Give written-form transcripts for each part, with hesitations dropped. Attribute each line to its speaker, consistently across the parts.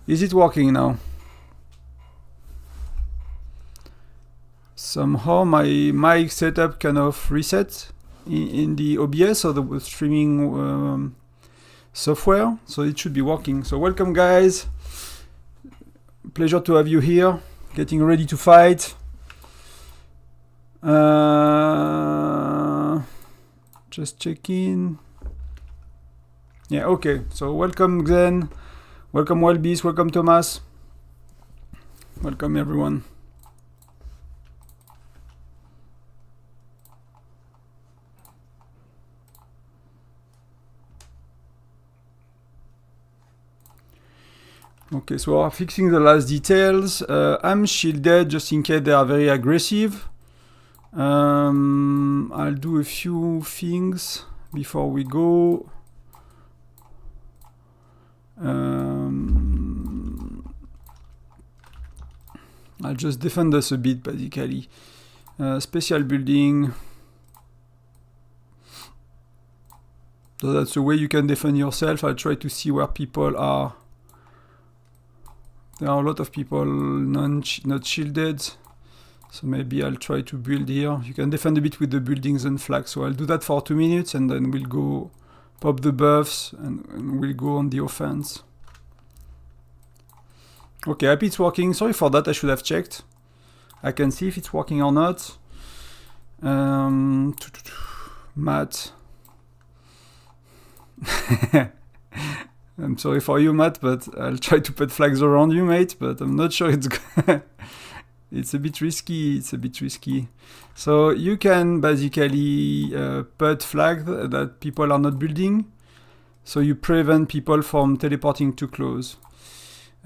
Speaker 1: Is it working now? Somehow my mic setup kind of reset in the OBS or the streaming software, so it should be working. So welcome guys, pleasure to have you here, getting ready to fight. Just checking. Yeah, okay, so welcome Xen, welcome Wildbeast, welcome Thomas, welcome everyone. Okay, so we're fixing the last details. I'm shielded just in case they are very aggressive. I'll do a few things before we go. I'll just defend us a bit, basically. Special building. So that's the way you can defend yourself. I'll try to see where people are. There are a lot of people not shielded, so maybe I'll try to build here. You can defend a bit with the buildings and flags, so I'll do that for 2 minutes and then we'll go pop the buffs and we'll go on the offense. Okay, happy it's working. Sorry for that, I should have checked. I can see if it's working or not. Matt. I'm sorry for you, Matt, but I'll try to put flags around you, mate, but I'm not sure it's it's a bit risky, So you can basically put flags that people are not building, so you prevent people from teleporting too close.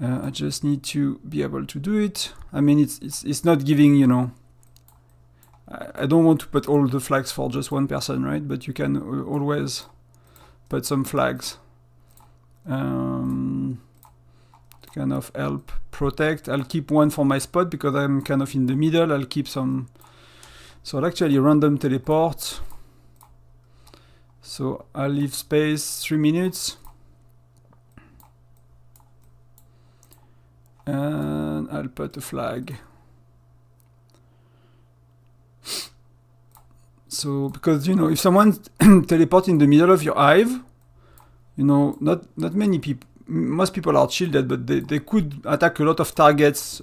Speaker 1: I just need to be able to do it. I mean, it's not giving, you know, I don't want to put all the flags for just one person, right? But you can always put some flags. To kind of help protect. I'll keep one for my spot because I'm kind of in the middle. I'll keep some, so I'll actually random teleport. So I'll leave space 3 minutes. And I'll put a flag. So, because, you know, if someone teleports in the middle of your hive, you know, not many people, most people are shielded, but they could attack a lot of targets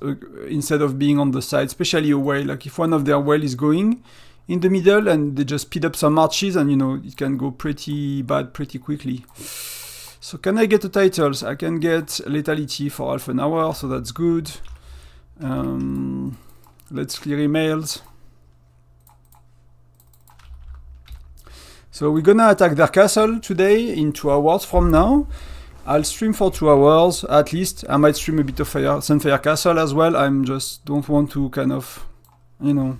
Speaker 1: instead of being on the side, especially a whale. Like if one of their whale is going in the middle and they just speed up some arches and, you know, it can go pretty bad pretty quickly. So can I get the titles? I can get lethality for half an hour, so that's good. Let's clear emails. So we're gonna attack their castle today in 2 hours from now. I'll stream for 2 hours at least. I might stream a bit of Sunfire Castle as well. I'm just don't want to kind of, you know,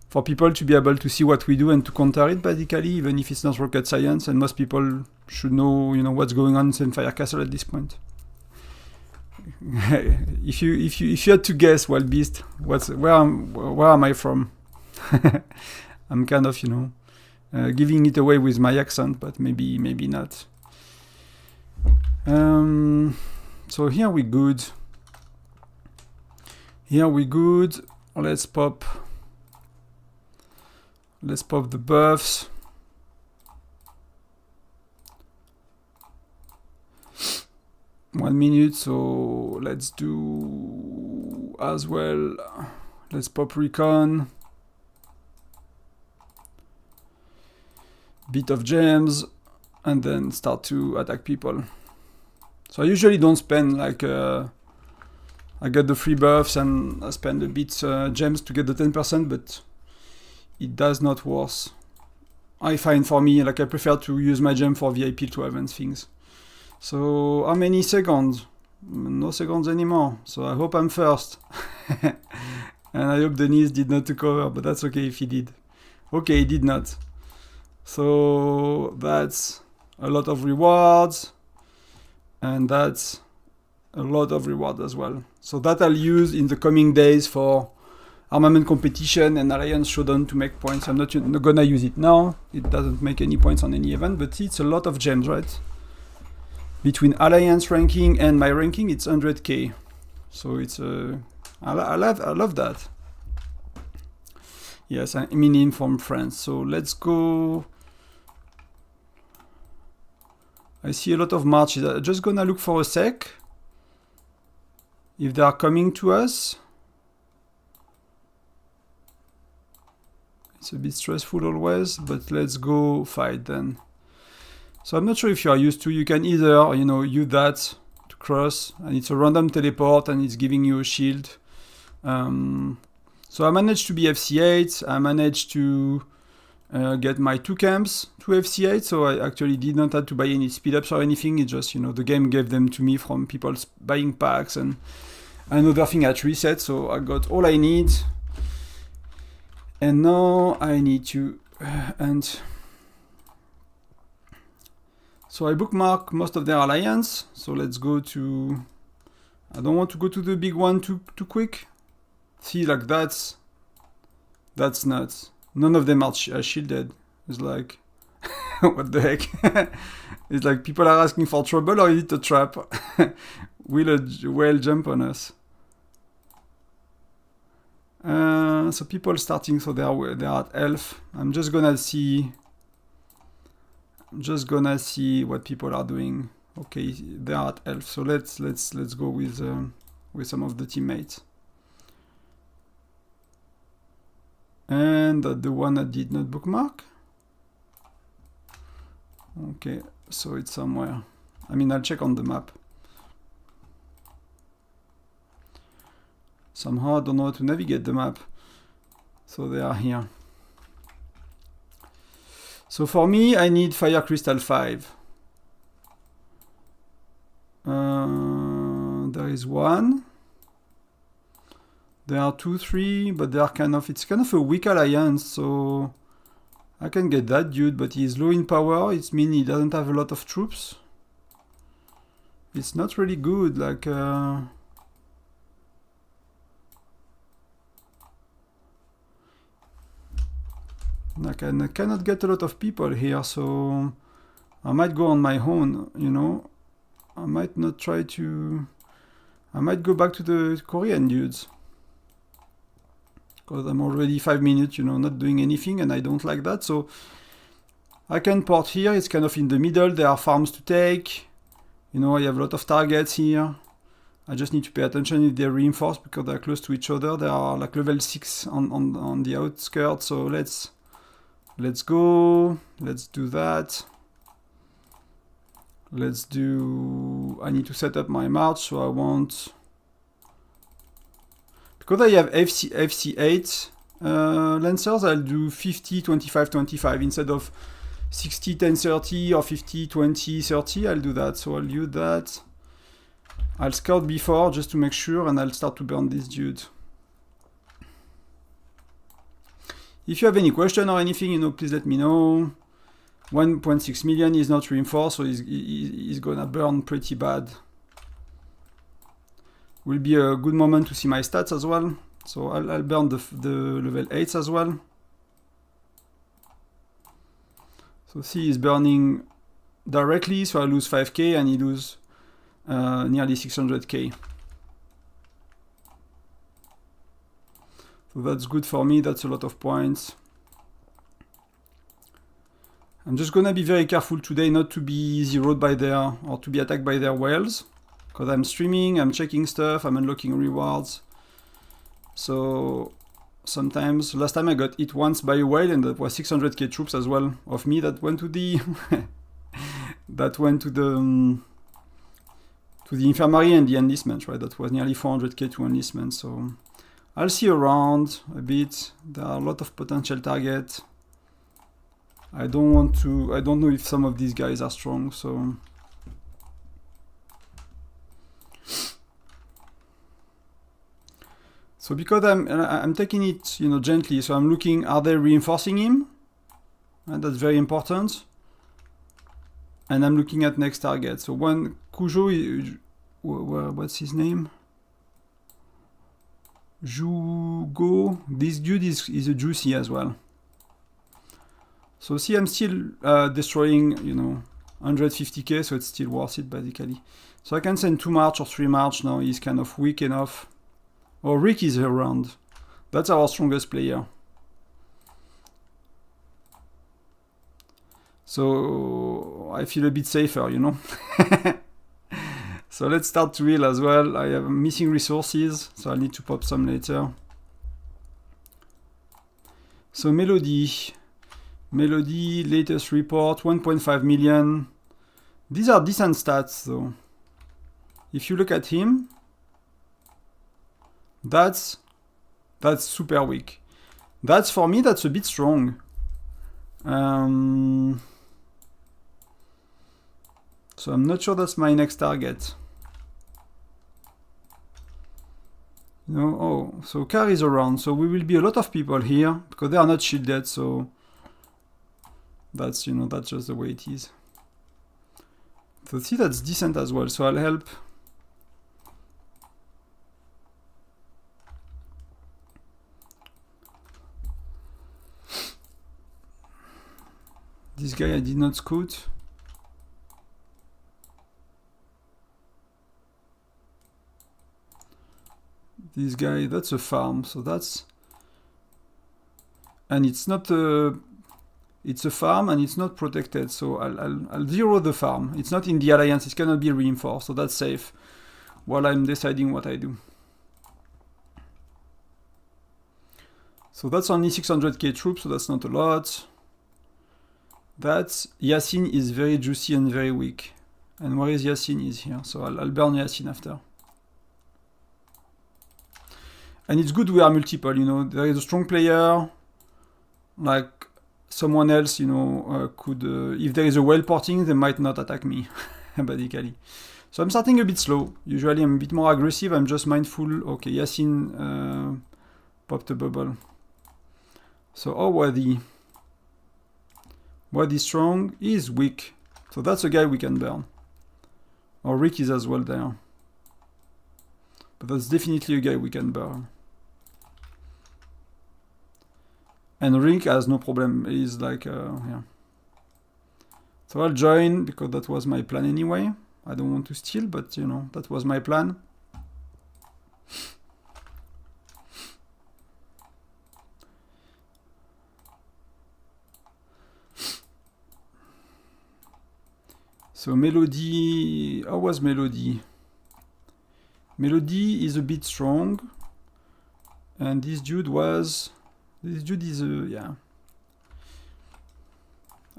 Speaker 1: for people to be able to see what we do and to counter it basically, even if it's not rocket science, and most people should know, you know, what's going on in Sunfire Castle at this point. if you had to guess, Wildbeast, where am I from? I'm kind of, you know, giving it away with my accent, but maybe not. So here we good. Let's pop the buffs. One minute, so let's do as well. Let's pop recon. Bit of gems, and then start to attack people. So I usually don't spend like I get the free buffs and I spend a bit gems to get the 10%, but it does not worth. I find for me, like I prefer to use my gem for VIP to advance things. So how many seconds? No seconds anymore. So I hope I'm first. And I hope Denise did not cover, but that's okay if he did. Okay, he did not. So that's a lot of rewards, and that's a lot of reward as well. So that I'll use in the coming days for armament competition and Alliance Showdown to make points. I'm not gonna use it now. It doesn't make any points on any event, but it's a lot of gems, right? between alliance ranking and my ranking, it's 100k. So it's I love that. Yes, I'm in from France. So let's go. I see a lot of marches. I'm just gonna look for a sec if they are coming to us. It's a bit stressful always, but let's go fight then. So I'm not sure if you are used to, you can either, you know, use that to cross, and it's a random teleport and it's giving you a shield. So I managed to be FC8, I managed to get my 2 camps to FC8, so I actually did not have to buy any speed ups or anything, it just, you know, the game gave them to me from people buying packs and another thing at reset, so I got all I need. And now I need to, so I bookmark most of their alliance, so let's go to, I don't want to go to the big one too quick. See, like that's nuts. None of them are shielded. It's like, what the heck? It's like people are asking for trouble, or is it a trap? Will a whale jump on us? So people starting, so they are at elf. I'm just gonna see what people are doing. Okay, they are at elf. So let's go with some of the teammates. And the one that did not bookmark. Okay, so it's somewhere. I mean, I'll check on the map. Somehow I don't know how to navigate the map. So they are here. So for me, I need Fire Crystal 5. There is one. There are 2, 3, but they are it's kind of a weak alliance, so I can get that dude, but he's low in power. It means he doesn't have a lot of troops. It's not really good, like I cannot get a lot of people here, so I might go on my own, you know. I might not try to... I might go back to the Korean dudes. Because I'm already 5 minutes, you know, not doing anything, and I don't like that, so... I can port here, it's kind of in the middle, there are farms to take. You know, I have a lot of targets here. I just need to pay attention if they're reinforced, because they're close to each other. They are like level 6 on the outskirts, so let's go, let's do that. Let's do, I need to set up my march, so I want, because I have FC8 Lancers, I'll do 50, 25, 25 instead of 60, 10, 30 or 50, 20, 30, I'll do that, so I'll use that. I'll scout before just to make sure, and I'll start to burn this dude. If you have any question or anything, you know, please let me know. 1.6 million is not reinforced, so he's gonna burn pretty bad. Will be a good moment to see my stats as well. So I'll burn the level 8s as well. So see, he's burning directly, so I lose 5k and he lose nearly 600k. So that's good for me, that's a lot of points. I'm just gonna be very careful today not to be zeroed by their, or to be attacked by their whales. Because I'm streaming, I'm checking stuff, I'm unlocking rewards. So sometimes, last time I got hit once by a whale, and that was 600k troops as well of me that went to the that went to the infirmary and the enlistment, right? That was nearly 400k to enlistment. So I'll see around a bit. There are a lot of potential targets. I don't know if some of these guys are strong, so because I'm taking it, you know, gently, so I'm looking, are they reinforcing him? And that's very important. And I'm looking at next target. So one Kujo, what's his name? Jugo. This dude is a juicy as well. So see, I'm still destroying, you know, 150k, so it's still worth it basically. So I can send 2 March or 3 March now. He's kind of weak enough. Oh, Rick is around. That's our strongest player. So I feel a bit safer, you know. So let's start to heal as well. I have missing resources, so I'll need to pop some later. So Melody, latest report, 1.5 million. These are decent stats though. If you look at him, that's super weak. That's, for me, that's a bit strong. So I'm not sure that's my next target. No, oh, so car is around, so we will be a lot of people here because they are not shielded, so that's, you know, that's just the way it is. So see, that's decent as well, so I'll help. This guy I did not scout. This guy, that's a farm, so that's... And it's not a... It's a farm and it's not protected, so I'll zero the farm. It's not in the alliance, it cannot be reinforced, so that's safe while I'm deciding what I do. So that's only 600k troops, so that's not a lot. That Yasin is very juicy and very weak. And where is Yasin? Is here, so I'll burn Yasin after. And it's good we are multiple, you know. There is a strong player, like someone else, you know, could... if there is a whale porting, they might not attack me, basically. So I'm starting a bit slow. Usually I'm a bit more aggressive, I'm just mindful. Okay, Yasin popped a bubble. So, oh, Wadi strong, he is weak. So that's a guy we can burn. Or Rick is as well there. But that's definitely a guy we can burn. And Rick has no problem, he's like, yeah. So I'll join, because that was my plan anyway. I don't want to steal, but you know, that was my plan. So Melody, how was Melody? Melody is a bit strong. And this dude is, yeah.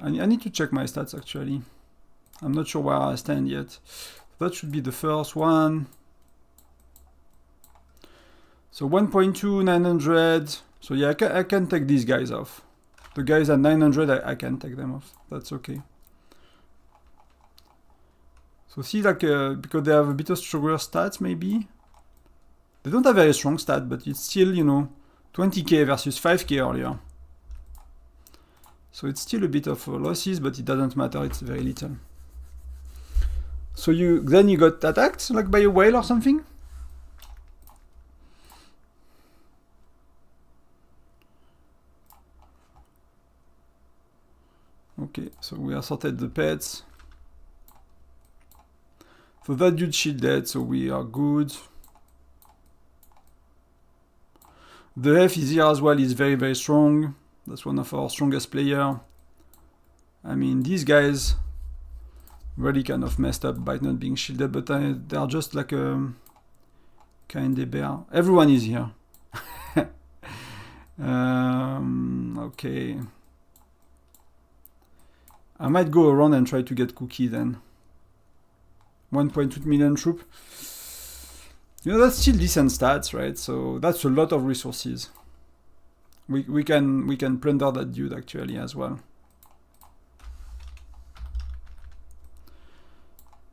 Speaker 1: I need to check my stats actually. I'm not sure where I stand yet. That should be the first one. So 1.2, 900. So yeah, I can take these guys off. The guys at 900, I can take them off. That's okay. So see, like, because they have a bit of stronger stats, maybe. They don't have very strong stats, but it's still, you know, 20k versus 5k earlier. So it's still a bit of losses, but it doesn't matter, it's very little. So then you got attacked, like by a whale or something? Okay, so we are sorted the pets. So that dude shielded, so we are good. The F is here as well, is very, very strong. That's one of our strongest players. I mean, these guys really kind of messed up by not being shielded, but they are just like a kind of bear. Everyone is here. Okay. I might go around and try to get Cookie then. 1.2 million troop. You know, that's still decent stats, right? So that's a lot of resources. We can plunder that dude actually as well.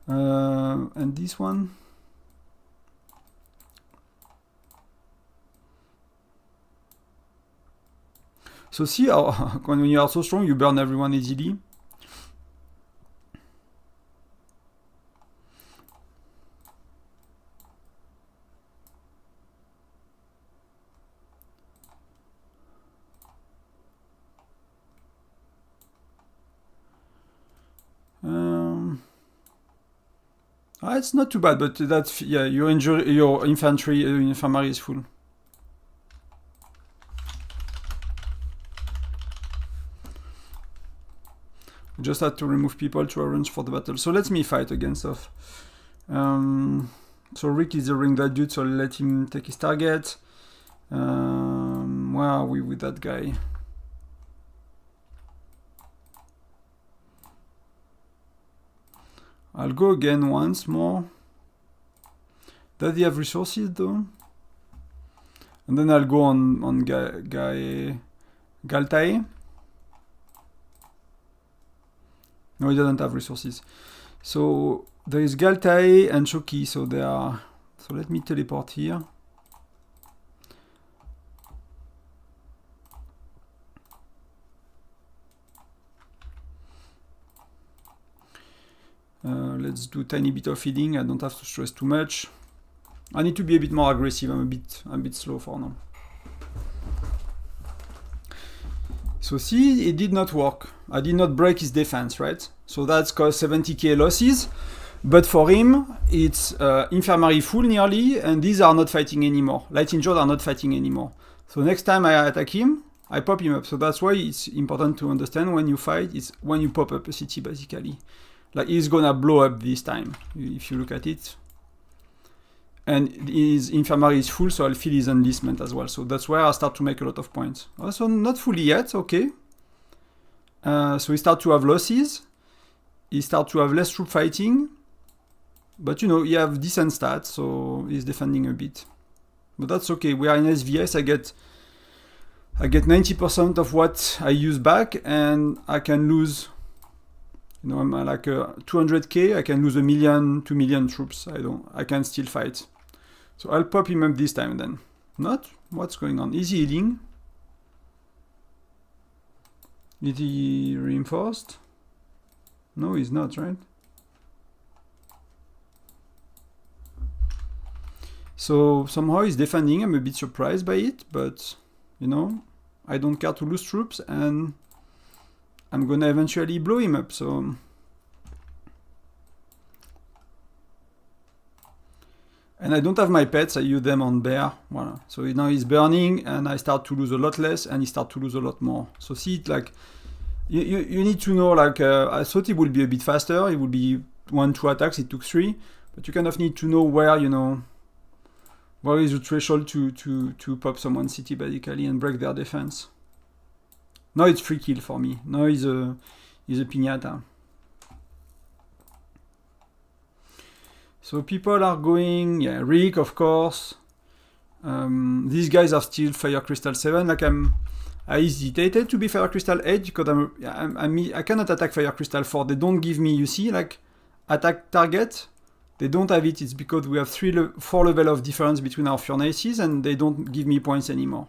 Speaker 1: And this one. So see how when you are so strong, you burn everyone easily. It's not too bad, but that's, yeah, your infantry, infirmary is full. We just had to remove people to arrange for the battle. So let me fight again stuff. So Rick is zeroing that dude, so I'll let him take his target. Where are we with that guy? I'll go again once more. Does he have resources though? And then I'll go on Galtae. No, he doesn't have resources. So there is Galtae and Shoki, so they are. So let me teleport here. Let's do tiny bit of feeding. I don't have to stress too much. I need to be a bit more aggressive. I'm a bit slow for now. So see, it did not work. I did not break his defense, right? So that's caused 70k losses. But for him, it's infirmary full nearly, and these are not fighting anymore. Light injured are not fighting anymore. So next time I attack him, I pop him up. So that's why it's important to understand when you fight, it's when you pop up a city basically. Like he's gonna blow up this time, if you look at it. And his infirmary is full, so I'll fill his enlistment as well. So that's where I start to make a lot of points. Also, not fully yet, okay. So he start to have losses. He start to have less troop fighting. But you know, he have decent stats, so he's defending a bit. But that's okay, we are in SVS, I get 90% of what I use back, and I can lose, you know, I'm like 200k, I can lose 1 million, 2 million troops. I can still fight. So I'll pop him up this time then. Not? What's going on? Is he healing? Is he reinforced? No, he's not, right? So somehow he's defending. I'm a bit surprised by it, but you know, I don't care to lose troops, and I'm gonna eventually blow him up. So and I don't have my pets, I use them on bear. Voilà. So now he's burning, and I start to lose a lot less, and he start to lose a lot more. So see it like, you need to know, like, I thought it would be a bit faster, it would be 1-2 attacks, it took 3, but you kind of need to know where, you know, where is the threshold to pop someone's city basically and break their defense. Now it's free kill for me. Now he's a piñata. So people are going, yeah, Rick, of course. These guys are still Fire Crystal 7. Like I hesitated to be Fire Crystal 8 because I cannot attack Fire Crystal 4. They don't give me, you see, like, attack target. They don't have it. It's because we have 4 level of difference between our furnaces, and they don't give me points anymore.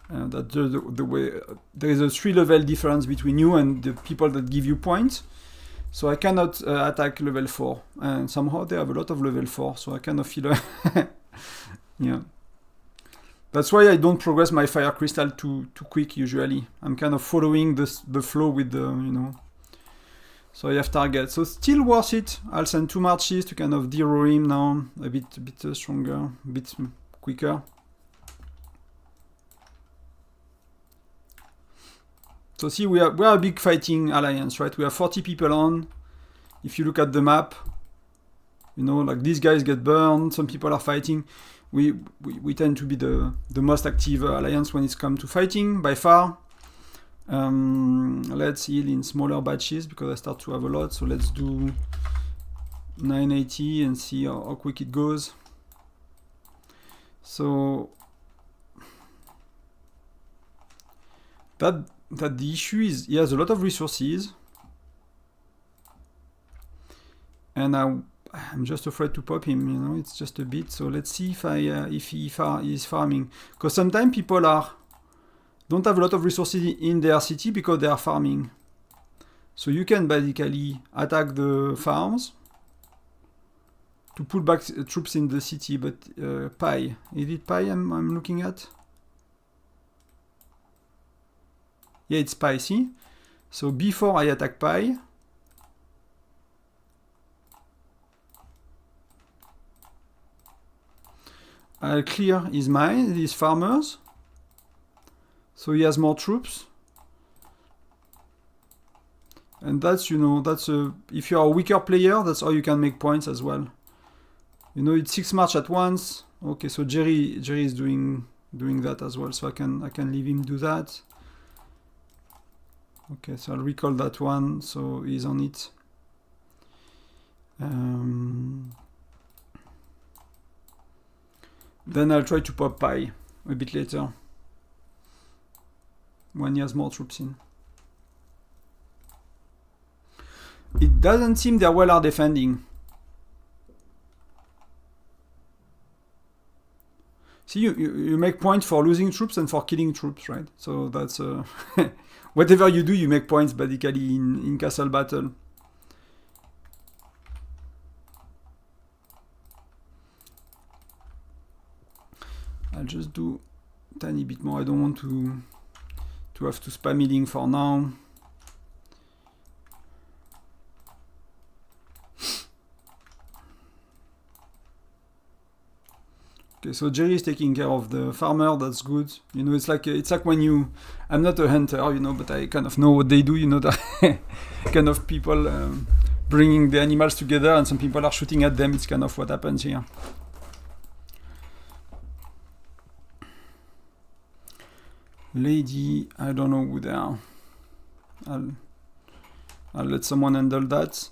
Speaker 1: That's the way. There is a 3 level difference between you and the people that give you points. So I cannot attack level 4, and somehow they have a lot of level 4, so I kind of feel yeah. That's why I don't progress my Fire Crystal too quick usually. I'm kind of following the flow with the, you know. So I have target. So still worth it. I'll send 2 marches to kind of zero him now, a bit stronger, a bit quicker. So see, we are a big fighting alliance, right? We have 40 people on. If you look at the map, you know, like these guys get burned, some people are fighting. We tend to be the most active alliance when it's come to fighting, by far. Let's heal in smaller batches, because I start to have a lot. So let's do 980 and see how quick it goes. So that the issue is he has a lot of resources, and I'm just afraid to pop him, you know, it's just a bit. So let's see if he is farming, because sometimes people don't have a lot of resources in their city because they are farming. So you can basically attack the farms to pull back troops in the city, but Pi, is it Pi I'm looking at? Yeah, it's Pi, see? So before I attack Pi, I'll clear his mine, these farmers. So he has more troops. And that's, you know, that's if you are a weaker player, that's how you can make points as well. You know, it's 6 march at once. Okay, so Jerry is doing that as well, so I can leave him do that. Okay, so I'll recall that one, so he's on it. Then I'll try to pop Pi a bit later when he has more troops in. It doesn't seem their well are defending. See, you make points for losing troops and for killing troops, right? So that's whatever you do, you make points basically in castle battle. I'll just do a tiny bit more. I don't want to have to spam healing for now. Okay, so Jerry is taking care of the farmer. That's good. You know, it's like when you. I'm not a hunter, you know, but I kind of know what they do. You know, that kind of people bringing the animals together, and some people are shooting at them. It's kind of what happens here. Lady, I don't know who they are. I'll let someone handle that.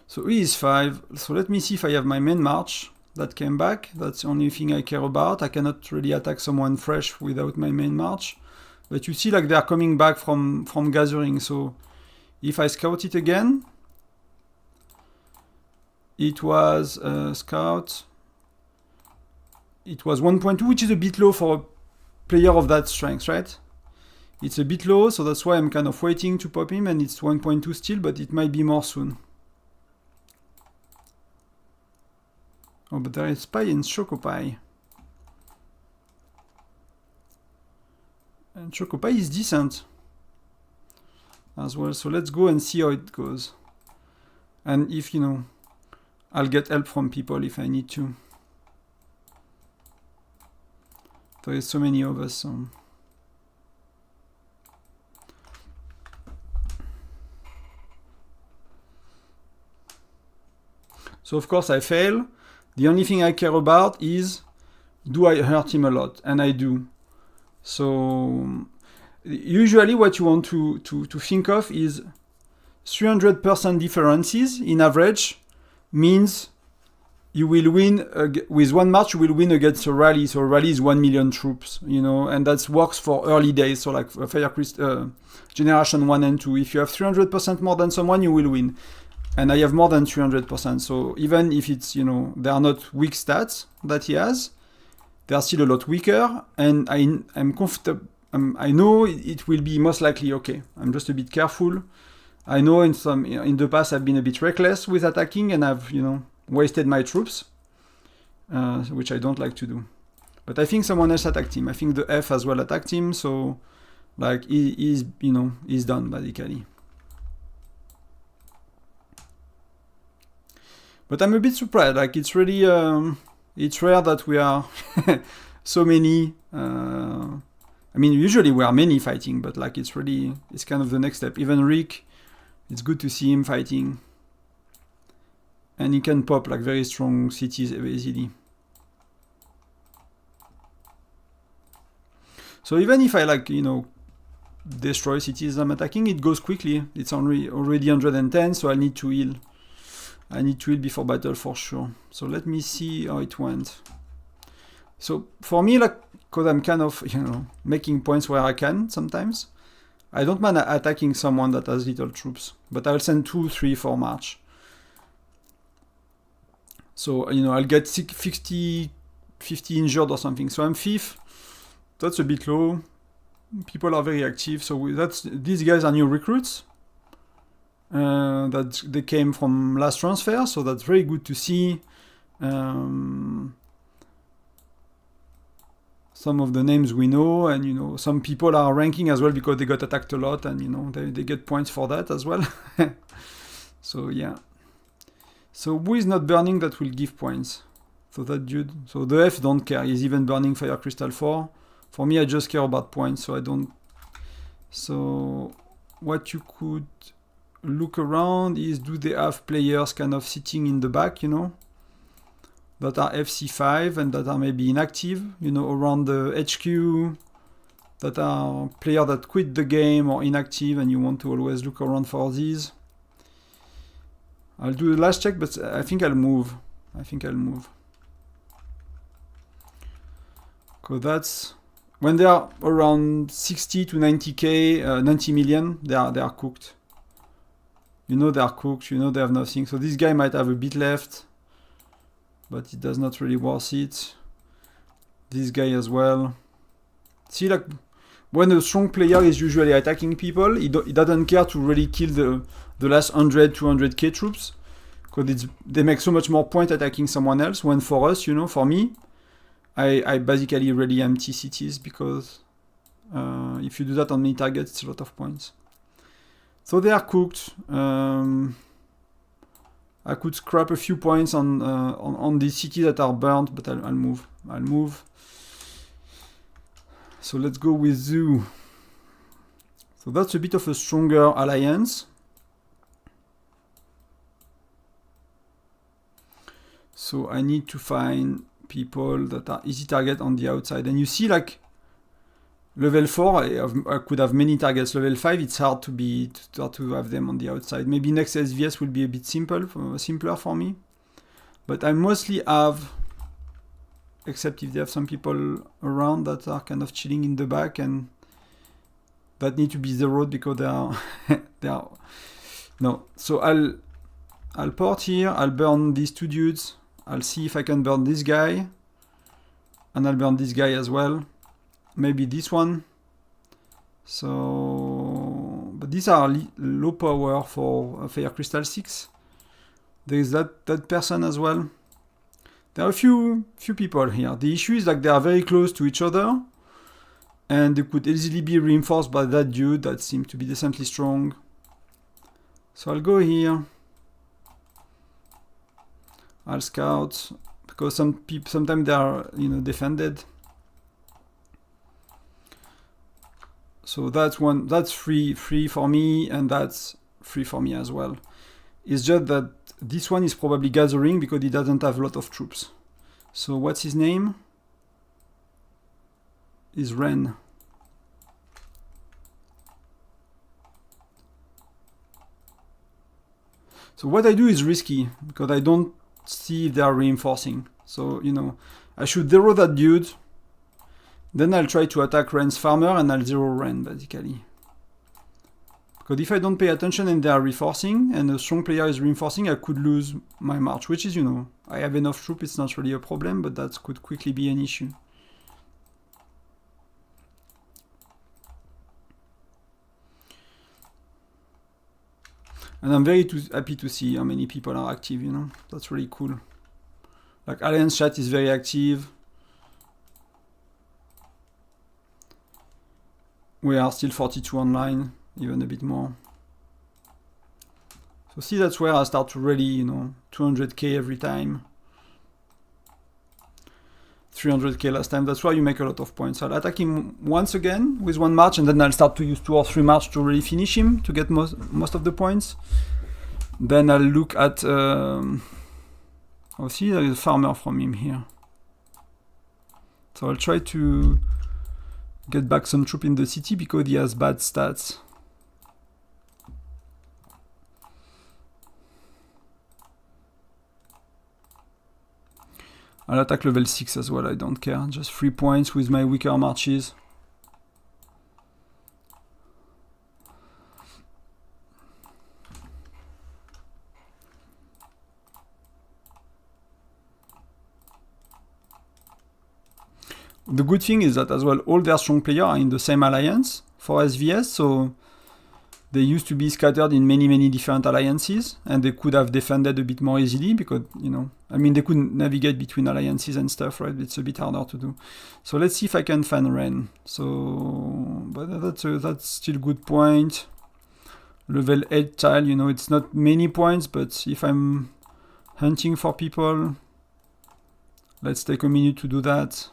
Speaker 1: So he is 5. So let me see if I have my main march that came back. That's the only thing I care about. I cannot really attack someone fresh without my main march. But you see, like, they are coming back from gathering. So if I scout it again, it was scout. It was 1.2, which is a bit low for a player of that strength, right? It's a bit low, so that's why I'm kind of waiting to pop him, and it's 1.2 still, but it might be more soon. Oh, but there is Pi and Chocopi. And Chocopi is decent as well, so let's go and see how it goes. And if, you know, I'll get help from people if I need to. There is so many of us. So of course I fail. The only thing I care about is, do I hurt him a lot? And I do. So usually what you want to think of is 300% differences in average means you will win with 1 march. You will win against a rally. So a rally is 1 million troops, you know, and that works for early days. So like Fire Generation 1 and 2. If you have 300% more than someone, you will win. And I have more than 300%. So even if it's, you know, they are not weak stats that he has, they are still a lot weaker. And I'm comfortable. I know it will be most likely okay. I'm just a bit careful. I know in the past I've been a bit reckless with attacking, and I've, you know, wasted my troops, which I don't like to do. But I think someone else attacked him. I think the F as well attacked him. So like he's, you know, he's done basically. But I'm a bit surprised. Like, it's really it's rare that we are so many. I mean, usually we are many fighting, but like it's kind of the next step. Even Rick, it's good to see him fighting. And he can pop like very strong cities very easily. So even if I, like, you know, destroy cities I'm attacking, it goes quickly. It's already 110, so I need to heal. I need to heal before battle for sure. So let me see how it went. So for me, like, because I'm kind of, you know, making points where I can sometimes, I don't mind attacking someone that has little troops, but I'll send 2, 3, 4 march. So, you know, I'll get 50 injured or something. So I'm 5th. That's a bit low. People are very active. So these guys are new recruits. That they came from last transfer, so that's very good to see. Some of the names we know, and, you know, some people are ranking as well because they got attacked a lot, and, you know, they get points for that as well. So yeah, So who is not burning that will give points? So that dude. So the F don't care. He's even burning Fire Crystal 4. For me, I just care about points, so I don't. So what you could look around is, do they have players kind of sitting in the back, you know, that are FC5 and that are maybe inactive, you know, around the HQ, that are players that quit the game or inactive, and you want to always look around for these. I'll do the last check, but I think I'll move. Because that's when they are around 60 to 90k, 90 million, they are cooked. You know they are cooked, you know they have nothing. So this guy might have a bit left, but it does not really worth it. This guy as well. See, like, when a strong player is usually attacking people, he doesn't care to really kill the last 100, 200k troops, because they make so much more point attacking someone else. When for us, you know, for me, I basically really empty cities, because if you do that on many targets, it's a lot of points. So they are cooked. I could scrap a few points on these cities that are burnt, but I'll move. So let's go with Zoo. So that's a bit of a stronger alliance. So I need to find people that are easy target on the outside. And you see, like, level 4, I could have many targets. Level 5, it's hard to have them on the outside. Maybe next SVS will be a bit simpler for me. But I mostly have, except if they have some people around that are kind of chilling in the back and that need to be zeroed because they are no. So I'll port here. I'll burn these two dudes. I'll see if I can burn this guy, and I'll burn this guy as well. Maybe this one. So, but these are low power for Fire Crystal 6. There is that person as well. There are a few people here. The issue is like they are very close to each other, and they could easily be reinforced by that dude that seems to be decently strong. So I'll go here. I'll scout, because sometimes they are, you know, defended. So that's free for me, and that's free for me as well. It's just that this one is probably gathering because he doesn't have a lot of troops. So what's his name? Is Ren. So what I do is risky, because I don't see if they are reinforcing. So, you know, I should zero that dude. Then I'll try to attack Ren's farmer, and I'll zero Ren, basically. Because if I don't pay attention and they are reinforcing, and a strong player is reinforcing, I could lose my march, which is, you know, I have enough troops, it's not really a problem, but that could quickly be an issue. And I'm very happy to see how many people are active, you know. That's really cool. Like, Alliance chat is very active. We are still 42 online, even a bit more. So see, that's where I start to really, you know, 200k every time. 300k last time. That's why you make a lot of points. I'll attack him once again with one march, and then I'll start to use 2 or 3 march to really finish him to get most of the points. Then I'll look at oh, see, there is a farmer from him here. So I'll try to get back some troop in the city because he has bad stats. I'll attack level 6 as well, I don't care. Just 3 points with my weaker marches. The good thing is that as well, all their strong players are in the same alliance for SVS, so they used to be scattered in many different alliances, and they could have defended a bit more easily because, you know, I mean, they could navigate between alliances and stuff, right? It's a bit harder to do. So let's see if I can find Ren. So, but that's still a good point. Level 8 tile, you know, it's not many points, but if I'm Hunting for people. Let's take a minute to do that.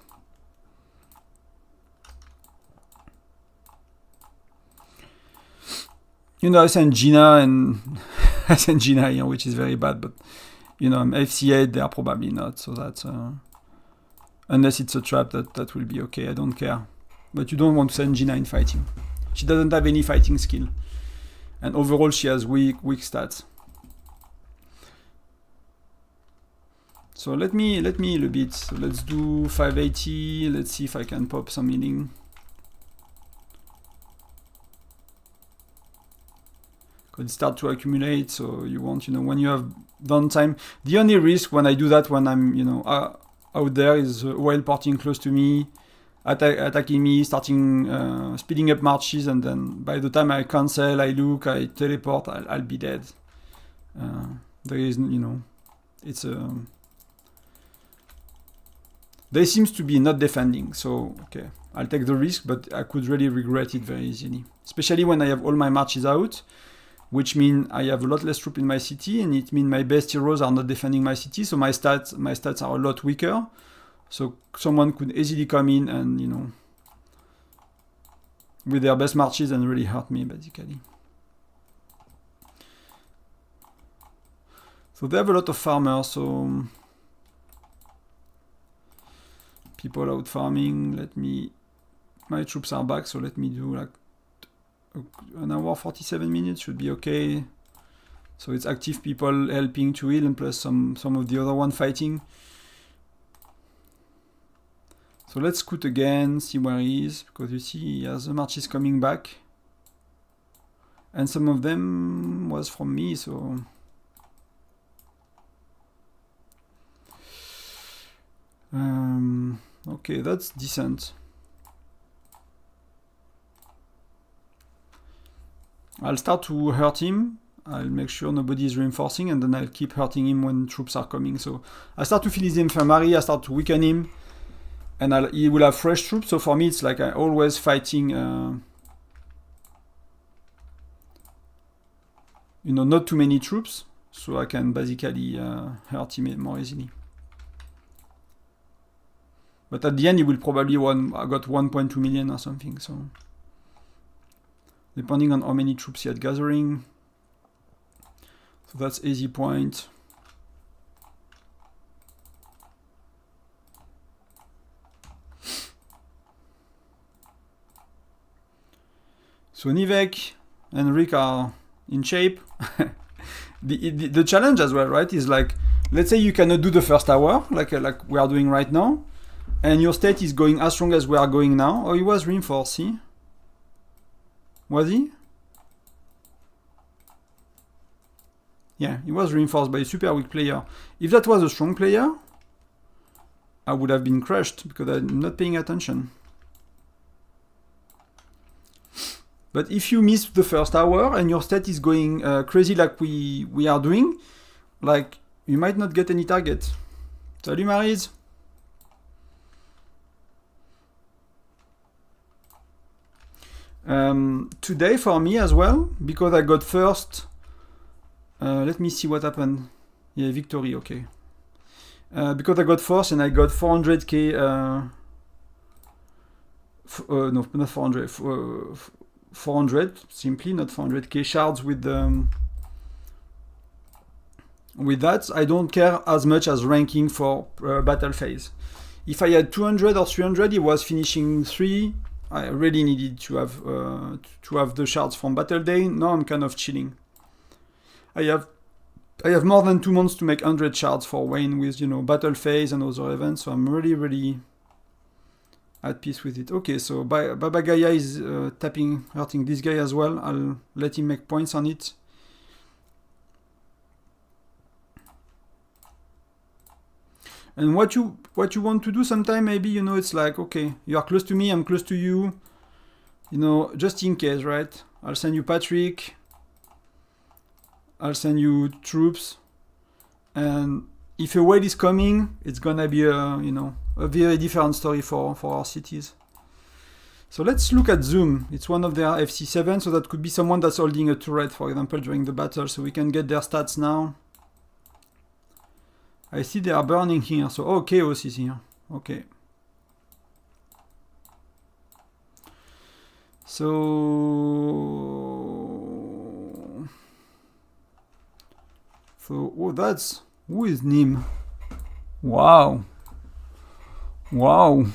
Speaker 1: You know, I sent Gina and I sent Gina here, which is very bad, but you know, I'm FC8, they are probably not, so that's unless it's a trap, that will be okay. I don't care. But you don't want to send Gina in fighting. She doesn't have any fighting skill. And overall she has weak stats. So let me heal a bit. So let's do 580. Let's see if I can pop some healing. Could start to accumulate, so you want, you know, when you have downtime. The only risk when I do that, when I'm, you know, out there, is whale partying close to me, attacking me, starting speeding up marches, and then by the time I cancel, I look, I teleport, I'll be dead. There is, you know, it's a... They seems to be not defending, so okay, I'll take the risk, but I could really regret it very easily. Especially when I have all my marches out, which means I have a lot less troops in my city, and it means my best heroes are not defending my city, so my stats are a lot weaker. So someone could easily come in and, you know, with their best marches and really hurt me, basically. So they have a lot of farmers, so people out farming. My troops are back, so let me do like an hour 47 minutes should be okay. So it's active people helping to heal, and plus some of the other one fighting. So let's scoot again, see where he is, because you see he has the marches coming back. And some of them was from me, so... okay, that's decent. I'll start to hurt him. I'll make sure nobody is reinforcing, and then I'll keep hurting him when troops are coming. So I start to fill his infirmary, I start to weaken him, and he will have fresh troops. So for me, it's like I'm always fighting, you know, not too many troops, so I can basically hurt him more easily. But at the end, he will probably I got 1.2 million or something, so... Depending on how many troops he had gathering. So that's easy point. So Nivek and Rick are in shape. the challenge as well, right, is like, let's say you cannot do the first hour, like we are doing right now, and your state is going as strong as we are going now. Oh, he was reinforced, see? Was he? Yeah, he was reinforced by a super weak player. If that was a strong player, I would have been crushed because I'm not paying attention. But if you miss the first hour and your stat is going crazy like we are doing, like, you might not get any target. Salut Maryse. Today for me as well, because I got first, let me see what happened. Yeah, victory, okay. Because I got first and I got 400k, no, not 400, 400, simply, not 400k shards with that. I don't care as much as ranking for battle phase. If I had 200 or 300, it was finishing 3. I really needed to have the shards from battle day. Now I'm kind of chilling. I have more than 2 months to make 100 shards for Wayne with, you know, battle phase and other events. So I'm really at peace with it. Okay, so Baba Gaia is hurting this guy as well. I'll let him make points on it. And what you want to do sometime, maybe, you know, it's like, okay, you are close to me, I'm close to you, you know, just in case, right? I'll send you Patrick, I'll send you troops, and if a whale is coming, it's gonna be you know, a very different story for our cities. So let's look at Zoom. It's one of their FC7, so that could be someone that's holding a turret, for example, during the battle, so we can get their stats now. I see they are burning here. So, oh, chaos is here. Okay. So, oh, that's, who is Nim? Wow. Wow.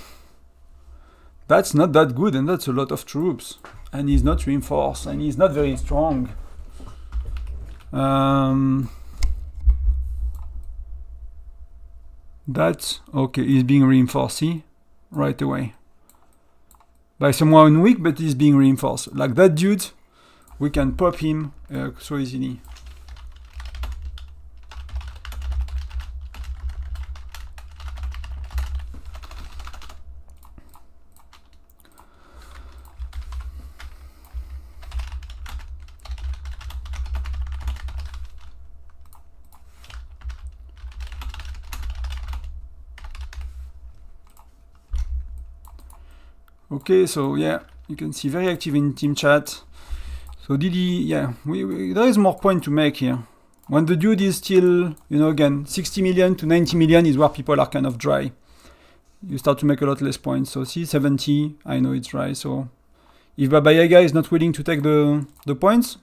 Speaker 1: That's not that good, and that's a lot of troops. And he's not reinforced, and he's not very strong. That's, okay, he's being reinforced, see? Right away. By someone weak, but he's being reinforced. Like that dude, we can pop him so easily. Okay, so yeah, you can see very active in team chat. So did he, yeah, there is more point to make here. When the dude is still, you know, again, 60 million to 90 million is where people are kind of dry. You start to make a lot less points. So see, 70, I know it's dry. So if Baba Yaga is not willing to take the points,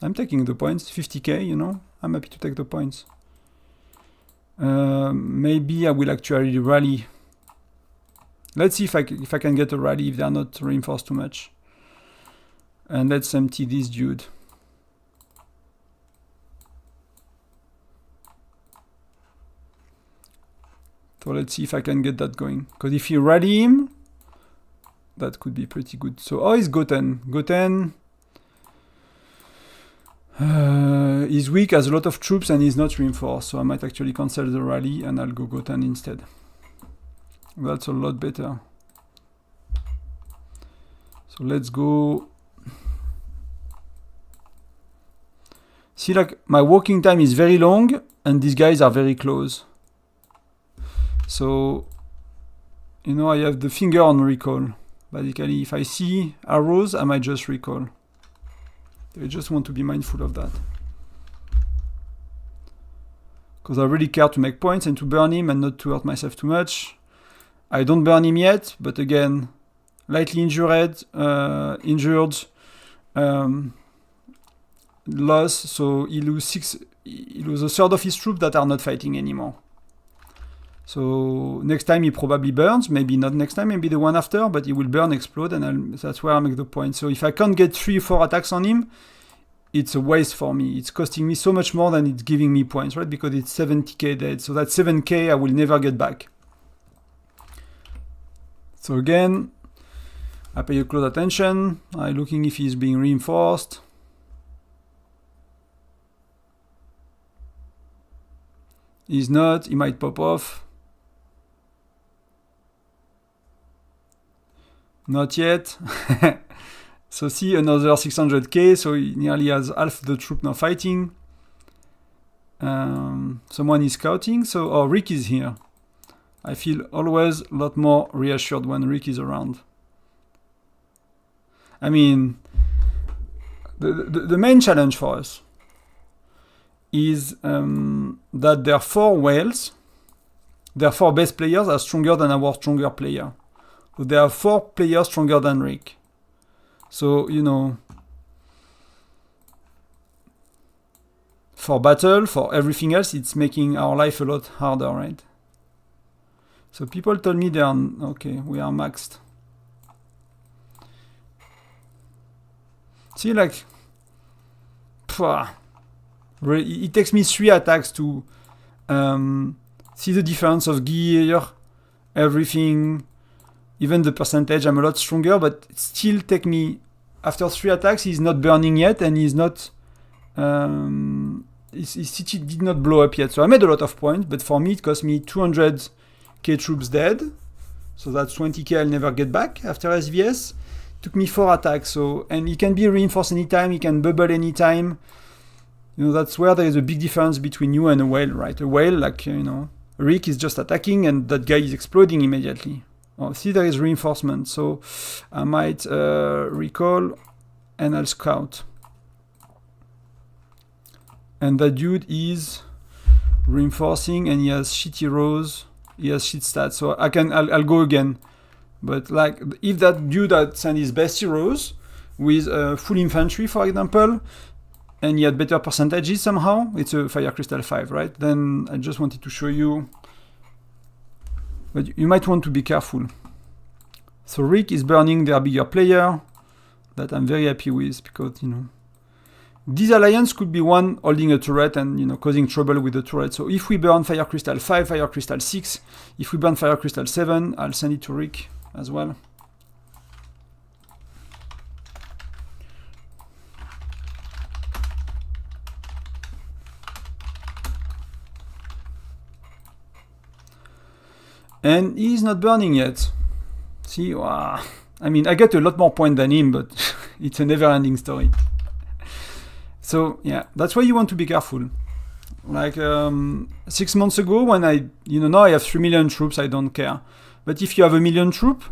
Speaker 1: I'm taking the points, 50k, you know, I'm happy to take the points. Maybe I will actually rally. Let's see if I can get a rally if they are not reinforced too much. And let's empty this dude. So let's see if I can get that going. Because if you rally him, that could be pretty good. So, oh, it's Goten. Goten is weak, has a lot of troops, and is not reinforced. So I might actually cancel the rally, and I'll go Goten instead. That's a lot better. So let's go. See, like, my walking time is very long, and these guys are very close. So, you know, I have the finger on recall. Basically, if I see arrows, I might just recall. I just want to be mindful of that. Because I really care to make points and to burn him and not to hurt myself too much. I don't burn him yet, but again, lightly injured, loss, so he lose a third of his troops that are not fighting anymore. So next time he probably burns, maybe not next time, maybe the one after, but he will burn, explode, and that's where I make the point. So if I can't get 3 or 4 attacks on him, it's a waste for me. It's costing me so much more than it's giving me points, right? Because it's 70k dead, so that 7k I will never get back. So again, I pay a close attention. I'm looking if he's being reinforced. He's not, he might pop off. Not yet. So see, another 600k, so he nearly has half the troop now fighting. Someone is scouting, so, oh, Rick is here. I feel always a lot more reassured when Rick is around. I mean, the main challenge for us is that their 4 whales, their 4 best players are stronger than our stronger player. So there are 4 players stronger than Rick. So, you know, for battle, for everything else, it's making our life a lot harder, right? So people told me they are, okay, we are maxed. See, like, it takes me 3 attacks to see the difference of gear, everything, even the percentage. I'm a lot stronger, but it still take me, after 3 attacks, he's not burning yet, and he's not, his city did not blow up yet. So I made a lot of points, but for me, it cost me 200k troops dead. So that's 20k I'll never get back after SVS. Took me 4 attacks, so, and he can be reinforced anytime, he can bubble anytime. You know, that's where there is a big difference between you and a whale, right? A whale, like, you know, Rick is just attacking and that guy is exploding immediately. Oh, see, there is reinforcement, so I might recall and I'll scout. And that dude is reinforcing, and he has shitty rows. He has shit stats, so I'll go again. But like, if that dude had sent his best heroes with full infantry, for example, and he had better percentages somehow, it's a Fire Crystal 5, right? Then I just wanted to show you. But you might want to be careful. So Rick is burning their bigger player. That I'm very happy with, because, you know, this alliance could be one holding a turret and, you know, causing trouble with the turret. So if we burn Fire Crystal 5, Fire Crystal 6, if we burn Fire Crystal 7, I'll send it to Rick as well. And he's not burning yet. See, wow. I mean, I get a lot more points than him, but it's a never-ending story. So yeah, that's why you want to be careful. Like 6 months ago, when now I have 3 million troops, I don't care. But if you have 1 million troops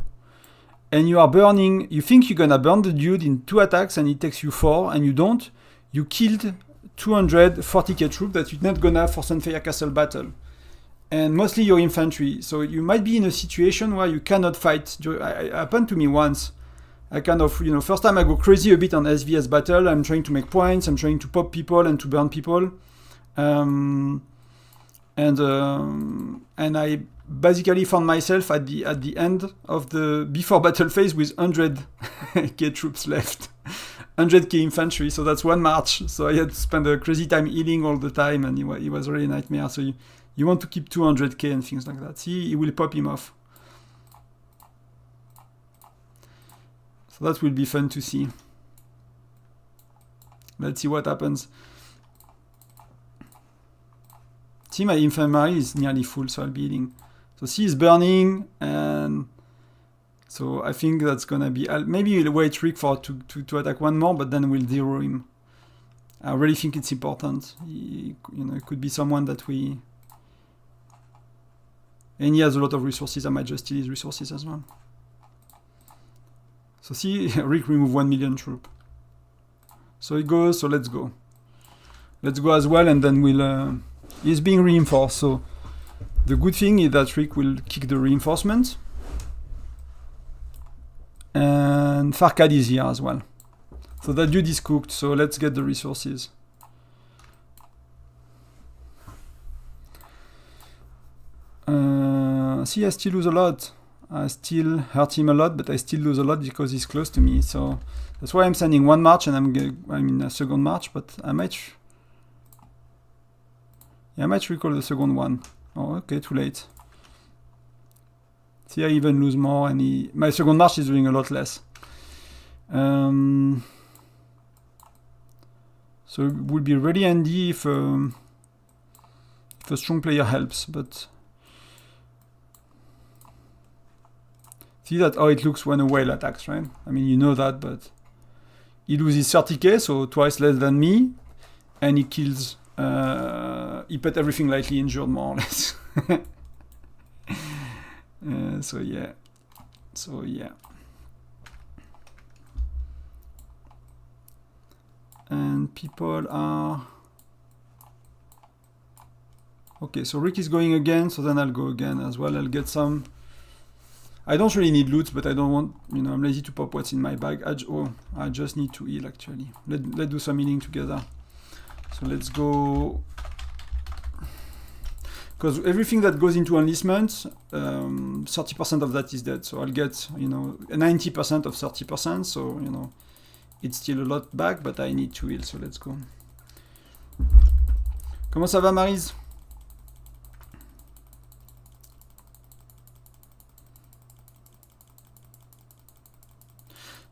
Speaker 1: and you are burning, you think you're gonna burn the dude in 2 attacks and it takes you 4, and you don't, you killed 240k troops that you're not gonna have for Sunfire Castle battle. And mostly your infantry. So you might be in a situation where you cannot fight. It happened to me once. I kind of, first time I go crazy a bit on SVS battle. I'm trying to make points. I'm trying to pop people and to burn people. And I basically found myself at the end of the before battle phase with 100k troops left. 100k infantry. So that's one march. So I had to spend a crazy time healing all the time, and it was really a nightmare. So you want to keep 200k and things like that. See, it will pop him off. So that will be fun to see. Let's see what happens. See, my infirmary is nearly full, so I'll be healing. So see, it's burning, and so I think that's gonna be. Maybe we'll wait Rick to attack one more, but then we'll zero him. I really think it's important. It could be someone that we. And he has a lot of resources. I might just steal his resources as well. So see, Rick remove 1 million troop. So he goes, so let's go. Let's go as well, and then we'll... he's being reinforced, so... The good thing is that Rick will kick the reinforcement. And Farkad is here as well. So that dude is cooked, so let's get the resources. See, I still lose a lot. I still hurt him a lot, but I still lose a lot because he's close to me. So that's why I'm sending one march, and I'm in a second march. But I might recall the second one. Oh, okay, too late. See, I even lose more, and my second march is doing a lot less. So it would be really handy if a strong player helps, but. See that how it looks when a whale attacks, right? I mean, you know that, but he loses 30k, so twice less than me, and he kills. He put everything lightly injured, more or less. So yeah. And people are okay. So Rick is going again, so then I'll go again as well. I'll get some. I don't really need loot, but I don't want, I'm lazy to pop what's in my bag. I just need to heal, actually. Let's do some healing together. So let's go... Because everything that goes into enlistment, 30% of that is dead. So I'll get, 90% of 30%. So, it's still a lot back, but I need to heal. So let's go. Comment ça va, Maryse?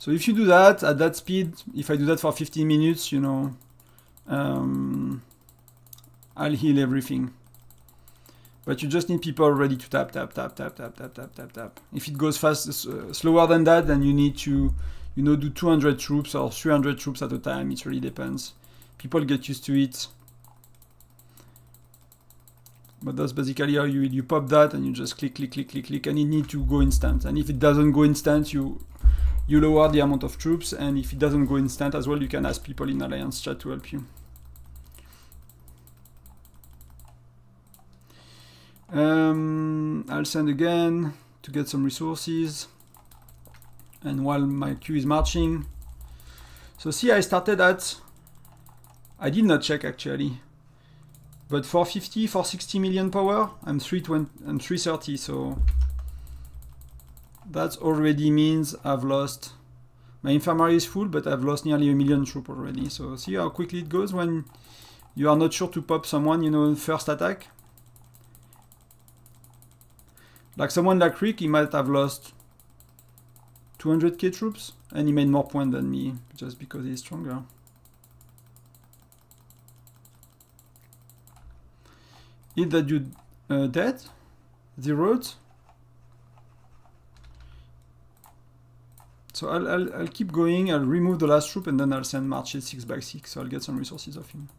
Speaker 1: So if you do that at that speed, if I do that for 15 minutes, I'll heal everything. But you just need people ready to tap. If it goes fast, slower than that, then you need to, do 200 troops or 300 troops at a time. It really depends. People get used to it. But that's basically how you pop that, and you just click, and it needs to go instant. And if it doesn't go instant, you lower the amount of troops, and if it doesn't go instant as well, you can ask people in Alliance chat to help you. I'll send again to get some resources. And while my queue is marching. So see, I started at, I did not check actually, but 450, 460 million power, I'm 330, so that already means I've lost, my infirmary is full, but I've lost nearly 1 million troops already. So see how quickly it goes when you are not sure to pop someone, you know, first attack. Like someone like Rick, he might have lost 200k troops, and he made more points than me, just because he's stronger. Is that dude dead? Zeroed? So I'll keep going, I'll remove the last troop, and then I'll send March 6x6, so I'll get some resources off him.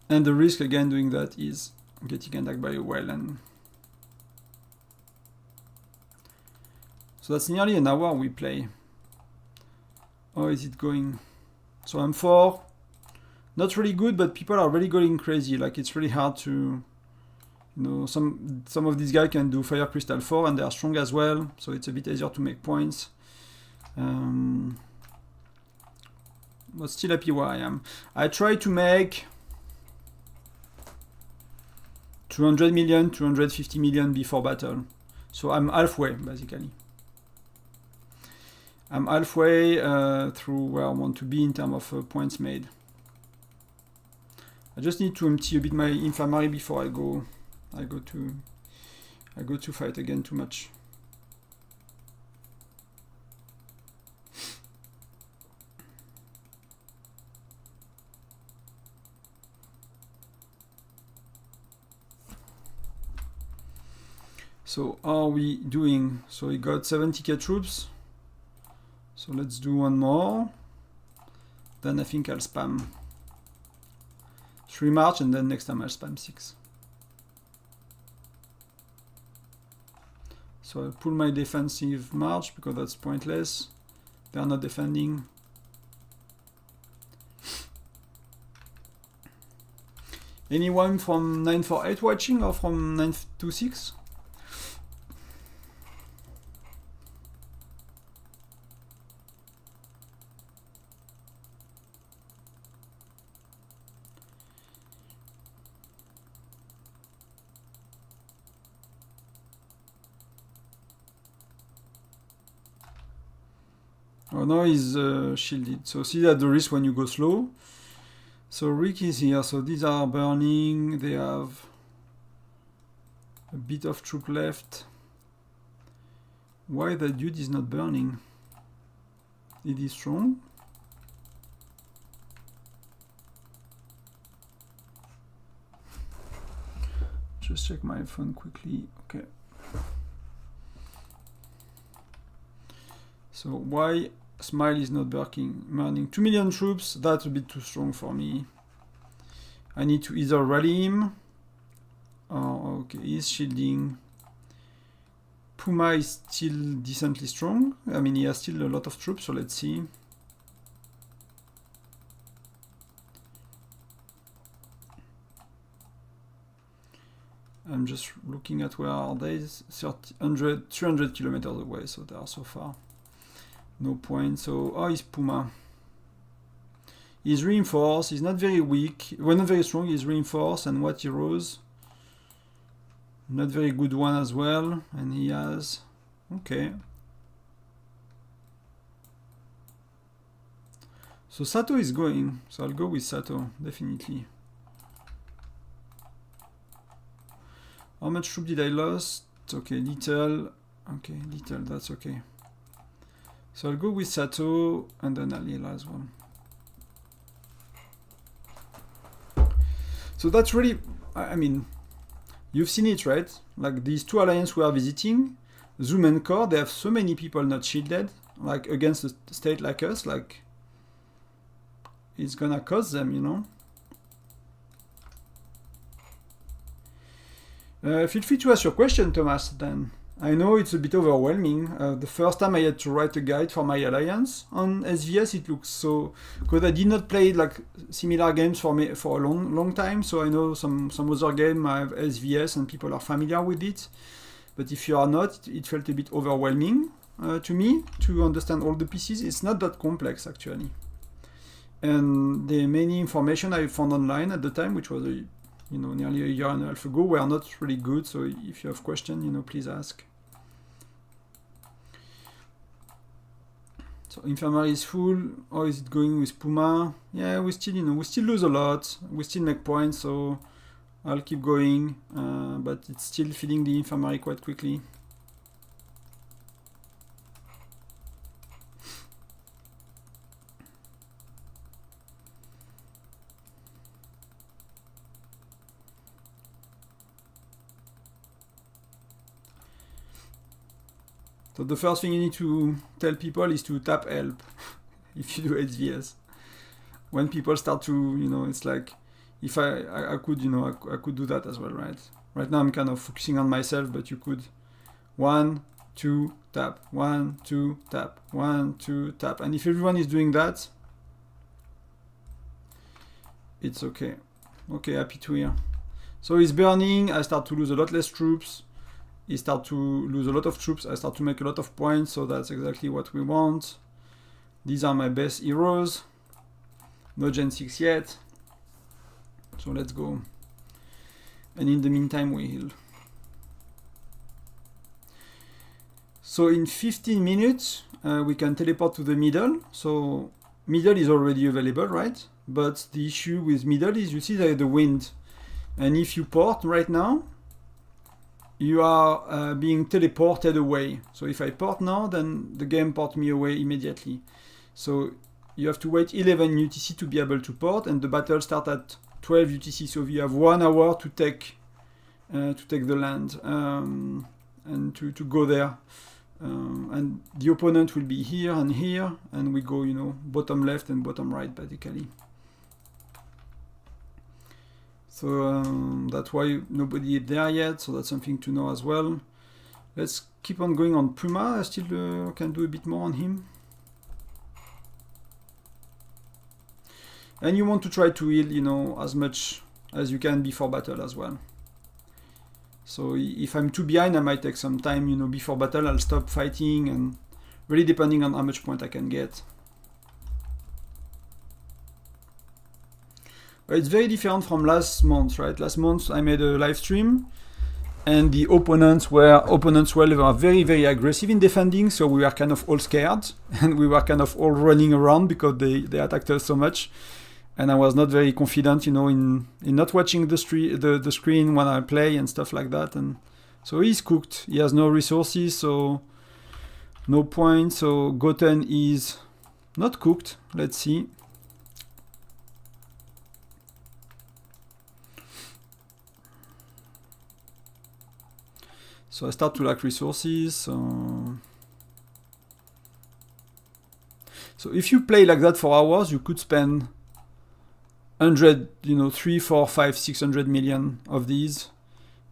Speaker 1: And the risk again doing that is getting attacked by a whale. And so that's nearly an hour we play. How is it going? So I'm 4. Not really good, but people are really going crazy. Like it's really hard to, you know, some of these guys can do Fire Crystal 4 and they are strong as well. So it's a bit easier to make points. But still happy where I am. I try to make 200 million, 250 million before battle. So I'm halfway, basically. I'm halfway through where I want to be in terms of points made. I just need to empty a bit my infirmary before I go to fight again too much. So how are we doing? So we got 70k troops. So let's do one more. Then I think I'll spam 3 March, and then next time I'll spam 6. So I'll pull my defensive March because that's pointless. They are not defending. Anyone from 948 watching or from 926? Oh, now he's shielded. So see that the risk when you go slow. So Rick is here. So these are burning. They have a bit of troop left. Why that dude is not burning? It is strong. Just check my phone quickly. Okay. So why Smile is not burning? 2 million troops, that's a bit too strong for me. I need to either rally him. Oh, okay, he's shielding. Puma is still decently strong. I mean, he has still a lot of troops, so let's see. I'm just looking at where are they. 300 kilometers away, so they are so far. No point. So, oh, he's Puma. He's reinforced. He's not very weak. Well, not very strong. He's reinforced. And what heroes? Not very good one as well. And he has... Okay. So Sato is going. So I'll go with Sato, definitely. How much troop did I lost? Okay, little. Okay, little. That's okay. So I'll go with Sato, and then I'll heal as well. So that's really, I mean, you've seen it, right? Like these two alliances we are visiting, Zoom and Core, they have so many people not shielded, like against a state like us, like it's gonna cost them, you know? Feel free to ask your question, Thomas, then. I know it's a bit overwhelming. The first time I had to write a guide for my alliance on SVS, it looks so, because I did not play like similar games for me for a long time. So I know some other game I have SVS and people are familiar with it. But if you are not, it felt a bit overwhelming to me to understand all the pieces. It's not that complex actually. And the many information I found online at the time, which was nearly a year and a half ago, were not really good. So if you have questions, please ask. So infirmary is full. How is it going with Puma? Yeah, we still lose a lot. We still make points, so I'll keep going. But it's still filling the infirmary quite quickly. So the first thing you need to tell people is to tap help if you do SVS. When people start to, it's like, if I could, I could do that as well, right? Right now I'm kind of focusing on myself, but you could 1, 2, tap, 1, 2, tap, 1, 2, tap. And if everyone is doing that, it's okay. Okay, happy to hear. So it's burning, I start to lose a lot less troops. He start to lose a lot of troops, I start to make a lot of points, so that's exactly what we want. These are my best heroes. No Gen 6 yet. So let's go. And in the meantime we heal. So in 15 minutes we can teleport to the middle. So middle is already available, right? But the issue with middle is you see that the wind. And if you port right now, you are being teleported away. So if I port now, then the game ports me away immediately. So you have to wait 11 UTC to be able to port, and the battle starts at 12 UTC. So you have 1 hour to take the land and to go there. And the opponent will be here, and we go, bottom left and bottom right, basically. So that's why nobody is there yet, so that's something to know as well. Let's keep on going on Puma. I still can do a bit more on him. And you want to try to heal, as much as you can before battle as well. So if I'm too behind, I might take some time, before battle, I'll stop fighting, and really depending on how much point I can get. It's very different from last month, right? Last month I made a live stream, and the opponents were very, very aggressive in defending, so we were kind of all scared, and we were kind of all running around because they attacked us so much. And I was not very confident, in not watching the screen when I play and stuff like that. And so he's cooked. He has no resources, so no points. So Goten is not cooked. Let's see. So I start to lack resources. So if you play like that for hours, you could spend 100, 3, 4, 5, 600 million of these,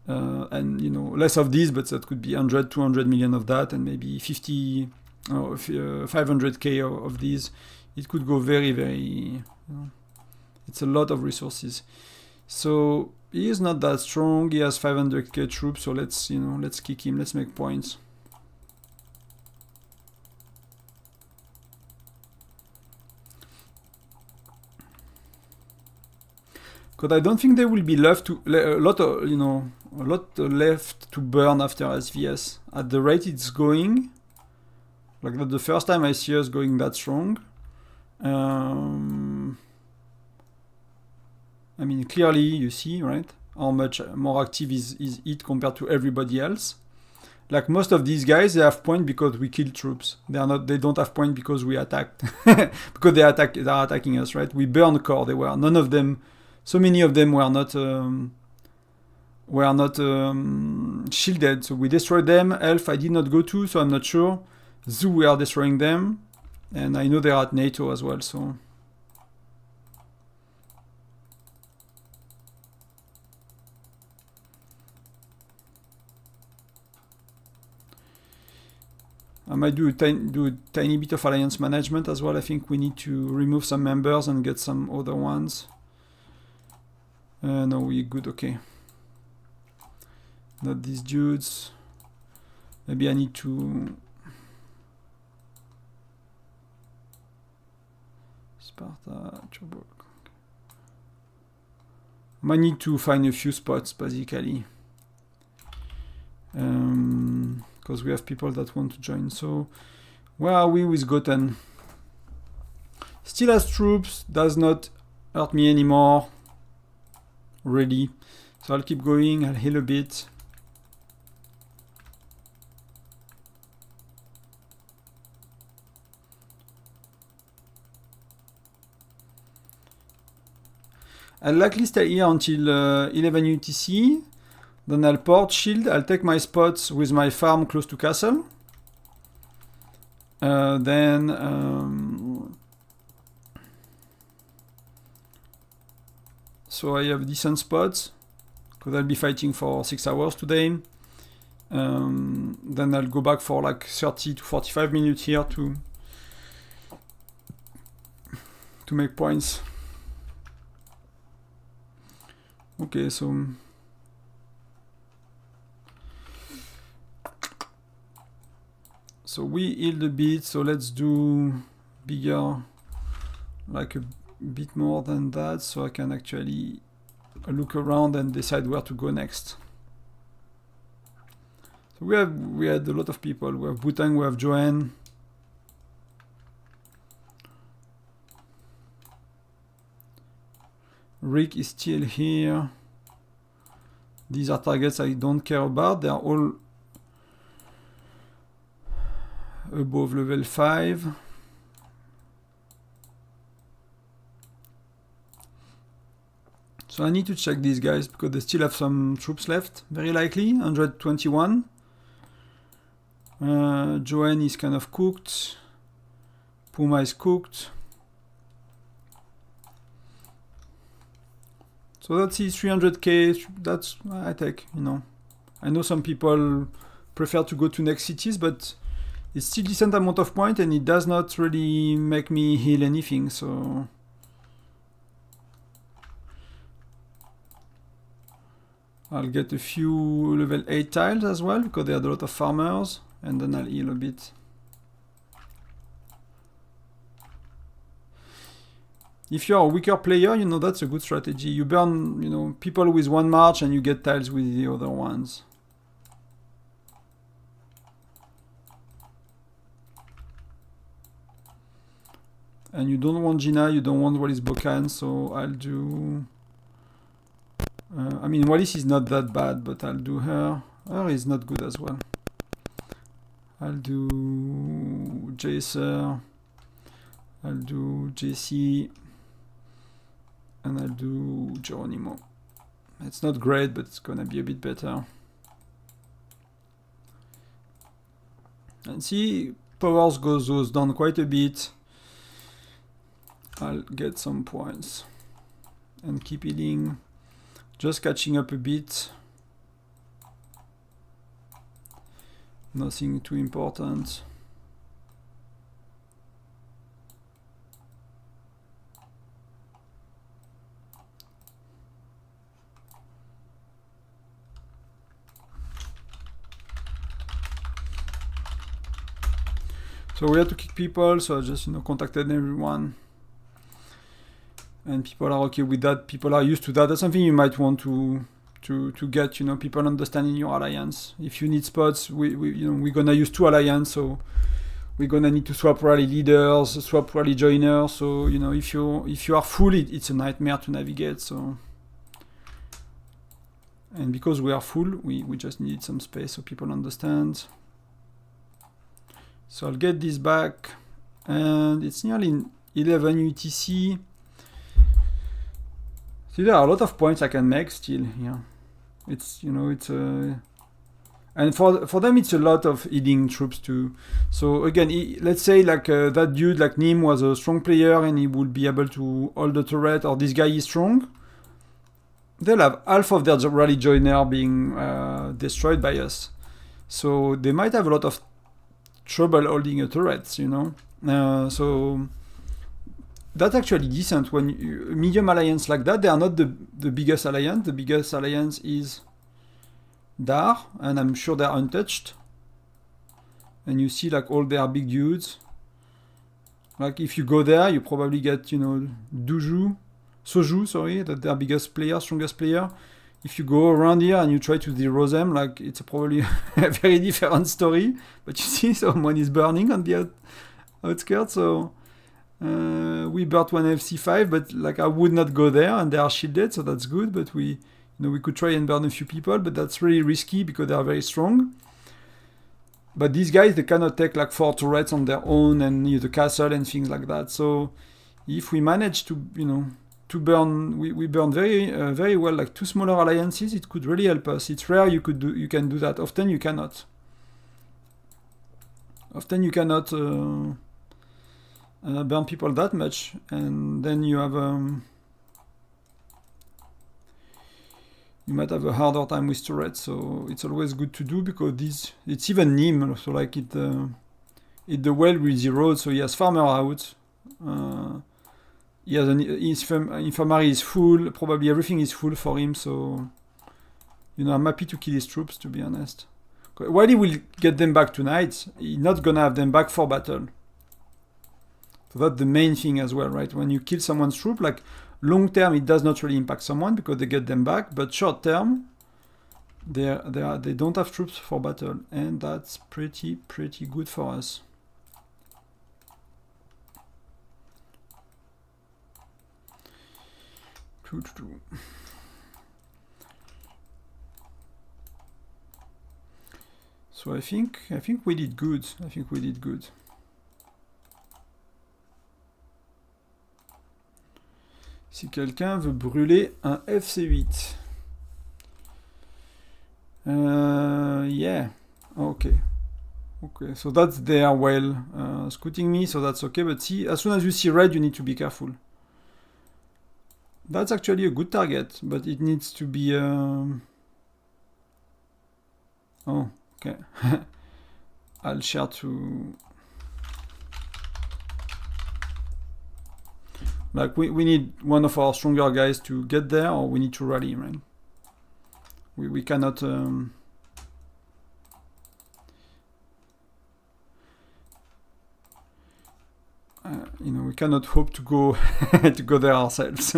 Speaker 1: and less of these, but that could be 100, 200 million of that, and maybe 50, 500k of these. It could go very, very. It's a lot of resources. So he is not that strong. He has 500k troops. So let's kick him. Let's make points. Because I don't think there will be left to a lot left to burn after SVS. At the rate it's going, like not the first time I see us going that strong. I mean, clearly you see, right, how much more active is it compared to everybody else. Like most of these guys, they have point because we kill troops. They don't have point because we attacked. Because they are attacking us, right? We burned core. None of them. So many of them were not shielded. So we destroyed them. Elf I did not go to, so I'm not sure. Zoo we are destroying them, and I know they are at NATO as well. So. I might do a tiny bit of alliance management as well. I think we need to remove some members and get some other ones. No, we're good, okay. Not these dudes. Maybe I need to... Sparta, Turbo. I might need to find a few spots, basically. Because we have people that want to join. So, where are we with Goten? Still has troops, does not hurt me anymore. Really. So I'll keep going, I'll heal a bit. I'll likely stay here until 11 UTC. Then I'll port shield. I'll take my spots with my farm close to castle. So I have decent spots because I'll be fighting for 6 hours today. Then I'll go back for like 30 to 45 minutes here to make points. Okay, so we healed a bit, so let's do bigger, like a bit more than that, so I can actually look around and decide where to go next. So we had a lot of people. We have Butang, we have Joanne. Rick is still here. These are targets I don't care about. They are all above level 5. So I need to check these guys because they still have some troops left. Very likely, 121. Joanne is kind of cooked. Puma is cooked. So that's his 300k, that's I take, you know. I know some people prefer to go to next cities, but it's still decent amount of points and it does not really make me heal anything, so... I'll get a few level 8 tiles as well, because they had a lot of farmers, and then I'll heal a bit. If you're a weaker player, you know, that's a good strategy. You burn, you know, people with one march and you get tiles with the other ones. And you don't want Gina, you don't want Wallis Bokan, so I'll do... I mean, Wallis is not that bad, but I'll do her. Her is not good as well. I'll do Jacer. I'll do JC. And I'll do Geronimo. It's not great, but it's gonna be a bit better. And see, powers goes down quite a bit. I'll get some points. And keep healing. Just catching up a bit. Nothing too important. So we had to kick people, so I just, you know, contacted everyone. And people are okay with that, people are used to that. That's something you might want to get, you know, people understanding your alliance. If you need spots, we're gonna use 2 alliance, so we're gonna need to swap rally leaders, swap rally joiners. So, you know, if you are full, it's a nightmare to navigate. So, and because we are full, we just need some space so people understand. So I'll get this back, and it's nearly 11 UTC. See, there are a lot of points I can make still here. It's, you know, it's and for them it's a lot of healing troops too. So again, let's say like that dude like Nim was a strong player and he would be able to hold the turret, or this guy is strong. They'll have half of their rally joiner being destroyed by us. So they might have a lot of trouble holding a turret, you know. So that's actually decent. When medium alliance like that, they are not the biggest alliance. The biggest alliance is Dar, and I'm sure they're untouched. And you see like all their big dudes. Like if you go there, you probably get, you know, Soju, sorry, that their biggest player, strongest player. If you go around here and you try to zero them, like it's probably a very different story. But you see, someone is burning on the outskirts. So we burnt one FC5, but like I would not go there, and they are shielded, so that's good. But we could try and burn a few people, but that's really risky because they are very strong. But these guys, they cannot take like 4 turrets on their own and the castle and things like that. So if we manage to, you know, to burn, we burn very well, like 2 smaller alliances, it could really help us. It's rare you can do that. Often you cannot. Often you cannot burn people that much, and then you have you might have a harder time with turrets. So it's always good to do, because it's even Nim, so like it the well with 0, so he has farmer out. He has his infirmary is full, probably everything is full for him, so you know, I'm happy to kill his troops, to be honest. While he will get them back tonight, he's not gonna have them back for battle. So that's the main thing as well, right? When you kill someone's troop, like long term it does not really impact someone because they get them back, but short term they don't have troops for battle, and that's pretty good for us. So I think we did good. Si quelqu'un veut brûler un FC8. Yeah. Okay, so that's their well scouting me, so that's okay. But see, as soon as you see red, you need to be careful. That's actually a good target, but it needs to be... Oh, okay. I'll share to... Like, we need one of our stronger guys to get there, or we need to rally, right? We cannot... you know, we cannot hope to go to go there ourselves.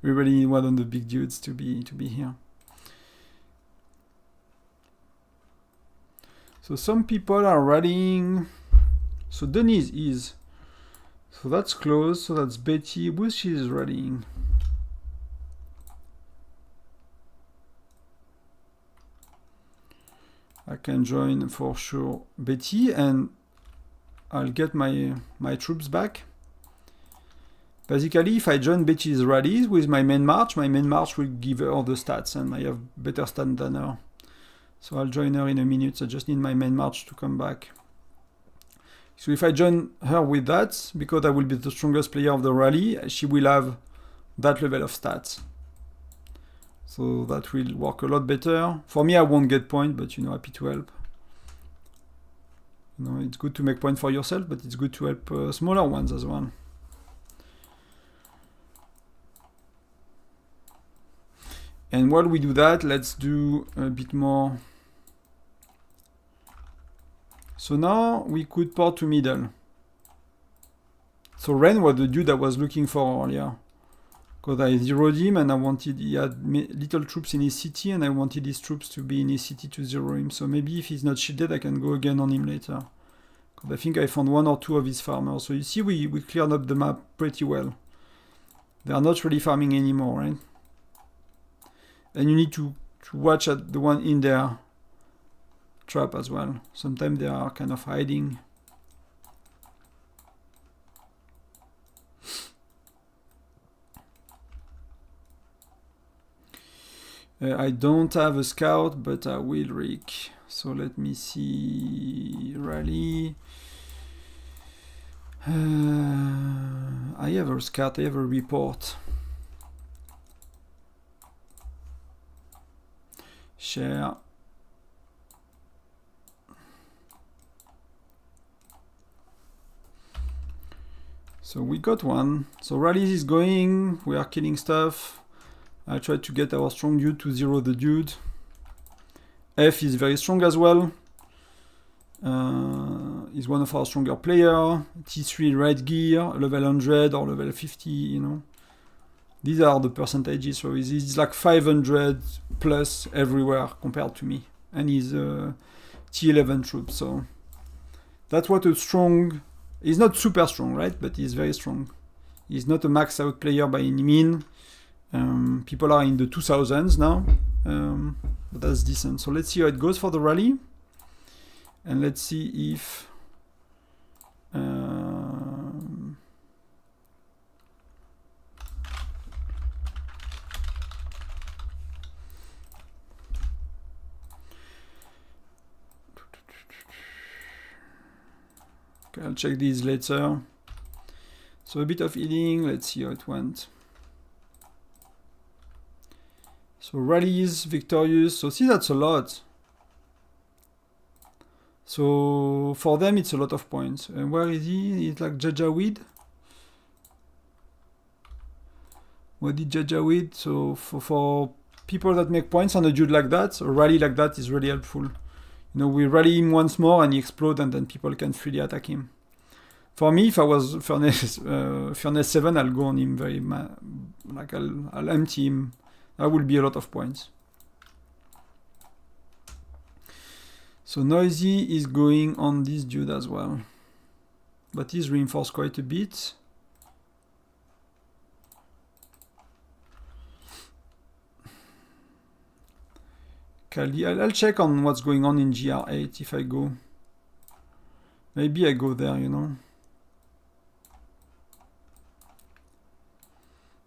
Speaker 1: We really need one of the big dudes to be here. So some people are rallying. So Denise is. So that's close. So that's Betty. Bush is rallying. I can join for sure Betty, and I'll get my troops back. Basically, if I join Betty's rallies with my main march will give her all the stats, and I have better stats than her. So I'll join her in a minute. I just need my main march to come back. So if I join her with that, because I will be the strongest player of the rally, she will have that level of stats. So that will work a lot better. For me, I won't get point, but you know, happy to help. You know, it's good to make points for yourself, but it's good to help smaller ones as well. And while we do that, let's do a bit more. So now we could port to middle. So Ren was the dude I was looking for earlier, because I zeroed him and I wanted, he had little troops in his city, and I wanted his troops to be in his city to zero him. So maybe if he's not shielded, I can go again on him later. Because I think I found 1 or 2 of his farmers. So you see, we cleared up the map pretty well. They are not really farming anymore, right? And you need to watch at the one in their trap as well. Sometimes they are kind of hiding. I don't have a scout, but I will, Rick. So let me see. Rally. I have a scout, I have a report. Share. So we got one. So rallies is going, we are killing stuff. I tried to get our strong dude to zero the dude. F is very strong as well. He's one of our stronger player. T3 red gear, level 100 or level 50, you know. These are the percentages, so he's like 500 plus everywhere compared to me. And he's T11 troop, so that's what a strong... He's not super strong, right? But he's very strong. He's not a max out player by any mean. People are in the 2000s now, but that's decent. So let's see how it goes for the rally. And let's see if... Okay, I'll check these later. So a bit of healing, let's see how it went. So rallies, victorious, so see that's a lot. So for them it's a lot of points. And where is he? He's like Jajawid. What did Jajawid? So for people that make points on a dude like that, a rally like that is really helpful. You know, we rally him once more and he explodes and then people can freely attack him. For me, if I was Furnace 7, I'll go on him very... like I'll empty him. That will be a lot of points. So Noisy is going on this dude as well. But he's reinforced quite a bit. I'll check on what's going on in GR8 if I go. Maybe I go there, you know.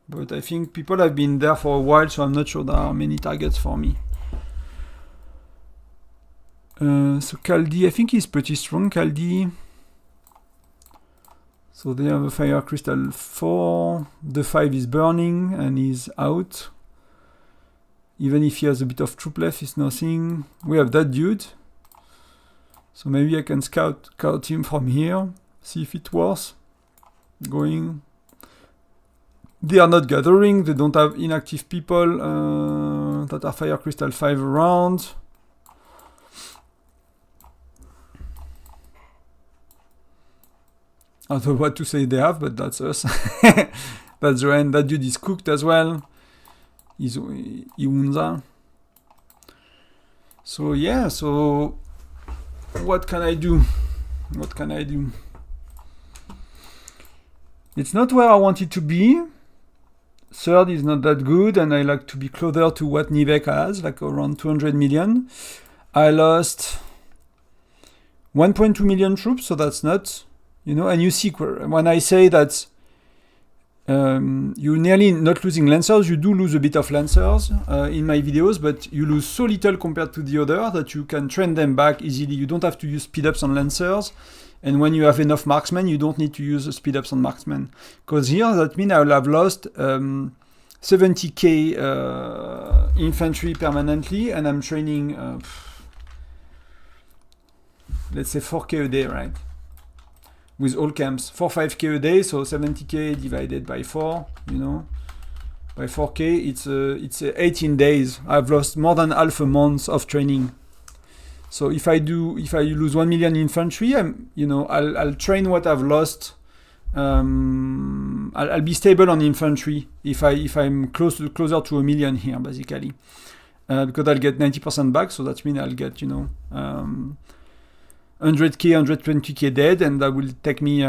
Speaker 1: But I think people have been there for a while, so I'm not sure there are many targets for me. So Kaldi, I think he's pretty strong, Kaldi. So they have a Fire Crystal 4. The 5 is burning and he's out. Even if he has a bit of troop left, it's nothing. We have that dude. So maybe I can scout him from here. See if it works. Going. They are not gathering. They don't have inactive people that are Fire Crystal 5 around. I don't know what to say they have, but that's us. That's the end. That dude is cooked as well. Iunza. So yeah, so what can I do? What can I do? It's not where I want it to be. Third is not that good, and I like to be closer to what Nivek has, like around 200 million. I lost 1.2 million troops, so that's not, you know, and you see when I say that you're nearly not losing Lancers, you do lose a bit of Lancers in my videos, but you lose so little compared to the other that you can train them back easily. You don't have to use speed-ups on Lancers, and when you have enough marksmen, you don't need to use speed-ups on marksmen. Because here, that means I will have lost 70k infantry permanently, and I'm training, let's say 4k a day, right? With all camps, 4-5k a day, so 70k divided by 4, you know, by 4k, it's 18 days. I've lost more than half a month of training. So if I lose 1 million infantry, I'll train what I've lost. I'll be stable on infantry if I'm closer to a million here, basically, because I'll get 90% back. So that means I'll get 100k, 120k dead, and that will take me.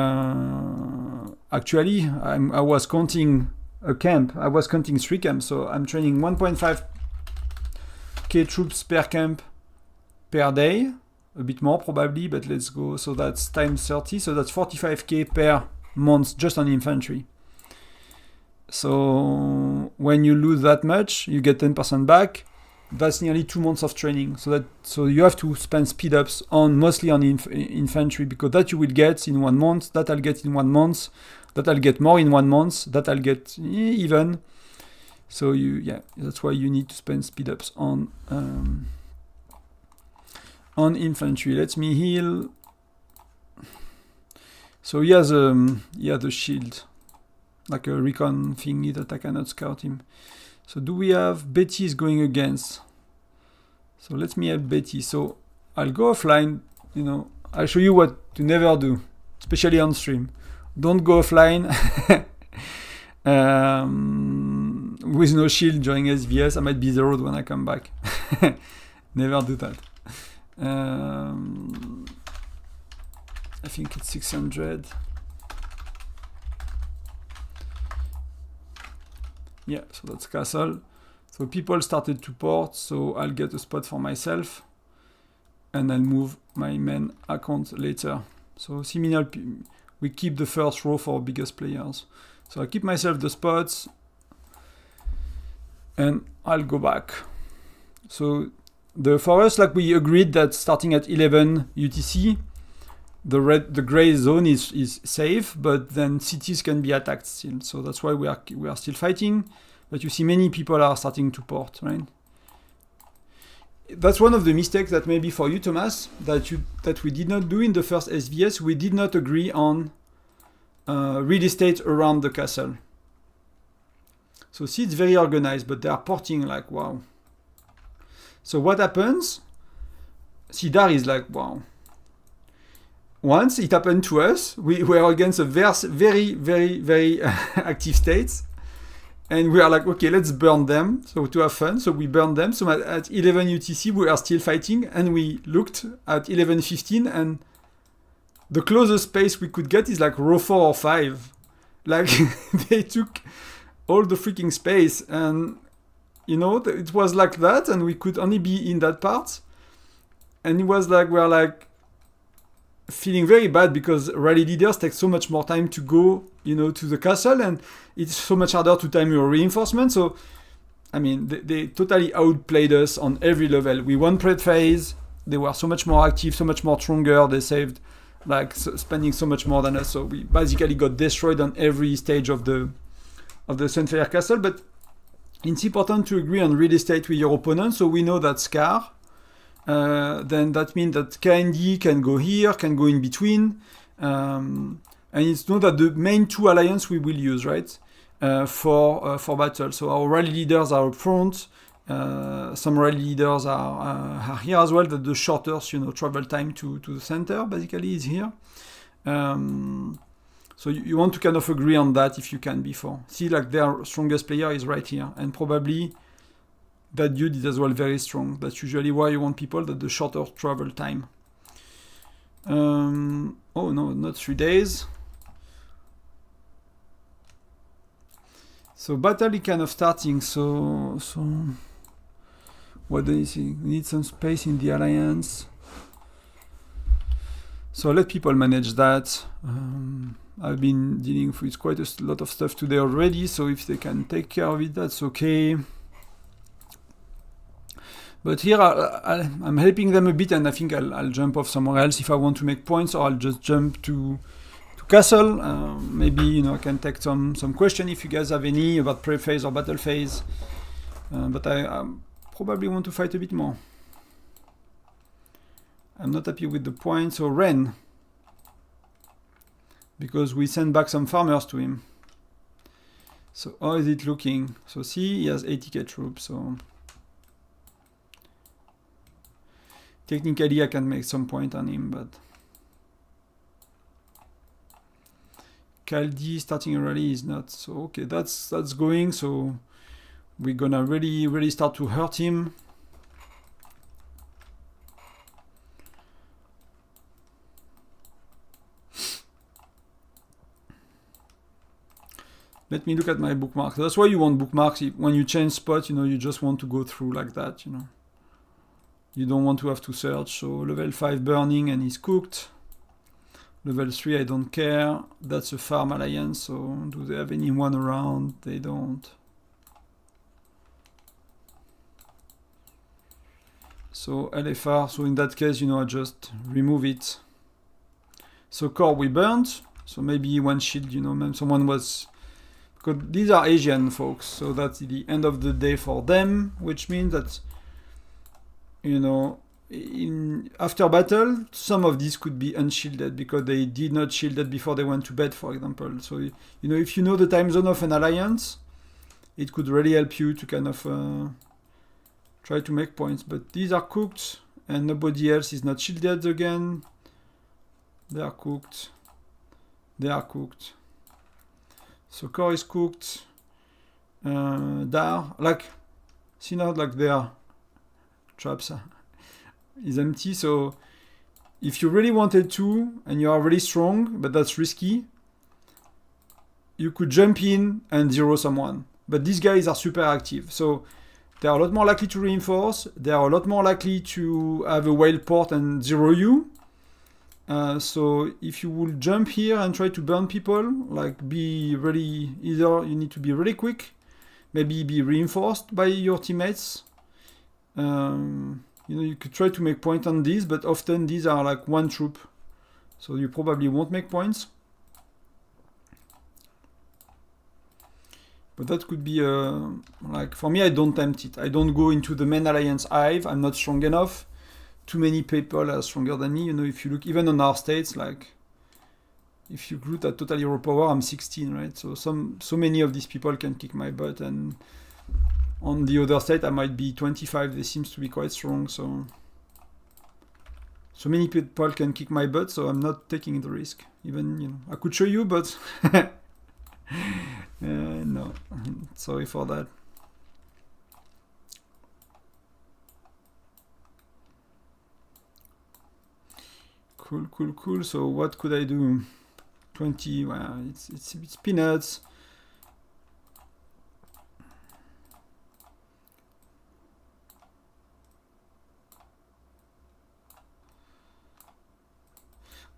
Speaker 1: Actually, I was counting a camp. I was counting 3 camps, so I'm training 1.5k troops per camp per day, a bit more probably, but let's go. So that's times 30, so that's 45k per month just on infantry. So when you lose that much, you get 10% back. That's nearly 2 months of training. So you have to spend speed ups on mostly on infantry, because that you will get in 1 month, that I'll get in 1 month, that I'll get more in 1 month, that I'll get even. So that's why you need to spend speed ups on infantry. Let me heal. So he has a shield, like a recon thingy that I cannot scout him. So do we have Betty is going against? So let me help Betty. So I'll go offline, you know, I'll show you what to never do, especially on stream. Don't go offline with no shield during SVS. I might be zeroed when I come back. Never do that. I think it's 600. Yeah, so that's castle. So people started to port, so I'll get a spot for myself and I'll move my main account later. So similar, we keep the first row for biggest players. So I keep myself the spots and I'll go back. So for us, like we agreed that starting at 11 UTC, the gray zone is safe, but then cities can be attacked still. So that's why we are still fighting. But you see many people are starting to port, right? That's one of the mistakes that maybe for you, Thomas, that we did not do in the first SVS. We did not agree on real estate around the castle. So see, it's very organized, but they are porting like, wow. So what happens? Sidar is like, wow. Once it happened to us, we were against a very, very, very active states. And we are like, okay, let's burn them. So to have fun. So we burned them. So at 11 UTC, we are still fighting. And we looked at 11:15 and the closest space we could get is like row 4 or 5. Like they took all the freaking space. And, you know, it was like that. And we could only be in that part. And it was like, we're like feeling very bad because rally leaders take so much more time to go, you know, to the castle. And it's so much harder to time your reinforcement. So, I mean, they totally outplayed us on every level. We won prep phase. They were so much more active, so much more stronger. They saved, like, spending so much more than us. So we basically got destroyed on every stage of the Sunfire Castle. But it's important to agree on real estate with your opponent. So we know that Scar, then that means that KND can go here, can go in between. And it's known that the main two alliance we will use, right, for battle. So our rally leaders are up front. Some rally leaders are here as well. That the shortest, you know, travel time to the center basically is here. So you want to kind of agree on that if you can before. See, like their strongest player is right here, and probably that dude is as well very strong. That's usually why you want people that the shorter travel time. Oh no, not 3 days. So battle is kind of starting. So what do you see? We need some space in the alliance. So let people manage that. I've been dealing with quite a lot of stuff today already. So if they can take care of it, that's okay. But here I'm helping them a bit, and I think I'll jump off somewhere else if I want to make points, or I'll just jump to castle. Maybe, you know, I can take some question if you guys have any about prep phase or battle phase. But I probably want to fight a bit more. I'm not happy with the points. So Ren, because we sent back some farmers to him. So how is it looking? So see, he has 80k troops. So technically I can make some point on him, but Kaldi starting a rally is not. So okay, that's going. So we're gonna really start to hurt him. Let me look at my bookmarks. That's why you want bookmarks. When you change spot, you know, you just want to go through like that, you know. You don't want to have to search. So level 5 burning and he's cooked. Level 3 I don't care. That's a farm alliance. So do they have anyone around? They don't. So LFR, so in that case, you know, I just remove it. So core we burnt. So maybe one shield, you know, maybe someone was, because these are Asian folks. So that's the end of the day for them, which means that, you know, after battle, some of these could be unshielded because they did not shield it before they went to bed, for example. So, you know, if you know the time zone of an alliance, it could really help you to kind of try to make points. But these are cooked, and nobody else is not shielded again. They are cooked. They are cooked. So core is cooked. Dar, like, see now, like their traps is empty. So if you really wanted to, and you are really strong, but that's risky, you could jump in and zero someone. But these guys are super active. So they are a lot more likely to reinforce. They are a lot more likely to have a whale port and zero you. So if you will jump here and try to burn people, like be really, either you need to be really quick, maybe be reinforced by your teammates. You know, you could try to make point on these, but often these are like one troop. So you probably won't make points. But that could be, like, for me, I don't tempt it. I don't go into the main alliance hive. I'm not strong enough. Too many people are stronger than me. You know, if you look, even on our states, like, if you look at total hero power, I'm 16, right? So so many of these people can kick my butt, and on the other state, I might be 25. They seems to be quite strong, so many people can kick my butt, so I'm not taking the risk. Even, you know, I could show you, but no, sorry for that. Cool. So what could I do? 20. Well, it's peanuts.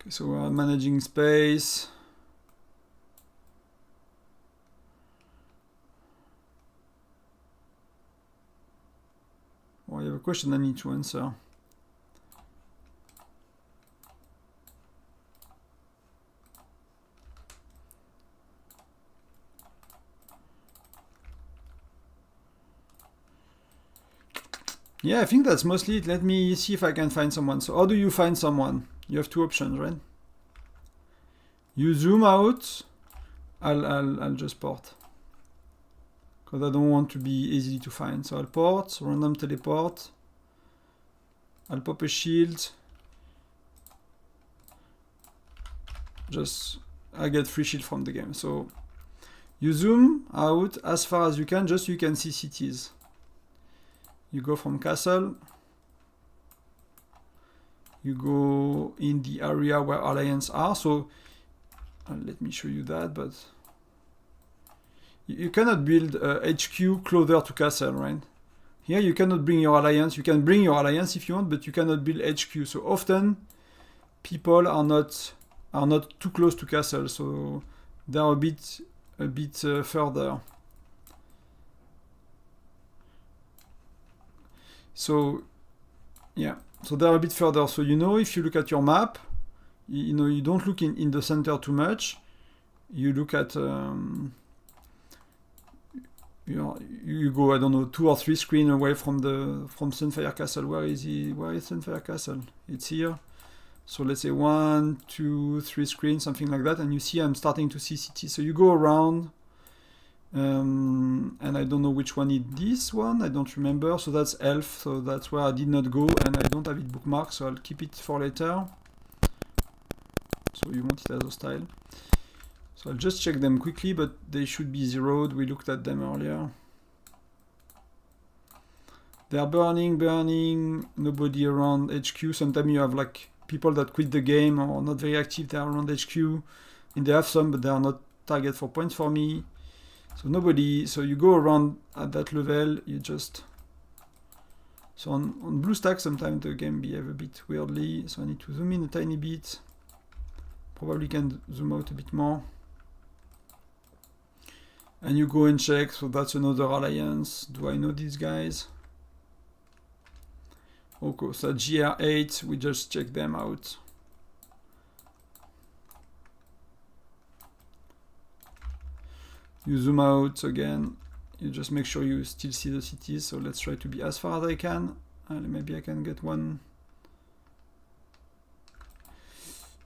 Speaker 1: Okay, so we're managing space. Oh, I have a question I need to answer. Yeah, I think that's mostly it. Let me see if I can find someone. So how do you find someone? You have two options, right? You zoom out. I'll just port, because I don't want to be easy to find. So I'll port, random teleport. I'll pop a shield. Just, I get free shield from the game. So you zoom out as far as you can, just so you can see cities. You go from castle. You go in the area where alliance are. So let me show you that, but you cannot build HQ closer to castle, right? Here you cannot bring your alliance. You can bring your alliance if you want, but you cannot build HQ. So often people are not too close to castle, so they are a bit further. So yeah, so they're a bit further. So you know, if you look at your map, you know, you don't look in the center too much. You look at you know, you go, I don't know, 2 or 3 screens away from Sunfire Castle. Where is he? Where is Sunfire Castle? It's here. So let's say 1, 2, 3 screens, something like that, and you see I'm starting to see cities. So you go around. And I don't know which one is this one, I don't remember. So that's Elf, so that's where I did not go, and I don't have it bookmarked, so I'll keep it for later. So you want it as a style. So I'll just check them quickly, but they should be zeroed. We looked at them earlier. They are burning, nobody around HQ. Sometimes you have like people that quit the game or not very active, they are around HQ, and they have some, but they are not target for points for me. So nobody, so you go around at that level, you just, so on blue stack sometimes the game behave a bit weirdly, so I need to zoom in a tiny bit, probably can zoom out a bit more, and you go and check. So that's another alliance. Do I know these guys? Okay, so GR8, we just check them out. You zoom out again, you just make sure you still see the cities. So let's try to be as far as I can. Maybe I can get one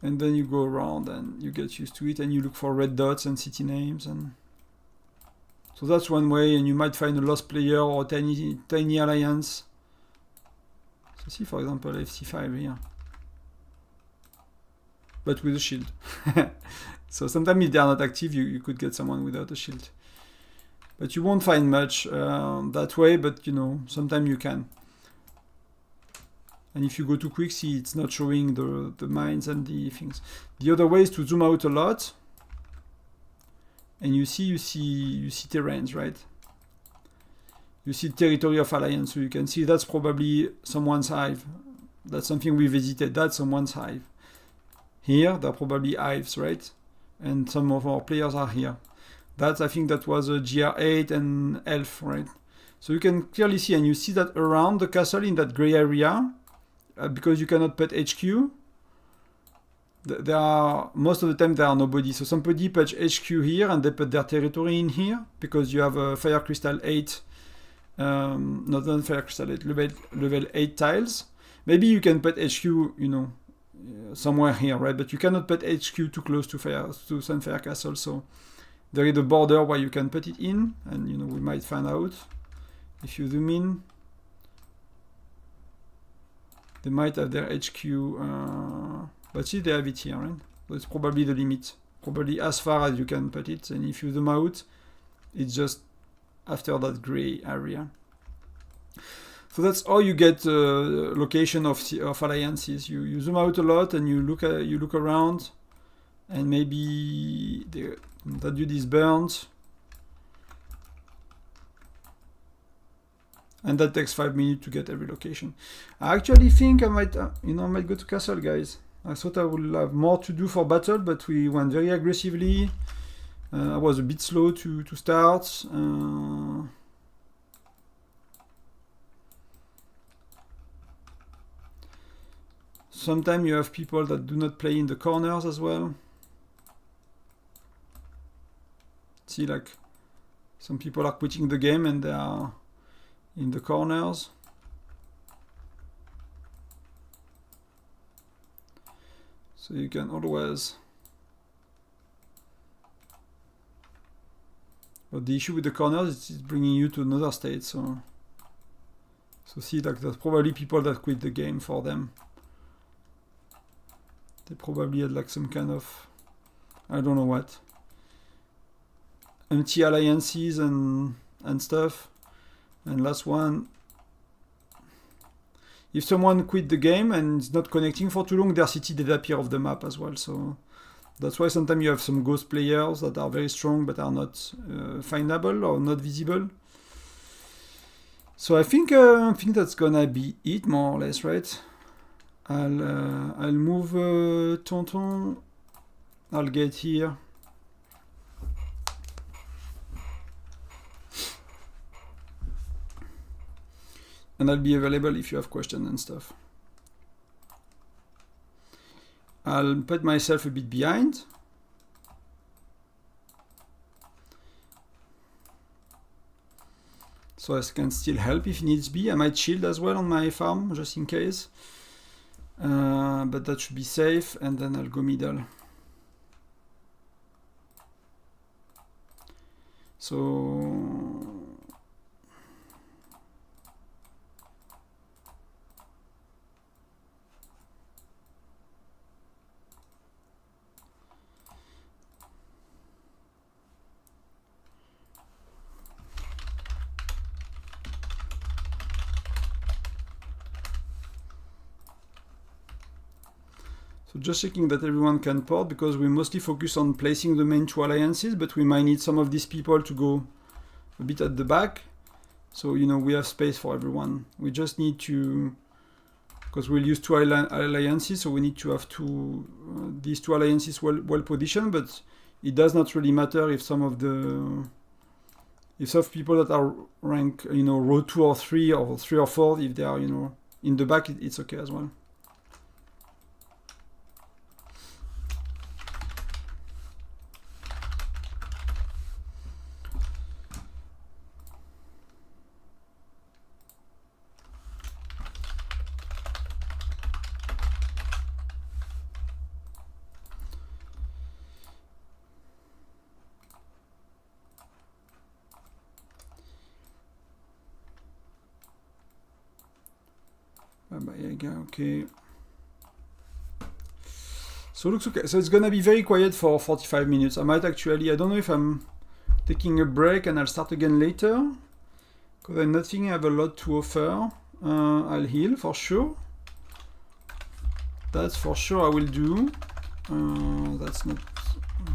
Speaker 1: And then you go around and you get used to it, and you look for red dots and city names, and so that's one way. And you might find a lost player or a tiny alliance. So see, for example, FC5 here, but with a shield. So sometimes if they are not active, you could get someone without a shield. But you won't find much that way, but you know, sometimes you can. And if you go too quick, see, it's not showing the mines and the things. The other way is to zoom out a lot. And you see terrains, right? You see territory of alliance, so you can see that's probably someone's hive. That's something we visited, that's someone's hive. Here, there are probably hives, right? And some of our players are here. That's, I think that was a GR8 and Elf, right? So you can clearly see, and you see that around the castle in that gray area, because you cannot put HQ, there are, most of the time there are nobody. So somebody put HQ here and they put their territory in here, because you have a Fire Crystal 8, not Fire Crystal 8, level 8 tiles. Maybe you can put HQ, you know, somewhere here, right? But you cannot put HQ too close to Sunfire Castle, so there is a border where you can put it in, and you know, we might find out if you zoom in. They might have their HQ, but see, they have it here, right? So it's probably the limit, probably as far as you can put it. And if you zoom out, it's just after that gray area. So that's how you get location of alliances. You zoom out a lot and you look around, and maybe that dude is burnt. And that takes 5 minutes to get every location. I actually think I might, might go to castle, guys. I thought I would have more to do for battle, but we went very aggressively. I was a bit slow to start. Sometimes you have people that do not play in the corners as well. See, like, some people are quitting the game and they are in the corners. So you can always, but the issue with the corners is it's bringing you to another state. So see, like, there's probably people that quit the game for them. They probably had like some kind of, I don't know what, empty alliances and stuff. And last one, if someone quit the game and is not connecting for too long, their city disappear off the map as well. So that's why sometimes you have some ghost players that are very strong but are not findable or not visible. So I think that's gonna be it, more or less, right? I'll move Tonton. I'll get here. And I'll be available if you have questions and stuff. I'll put myself a bit behind. So I can still help if needs be. I might shield as well on my farm, just in case. But that should be safe, and then I'll go middle. So just checking that everyone can port, because we mostly focus on placing the main 2 alliances, but we might need some of these people to go a bit at the back. So, you know, we have space for everyone. We just need to, because we'll use 2 alliances, so we need to have these 2 alliances well positioned, but it does not really matter if some of people that are rank, you know, row 2 or 3 or 3 or 4, if they are, you know, in the back, it's okay as well. Okay. So looks okay. So it's gonna be very quiet for 45 minutes. I might actually, I don't know if I'm taking a break and I'll start again later, because I not think I have a lot to offer. I'll heal for sure. That's for sure I will do. That's not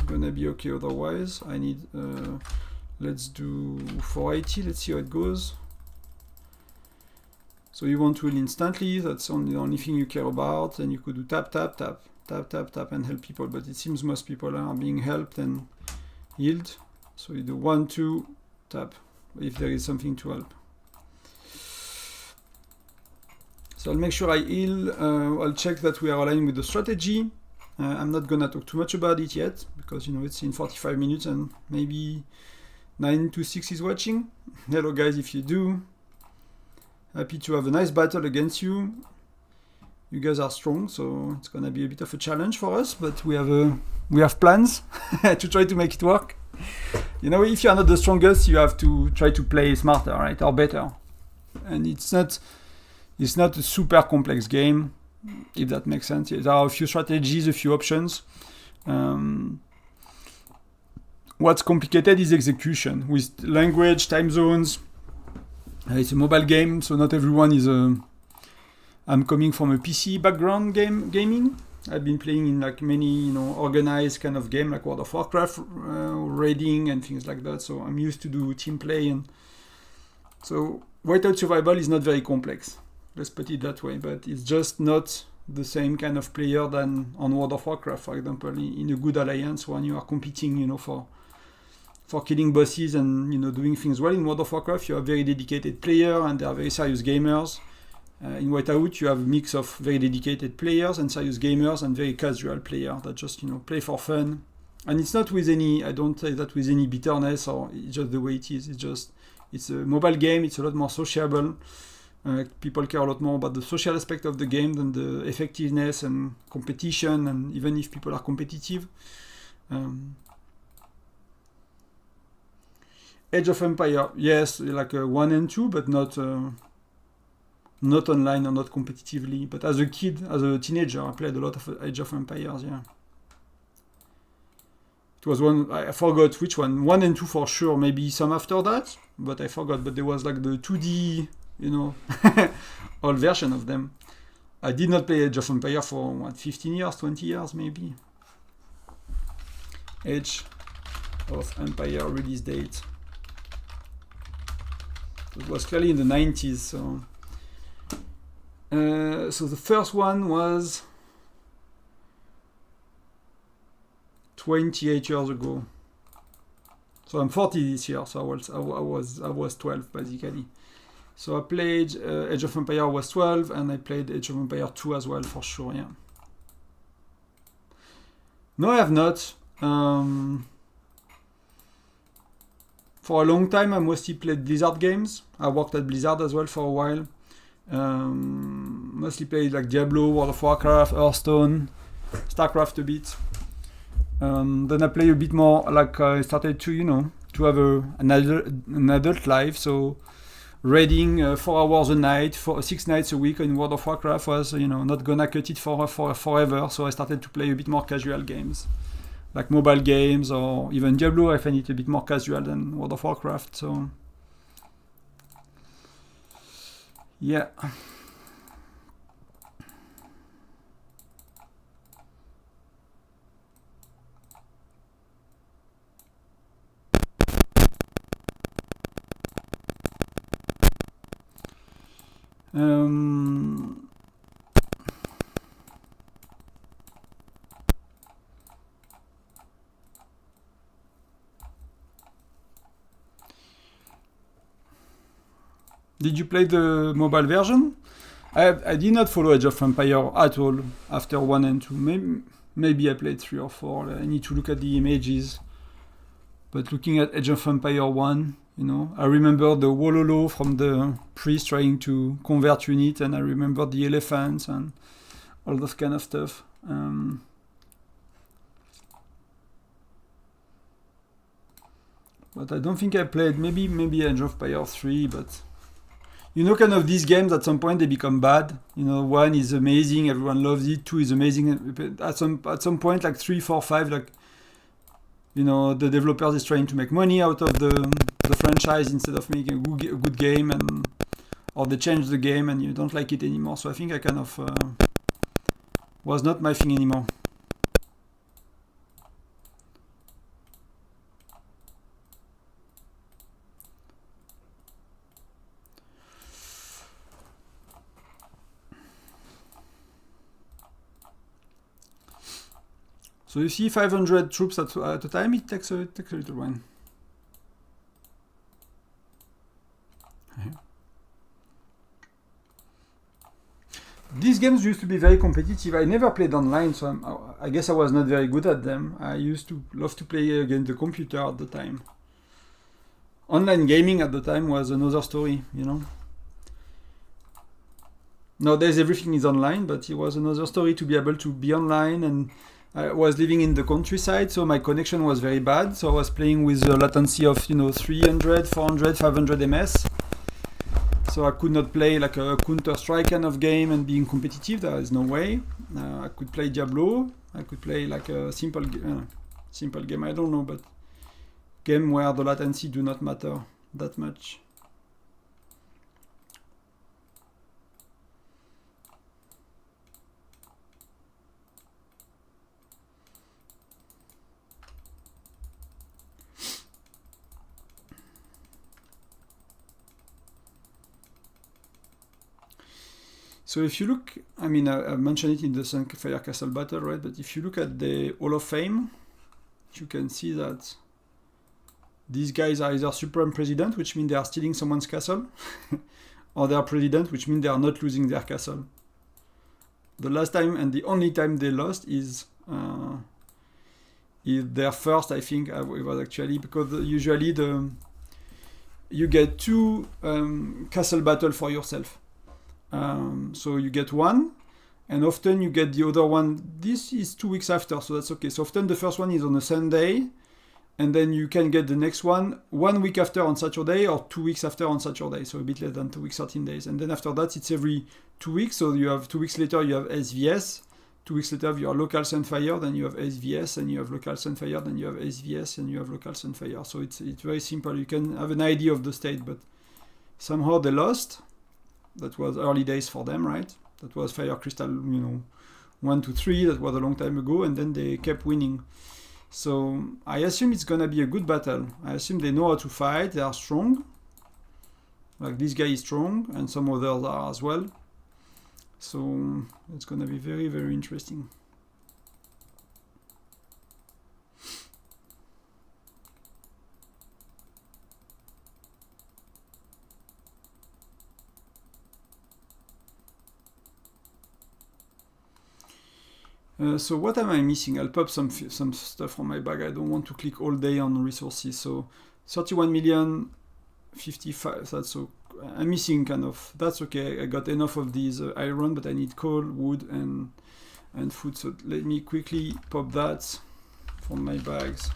Speaker 1: gonna be okay otherwise. I need, let's do 480, let's see how it goes. So you want to heal instantly, that's the only thing you care about, and you could do tap, tap, tap, tap, tap, tap, and help people, but it seems most people are being helped and healed. So you do 1, 2, tap, if there is something to help. So I'll make sure I heal, I'll check that we are aligned with the strategy. I'm not gonna talk too much about it yet, because you know it's in 45 minutes and maybe 926 is watching. Hello guys, if you do. Happy to have a nice battle against you. You guys are strong, so it's gonna be a bit of a challenge for us, but we have plans to try to make it work. You know, if you are not the strongest, you have to try to play smarter, right, or better. And it's not a super complex game, if that makes sense. There are a few strategies, a few options. What's complicated is execution with language, time zones. It's a mobile game, so not everyone is I'm coming from a PC background gaming. I've been playing in like many, you know, organized kind of game like World of Warcraft, raiding and things like that. So I'm used to do team play, and so Whiteout Survival is not very complex. Let's put it that way, but it's just not the same kind of player than on World of Warcraft, for example, in a good alliance when you are competing, you know, for killing bosses and, you know, doing things well. In World of Warcraft, you have very dedicated players and they are very serious gamers. In Whiteout, you have a mix of very dedicated players and serious gamers and very casual players that just, you know, play for fun. And it's not with any, I don't say that with any bitterness, or it's just the way it is. It's a mobile game. It's a lot more sociable. People care a lot more about the social aspect of the game than the effectiveness and competition, and even if people are competitive. Age of Empire, yes, like 1 and 2, but not online or not competitively. But as a kid, as a teenager, I played a lot of Age of Empires, yeah. It was one, I forgot which one. 1 and 2 for sure, maybe some after that, but I forgot. But there was like the 2D, you know, old version of them. I did not play Age of Empire for, what, 15 years, 20 years maybe. Age of Empire release date. It was clearly in the 90s, so the first one was 28 years ago. So I'm 40 this year, so I was 12 basically. So I played Age of Empire, I was 12, and I played Age of Empire 2 as well for sure, yeah. No, I have not. For a long time, I mostly played Blizzard games. I worked at Blizzard as well for a while. Mostly played like Diablo, World of Warcraft, Hearthstone, StarCraft a bit. Then I play a bit more, like I started to, you know, to have an adult life. So raiding 4 hours a night, 6 nights a week in World of Warcraft was, you know, not gonna cut it for forever. So I started to play a bit more casual games, like mobile games, or even Diablo. I find it a bit more casual than World of Warcraft, so yeah. Did you play the mobile version? I did not follow Age of Empire at all after 1 and 2. Maybe I played 3 or 4. I need to look at the images. But looking at Age of Empire 1, you know, I remember the Wololo from the priest trying to convert unit, and I remember the elephants and all those kind of stuff. But I don't think I played, maybe Age of Empire 3, but you know, kind of these games at some point they become bad. You know, 1 is amazing, everyone loves it. 2 is amazing. At some point, like 3, 4, 5, like, you know, the developers is trying to make money out of the franchise instead of making a good game, and or they change the game and you don't like it anymore. So I think I kind of was not my thing anymore. So you see 500 troops at a time, it takes a little while. These games used to be very competitive. I never played online, so I guess I was not very good at them. I used to love to play against the computer at the time. Online gaming at the time was another story, you know. Nowadays everything is online, but it was another story to be able to be online, and I was living in the countryside, so my connection was very bad. So I was playing with a latency of, you know, 300, 400, 500 ms. So I could not play like a Counter-Strike kind of game and being competitive. There is no way. I could play Diablo. I could play like a simple game. I don't know, but game where the latency do not matter that much. So if you look, I mean, I mentioned it in the Fire Castle battle, right? But if you look at the Hall of Fame, you can see that these guys are either Supreme President, which means they are stealing someone's castle, or they are President, which means they are not losing their castle. The last time and the only time they lost is their first, I think, it was actually, because usually you get 2 castle battle for yourself. So you get one, and often you get the other one. This is 2 weeks after, so that's okay. So often the first one is on a Sunday, and then you can get the next one 1 week after on Saturday, or 2 weeks after on Saturday, so a bit less than 2 weeks, 13 days. And then after that, it's every 2 weeks. So you have 2 weeks later, you have SVS. 2 weeks later, you have local Sunfire, then you have SVS, and you have local Sunfire, then you have SVS, and you have local Sunfire. So it's very simple. You can have an idea of the state, but somehow they lost. That was early days for them, right? That was Fire Crystal, you know, 1 to 3. That was a long time ago, and then they kept winning. So I assume it's gonna be a good battle. I assume they know how to fight. They are strong. Like this guy is strong, and some others are as well. So it's gonna be very, very interesting. So what am I missing? I'll pop some stuff from my bag. I don't want to click all day on resources. So 31 million, 55. That's so I'm missing kind of. That's okay. I got enough of these iron, but I need coal, wood, and food. So let me quickly pop that from my bags.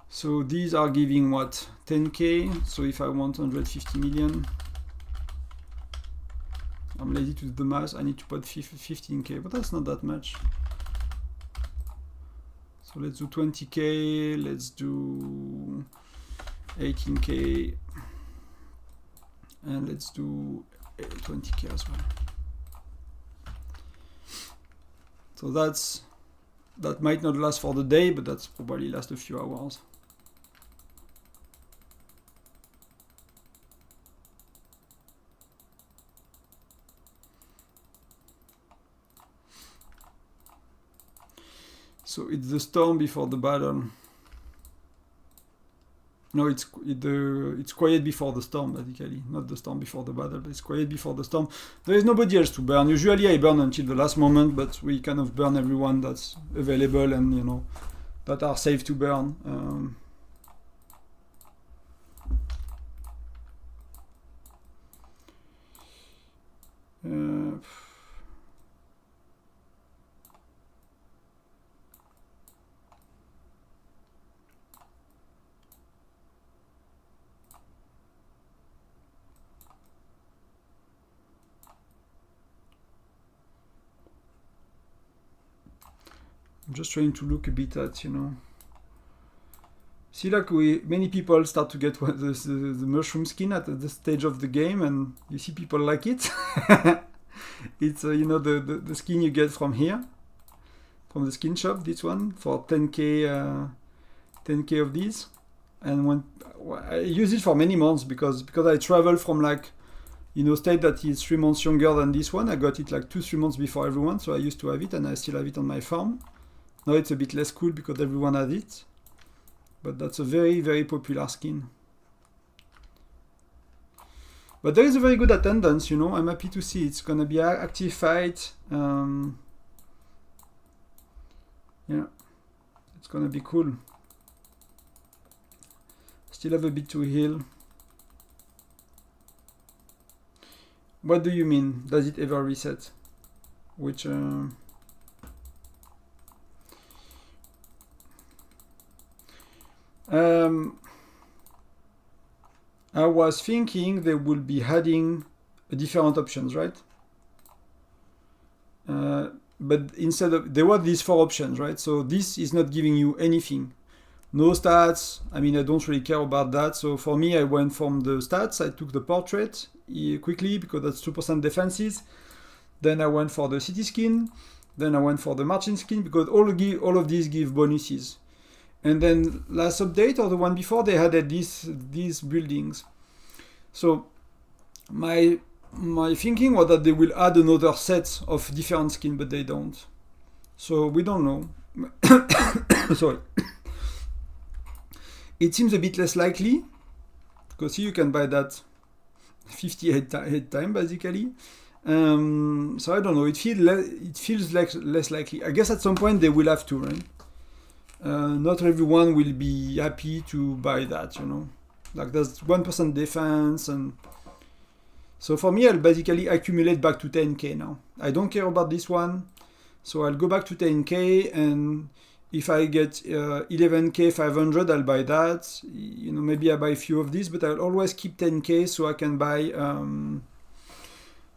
Speaker 1: So these are giving what, 10k. So if I want 150 million. I'm lazy to do the math. I need to put 15k, but that's not that much. So let's do 20k. Let's do 18k, and let's do 20k as well. So that might not last for the day, but that's probably last a few hours. So it's the storm before the battle. No, it's quiet before the storm, basically. Not the storm before the battle, but it's quiet before the storm. There is nobody else to burn. Usually I burn until the last moment, but we kind of burn everyone that's available and, you know, that are safe to burn. I'm just trying to look a bit at, you know. See, like many people start to get the mushroom skin at this stage of the game, and you see people like it. It's you know, the skin you get from here, from the skin shop. This one for 10k, 10k of these, and when I use it for many months because I travel from like, you know, state that is 3 months younger than this one. I got it like 2-3 months before everyone, so I used to have it, and I still have it on my farm. Now it's a bit less cool because everyone has it. But that's a very, very popular skin. But there is a very good attendance, you know. I'm happy to see it's gonna be an active fight. Yeah, it's gonna be cool. Still have a bit to heal. What do you mean? Does it ever reset? Which I was thinking they will be adding different options, right? But instead of, there were these 4 options, right? So this is not giving you anything. No stats. I mean, I don't really care about that. So for me, I went from the stats. I took the portrait quickly because that's 2% defenses. Then I went for the city skin. Then I went for the marching skin because all of these give bonuses. And then last update or the one before, they added these buildings. So my thinking was that they will add another set of different skin, but they don't. So we don't know. Sorry. It seems a bit less likely because here you can buy that 58 times basically. So I don't know. It feels like less likely. I guess at some point they will have to, right? Not everyone will be happy to buy that, you know. Like there's 1% defense, and so for me I'll basically accumulate back to 10k now. I don't care about this one, so I'll go back to 10k, and if I get 11k 500, I'll buy that. You know, maybe I buy a few of these, but I'll always keep 10k so I can buy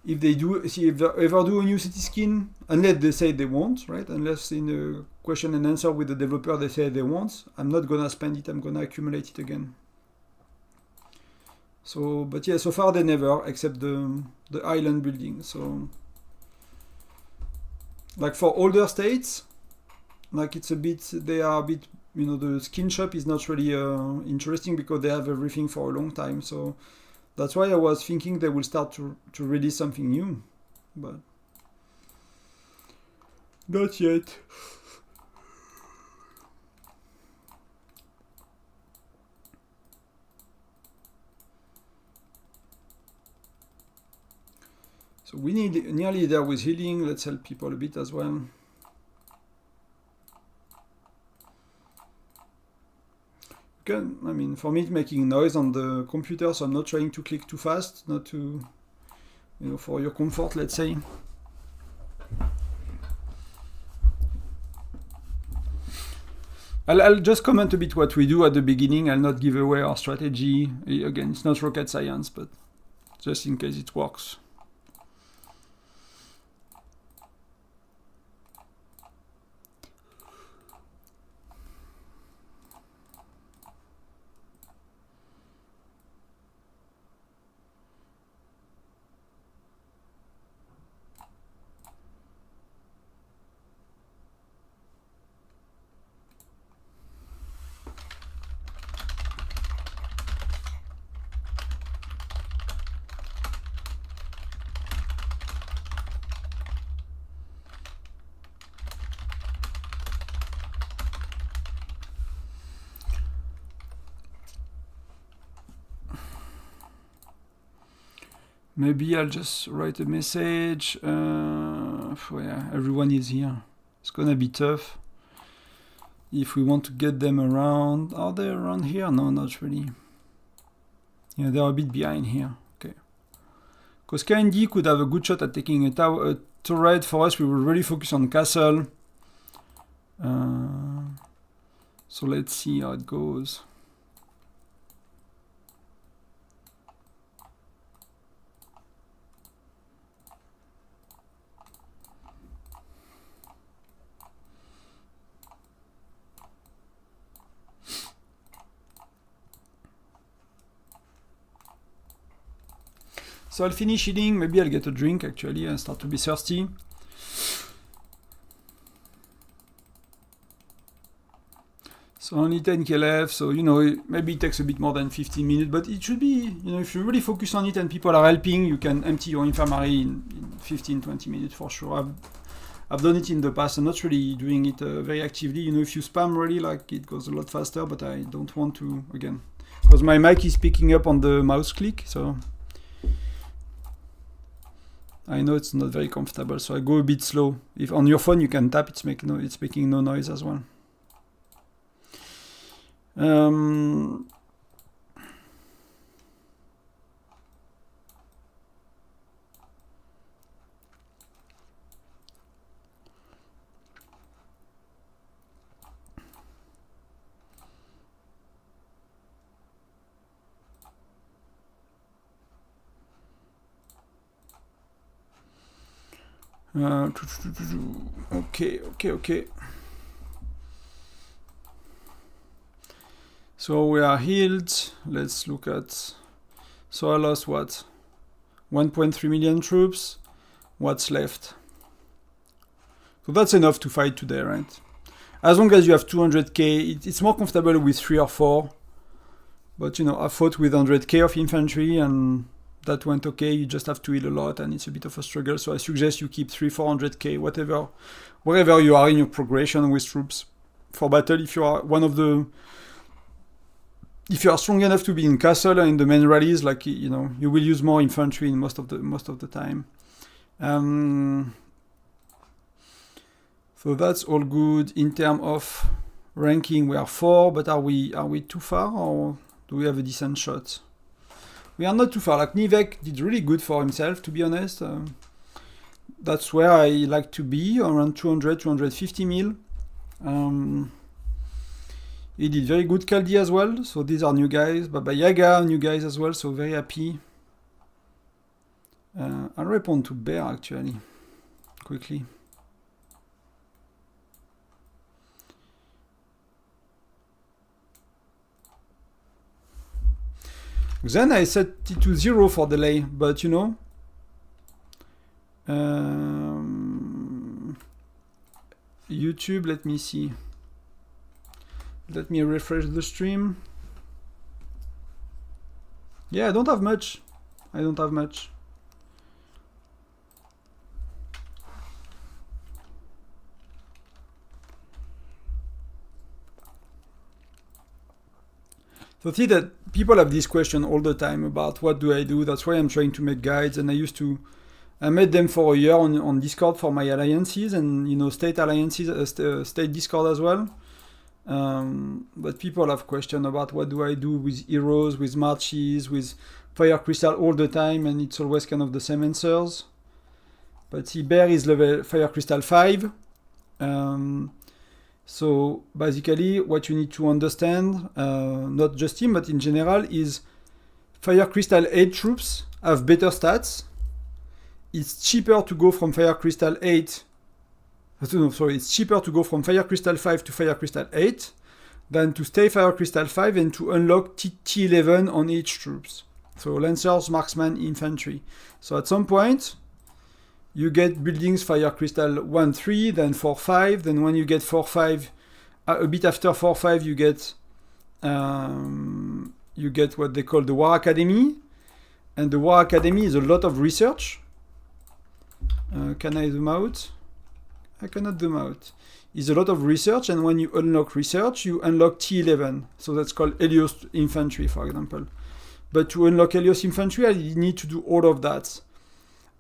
Speaker 1: if they ever do a new city skin, unless they say they won't, right? Unless in a question and answer with the developer they say they won't, I'm not gonna spend it, I'm gonna accumulate it again. So, but yeah, so far they never, except the island building. So, like for older states, like it's a bit, they are a bit, you know, the skin shop is not really interesting because they have everything for a long time. So that's why I was thinking they will start to release something new, but not yet. So we need nearly there with healing. Let's help people a bit as well. I mean, for me, it's making noise on the computer, so I'm not trying to click too fast, not to, you know, for your comfort, let's say. I'll just comment a bit what we do at the beginning. I'll not give away our strategy. Again, it's not rocket science, but just in case it works. Maybe I'll just write a message. Yeah, everyone is here. It's gonna be tough. If we want to get them around. Are they around here? No, not really. Yeah, they're a bit behind here. Okay. Because KND could have a good shot at taking a turret. For us, we will really focus on castle. So let's see how it goes. So I'll finish eating, maybe I'll get a drink actually and start to be thirsty. So only 10k left, so you know, maybe it takes a bit more than 15 minutes, but it should be, you know, if you really focus on it and people are helping, you can empty your infirmary in 15-20 minutes for sure. I've done it in the past. I'm not really doing it very actively. You know, if you spam really, like, it goes a lot faster, but I don't want to, again, because my mic is picking up on the mouse click, so I know it's not very comfortable, so I go a bit slow. If on your phone you can tap, it's making no noise as well. Okay. So we are healed. Let's look at. So I lost what? 1.3 million troops. What's left? So that's enough to fight today, right? As long as you have 200k, it's more comfortable with 3 or 4. But you know, I fought with 100k of infantry and that went okay. You just have to heal a lot and it's a bit of a struggle. So I suggest you keep 300-400k, wherever you are in your progression with troops for battle. If you are if you are strong enough to be in castle and in the main rallies, like, you know, you will use more infantry in most of the time. So that's all good. In terms of ranking, we are 4, but are we too far, or do we have a decent shot? We are not too far. Like, Nivek did really good for himself, to be honest. That's where I like to be, around 200-250 mil. He did very good Kaldi as well, so these are new guys. Baba Yaga, new guys as well, so very happy. I'll respond to Bear actually, quickly. Then I set it to 0 for delay, but you know, YouTube, let me see. Let me refresh the stream. Yeah, I don't have much. So see that people have this question all the time about what do I do. That's why I'm trying to make guides, and I made them for a year on Discord for my alliances and, you know, state alliances, state Discord as well. But people have questions about what do I do with heroes, with marches, with fire crystal all the time, and it's always kind of the same answers. But see, Bear is level fire crystal 5. So basically what you need to understand, not just him, but in general, is Fire Crystal 8 troops have better stats. It's cheaper to go from Fire Crystal 8. It's cheaper to go from Fire Crystal 5 to Fire Crystal 8 than to stay Fire Crystal 5 and to unlock T11 on each troops. So Lancers, Marksman, Infantry. So at some point, you get buildings Fire Crystal 1-3, then 4-5, then when you get 4-5, a bit after 4-5, you get what they call the War Academy, and the War Academy is a lot of research. Can I zoom out? I cannot zoom out. It's a lot of research, and when you unlock research, you unlock T11. So that's called Helios Infantry, for example. But to unlock Helios Infantry, you need to do all of that.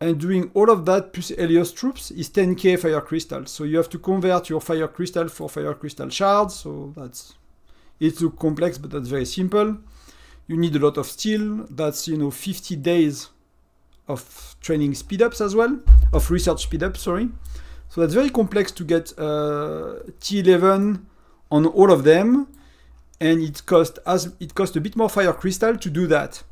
Speaker 1: And doing all of that plus Helios troops is 10k Fire Crystal. So you have to convert your Fire Crystal for Fire Crystal shards. So it looks complex, but that's very simple. You need a lot of steel. That's, you know, 50 days of training speed-ups as well. Of research speed-ups, sorry. So that's very complex to get T11 on all of them. And it costs a bit more Fire Crystal to do that.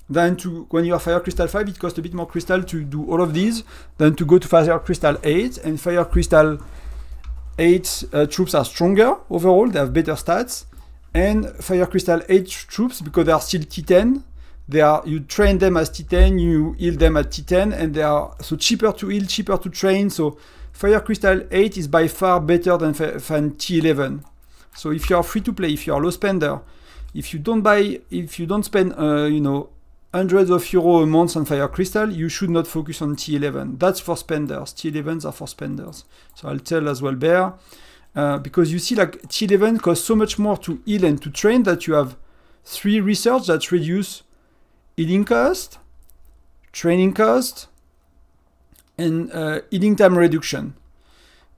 Speaker 1: Then when you are Fire Crystal 5, it costs a bit more crystal to do all of these than to go to Fire Crystal 8. And Fire Crystal 8 troops are stronger overall, they have better stats. And Fire Crystal 8 troops, because they are still T10, you train them as T10, you heal them at T10, and they are so cheaper to heal, cheaper to train. So Fire Crystal 8 is by far better than T11. So if you are free to play, if you are low spender, if you don't spend hundreds of euros a month on Fire Crystal, you should not focus on T11. That's for spenders. T11s are for spenders. So I'll tell as well Bear, because you see, like, T11 costs so much more to heal and to train that you have 3 research that reduce healing cost, training cost, and healing time reduction.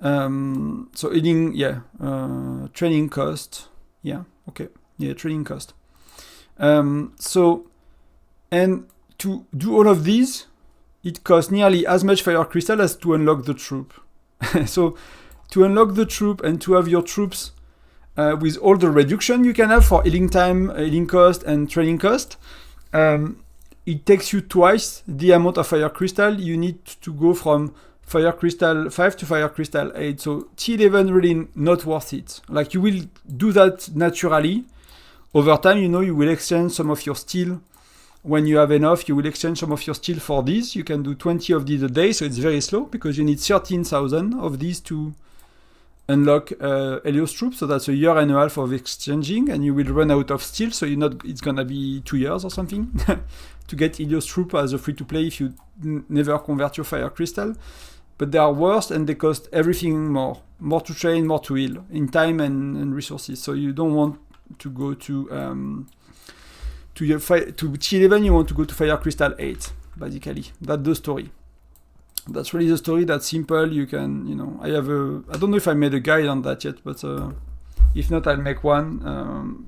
Speaker 1: So healing, training cost, training cost. So, and to do all of these, it costs nearly as much Fire Crystal as to unlock the troop. So to unlock the troop and to have your troops with all the reduction you can have for healing time, healing cost, and training cost, it takes you twice the amount of Fire Crystal you need to go from Fire Crystal 5 to Fire Crystal 8. So T11 really not worth it. Like, you will do that naturally. Over time, you will exchange some of your steel. When you have enough, you will exchange some of your steel for these. You can do 20 of these a day, so it's very slow because you need 13,000 of these to unlock Helios troops. So that's a year and a half of exchanging, and you will run out of steel. So it's gonna be 2 years or something to get Helios troop as a free-to-play if you never convert your Fire Crystal. But they are worse, and they cost everything more to train, more to heal in time and resources. So you don't want to go to T11. You want to go to Fire Crystal 8, basically. That's the story. That's really the story. That's simple. You can, I don't know if I made a guide on that yet, but if not, I'll make one.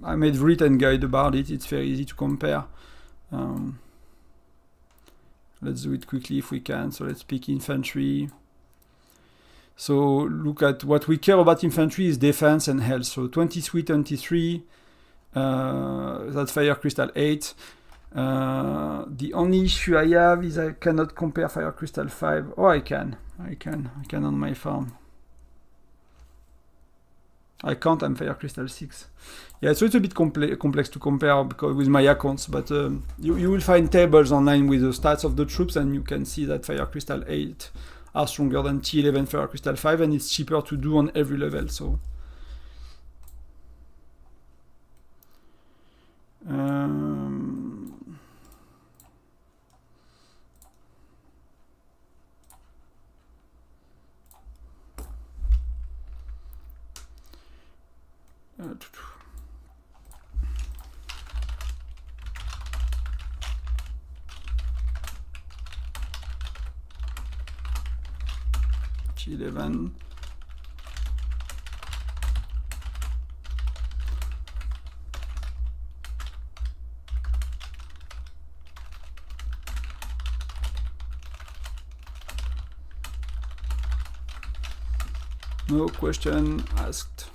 Speaker 1: I made a written guide about it. It's very easy to compare. Let's do it quickly if we can. So let's pick infantry. So look at what we care about infantry is defense and health. So 23, 23, that's Fire Crystal 8. The only issue I have is I cannot compare Fire Crystal 5. Oh, I can on my farm. I can't, I'm Fire Crystal 6. Yeah, so it's a bit complex to compare because with my accounts, but you will find tables online with the stats of the troops, and you can see that Fire Crystal 8 are stronger than T11 Fire Crystal 5, and it's cheaper to do on every level, so... T11. No question asked.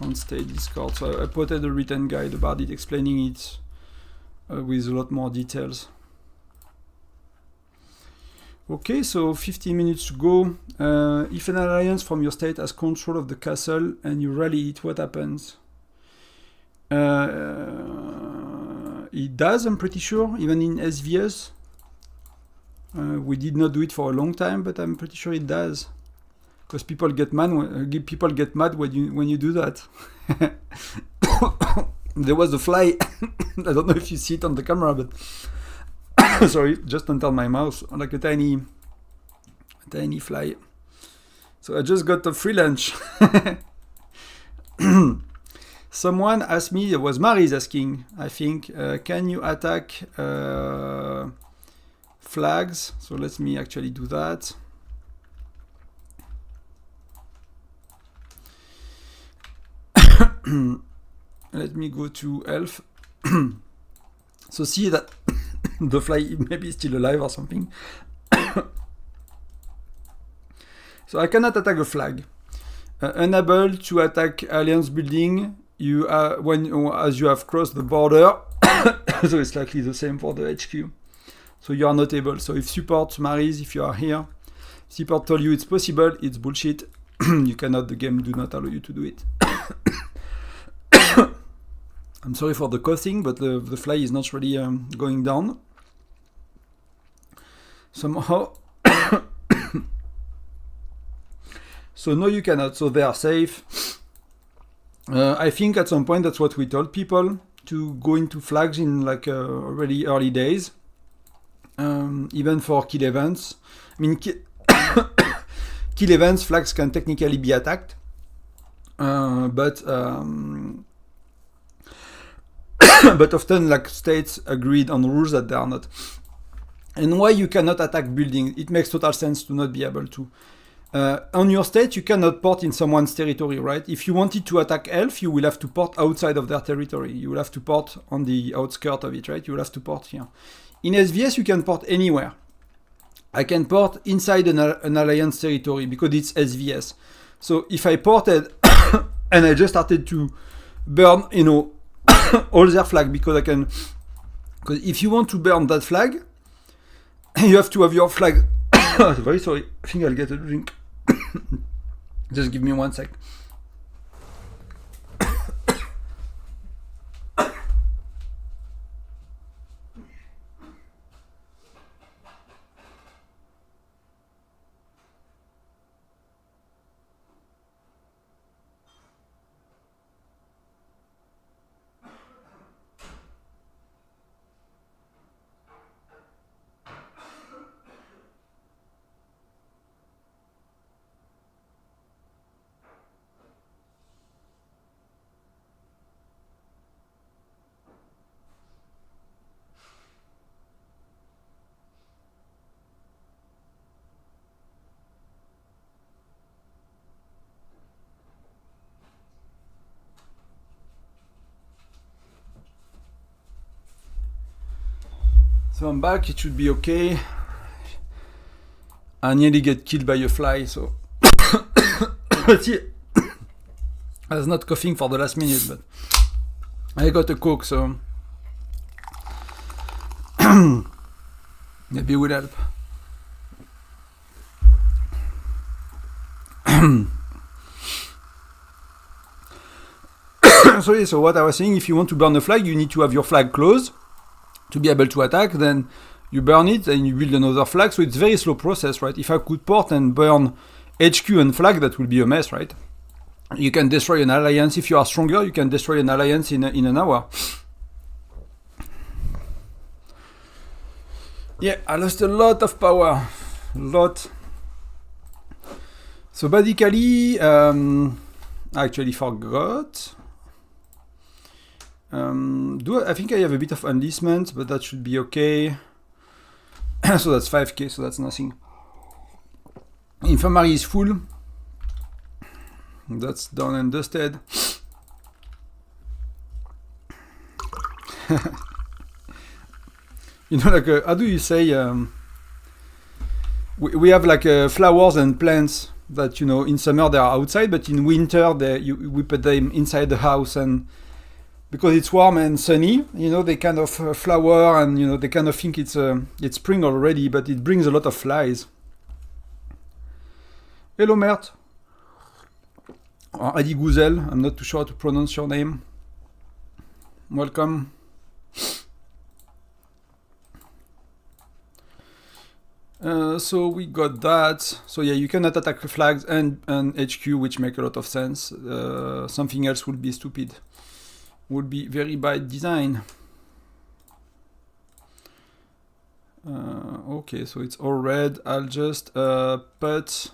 Speaker 1: On stage Discord, so I put a written guide about it, explaining it with a lot more details. Okay, so 15 minutes to go. If an alliance from your state has control of the castle and you rally it, what happens? It does, I'm pretty sure, even in SVS. We did not do it for a long time, but I'm pretty sure it does. Because people get mad when you do that. There was a fly. I don't know if you see it on the camera, but sorry, just entered my mouth like a tiny fly. So I just got a free lunch. Someone asked me, it was Mary's asking, I think, can you attack flags? So let me actually do that. Let me go to elf. So see that the fly maybe is still alive or something. So I cannot attack a flag. Unable to attack alliance building. You are as you have crossed the border. So it's likely the same for the HQ. So you are not able. So if support marries, if you are here, Seaport told you it's possible, it's bullshit. You cannot, the game do not allow you to do it. I'm sorry for the coughing, but the fly is not really going down. Somehow. So no, you cannot, so they are safe. I think at some point that's what we told people, to go into flags in like really early days. Even for kill events. I mean, kill events, flags can technically be attacked. But often like states agreed on rules that they are not. And why you cannot attack buildings? It makes total sense to not be able to. On your state, you cannot port in someone's territory, right? If you wanted to attack elf, you will have to port outside of their territory. You will have to port on the outskirts of it, right? You will have to port here. In SVS, you can port anywhere. I can port inside an alliance territory because it's SVS. So if I ported and I just started to burn, you know, all their flag, because I can, because if you want to burn that flag, you have to have your flag. Very sorry, I think I'll get a drink. Just give me 1 sec. So I'm back, it should be okay. I nearly get killed by a fly, so... See, I was not coughing for the last minute, but... I got a Coke, so... Maybe it would help. So what I was saying, if you want to burn a flag, you need to have your flag closed to be able to attack. Then you burn it and you build another flag. So it's a very slow process, right? If I could port and burn HQ and flag, that would be a mess, right? You can destroy an alliance. If you are stronger, you can destroy an alliance in an hour. Yeah, I lost a lot of power. A lot. So basically, I actually forgot. I think I have a bit of enlistment, but that should be okay. So that's 5k, so that's nothing. Infirmary is full. That's done and dusted. You know, like, how do you say? We have like flowers and plants that, you know, in summer they are outside, but in winter we put them inside the house, and because it's warm and sunny, you know, they kind of flower, and you know, they kind of think it's spring already, but it brings a lot of flies. Hello, Mert. Adi Guzel, I'm not too sure how to pronounce your name. Welcome. So we got that. So yeah, you cannot attack the flags and HQ, which make a lot of sense. Something else would be stupid. Would be very bad design. Okay, so it's all red. I'll just put...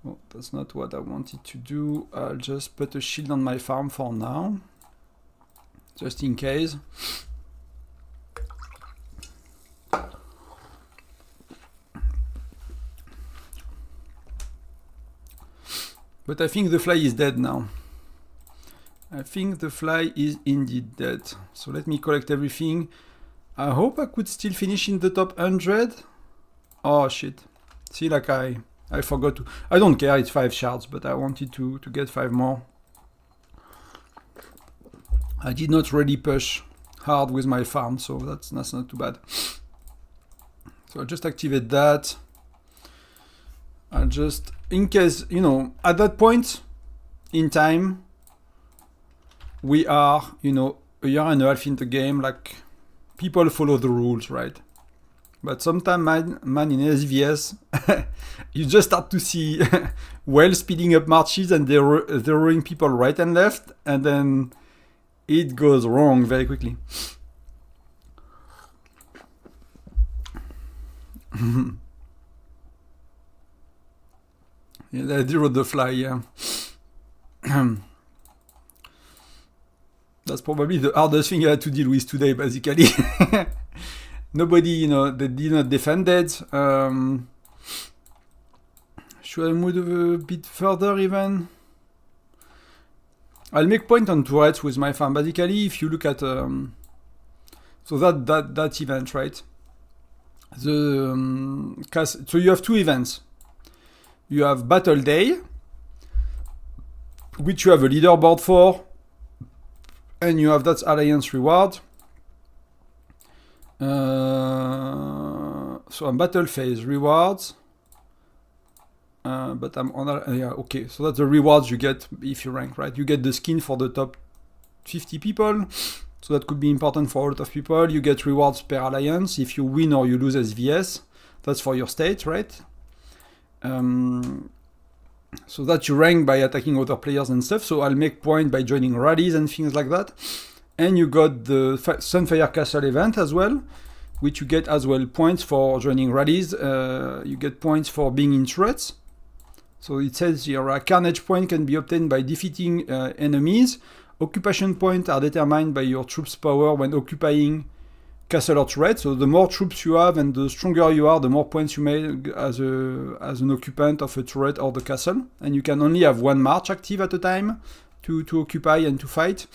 Speaker 1: Oh, that's not what I wanted to do. I'll just put a shield on my farm for now. Just in case. But I think the fly is dead now. I think the fly is indeed dead. So let me collect everything. I hope I could still finish in the top 100. Oh shit. See, like I forgot to... I don't care, it's 5 shards, but I wanted to get 5 more. I did not really push hard with my farm, so that's not too bad. So I'll just activate that. I'll just, in case, you know, at that point in time, we are, you know, a year and a half into the game, like, people follow the rules, right? But sometimes, man, in SVS, you just start to see well speeding up marches and they're rowing people right and left, and then it goes wrong very quickly. Yeah, I drew the fly, yeah. That's probably the hardest thing I had to deal with today, basically. Nobody, you know, they did not defend it. Should I move a bit further even? I'll make point on turrets with my farm. Basically, if you look at so that event, right? So you have two events. You have Battle Day, which you have a leaderboard for, and you have that Alliance reward. So on Battle Phase rewards, but I'm on yeah, okay. So that's the rewards you get if you rank, right? You get the skin for the top 50 people. So that could be important for a lot of people. You get rewards per alliance if you win or you lose SVS. That's for your state, right? So that you rank by attacking other players and stuff. So I'll make point by joining rallies and things like that. And you got the Sunfire Castle event as well, which you get as well points for joining rallies. You get points for being in turrets. So it says here, a Carnage point can be obtained by defeating enemies. Occupation points are determined by your troops' power when occupying castle or turret. So the more troops you have and the stronger you are, the more points you make as an occupant of a turret or the castle. And you can only have one march active at a time to occupy and to fight.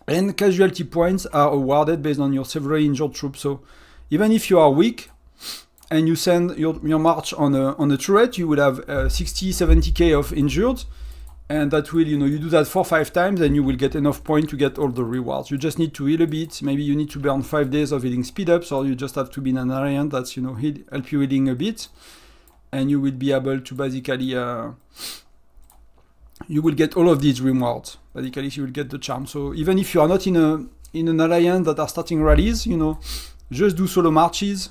Speaker 1: And casualty points are awarded based on your severely injured troops. So even if you are weak and you send your march on a turret, you will have 60-70k of injured. And that will, you know, you do that 4-5 times and you will get enough points to get all the rewards. You just need to heal a bit. Maybe you need to burn 5 days of healing speed ups, or you just have to be in an alliance that's, you know, help you healing a bit. And you will be able to basically, you will get all of these rewards. Basically, you will get the charm. So even if you are not in an alliance that are starting rallies, you know, just do solo marches,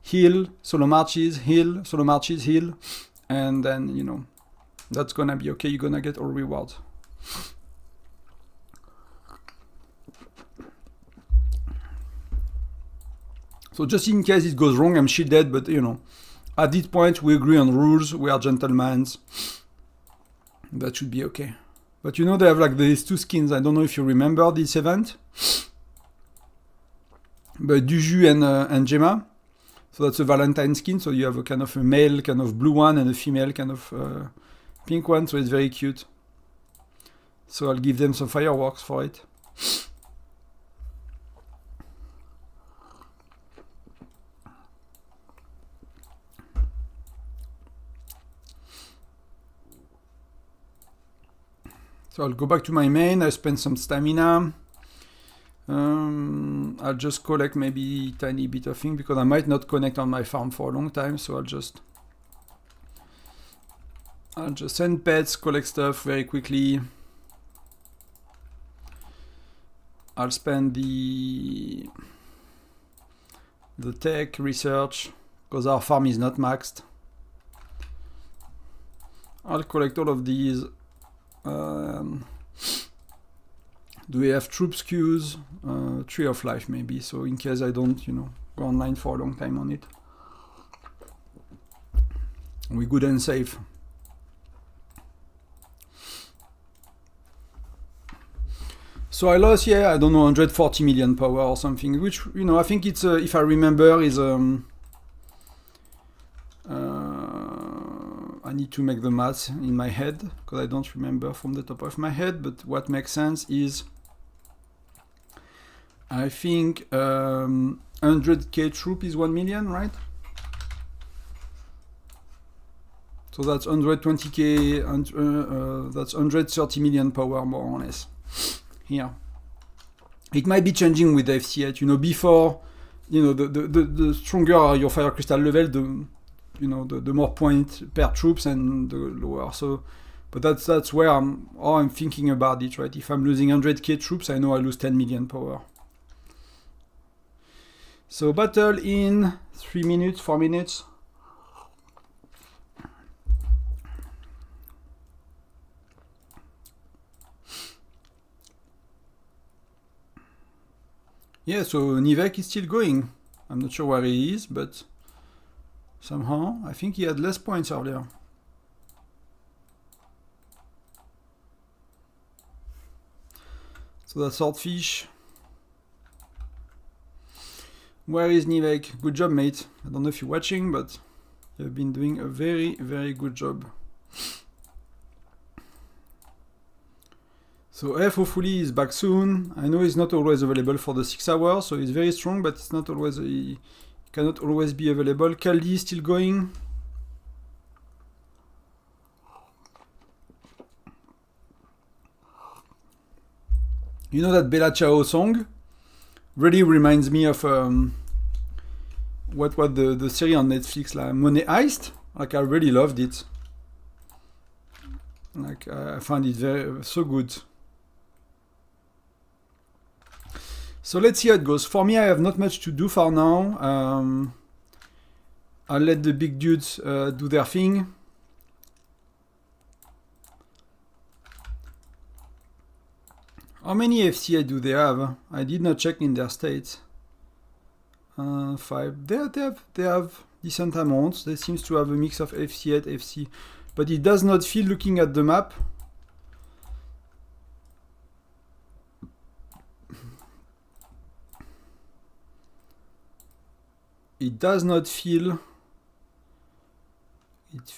Speaker 1: heal, solo marches, heal, solo marches, heal. And then, you know, that's gonna be okay, you're gonna get all rewards. So just in case it goes wrong, I'm shielded, but you know, at this point we agree on rules, we are gentlemen. That should be okay. But you know, they have like these two skins, I don't know if you remember this event. But Duju and Gemma. So that's a Valentine skin, so you have a kind of a male, kind of blue one, and a female kind of pink one, so it's very cute. So I'll give them some fireworks for it. So I'll go back to my main, I spend some stamina. I'll just collect maybe tiny bit of thing because I might not connect on my farm for a long time, so I'll just send pets, collect stuff very quickly. I'll spend the tech research because our farm is not maxed. I'll collect all of these. Do we have troops queues? Tree of life maybe, so in case I don't, you know, go online for a long time on it. We're good and safe. So I lost, yeah, I don't know, 140 million power or something, which, you know, I think it's, if I remember, is, I need to make the math in my head, because I don't remember from the top of my head, but what makes sense is, I think 100k troop is 1 million, right? So that's 120k, and that's 130 million power more or less. Here. It might be changing with the FC8, you know, before, you know, the stronger your fire crystal level, you know, the more point per troops and the lower. So, but that's where I'm thinking about it, right? If I'm losing 100k troops, I know I lose 10 million power. So battle in 3 minutes, 4 minutes. Yeah, so Nivek is still going. I'm not sure where he is, but somehow I think he had less points earlier. So that's Swordfish. Where is Nivek? Good job, mate. I don't know if you're watching, but you've been doing a very, very good job. So F hopefully is back soon. I know he's not always available for the 6 hours, so he's very strong, but it's not always, he cannot always be available. Kaldi is still going. You know that Bella Ciao song really reminds me of what was the series on Netflix, like Money Heist. Like I really loved it. Like I find it so good. So let's see how it goes. For me, I have not much to do for now. I'll let the big dudes do their thing. How many FCA do they have? I did not check in their states. 5. They have decent amounts. They seems to have a mix of FC8, FC. But it does not feel, looking at the map, it does not feel,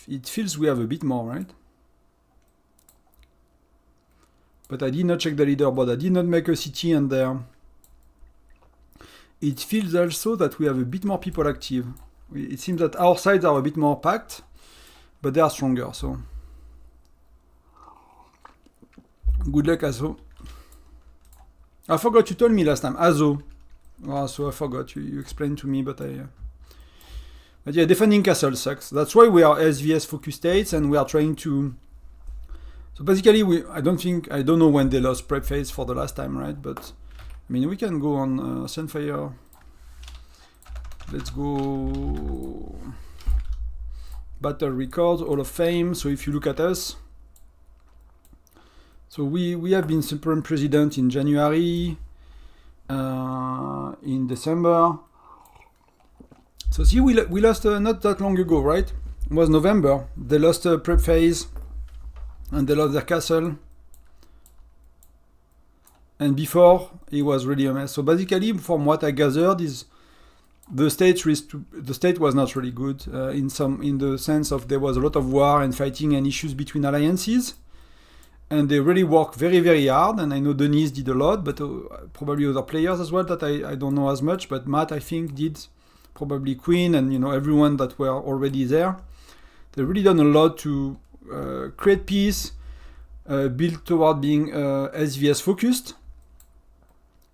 Speaker 1: it feels we have a bit more, right? But I did not check the leaderboard. I did not make a city, and it feels also that we have a bit more people active. It seems that our sides are a bit more packed, but they are stronger, so good luck, Azo. I forgot, you told me last time, Azo. Oh, so I forgot, you explained to me, but yeah, defending castle sucks. That's why we are SVS focus states, and we are trying to. So basically, I don't know when they lost prep phase for the last time, right? But I mean, we can go on Sunfire. Let's go battle records, Hall of Fame. So if you look at us, so we have been Supreme President in January, in December. So see, we lost not that long ago, right? It was November. They lost a prep phase, and they lost their castle. And before, it was really a mess. So basically, from what I gathered, is the state was not really good in the sense of there was a lot of war and fighting and issues between alliances. And they really worked very, very hard. And I know Denise did a lot, but probably other players as well that I don't know as much. But Matt, I think, did. Probably Queen and everyone that were already there. They really done a lot to create peace, build toward being SVS focused.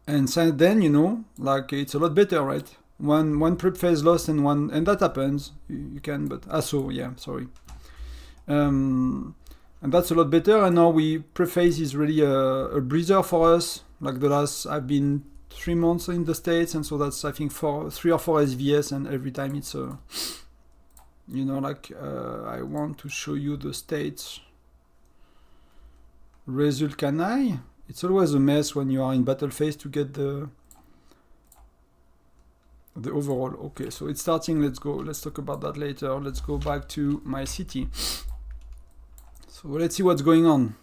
Speaker 1: And since then, like it's a lot better, right? One prep phase lost and that happens. You can, but yeah, sorry. And that's a lot better. And now prep phase is really a breather for us. Like I've been 3 months in the States, and so that's, I think, 3 or 4 SVS, and every time it's I want to show you the States result. Can I? It's always a mess when you are in battle phase to get the overall. Okay, so it's starting. Let's go. Let's talk about that later. Let's go back to my city. So let's see what's going on.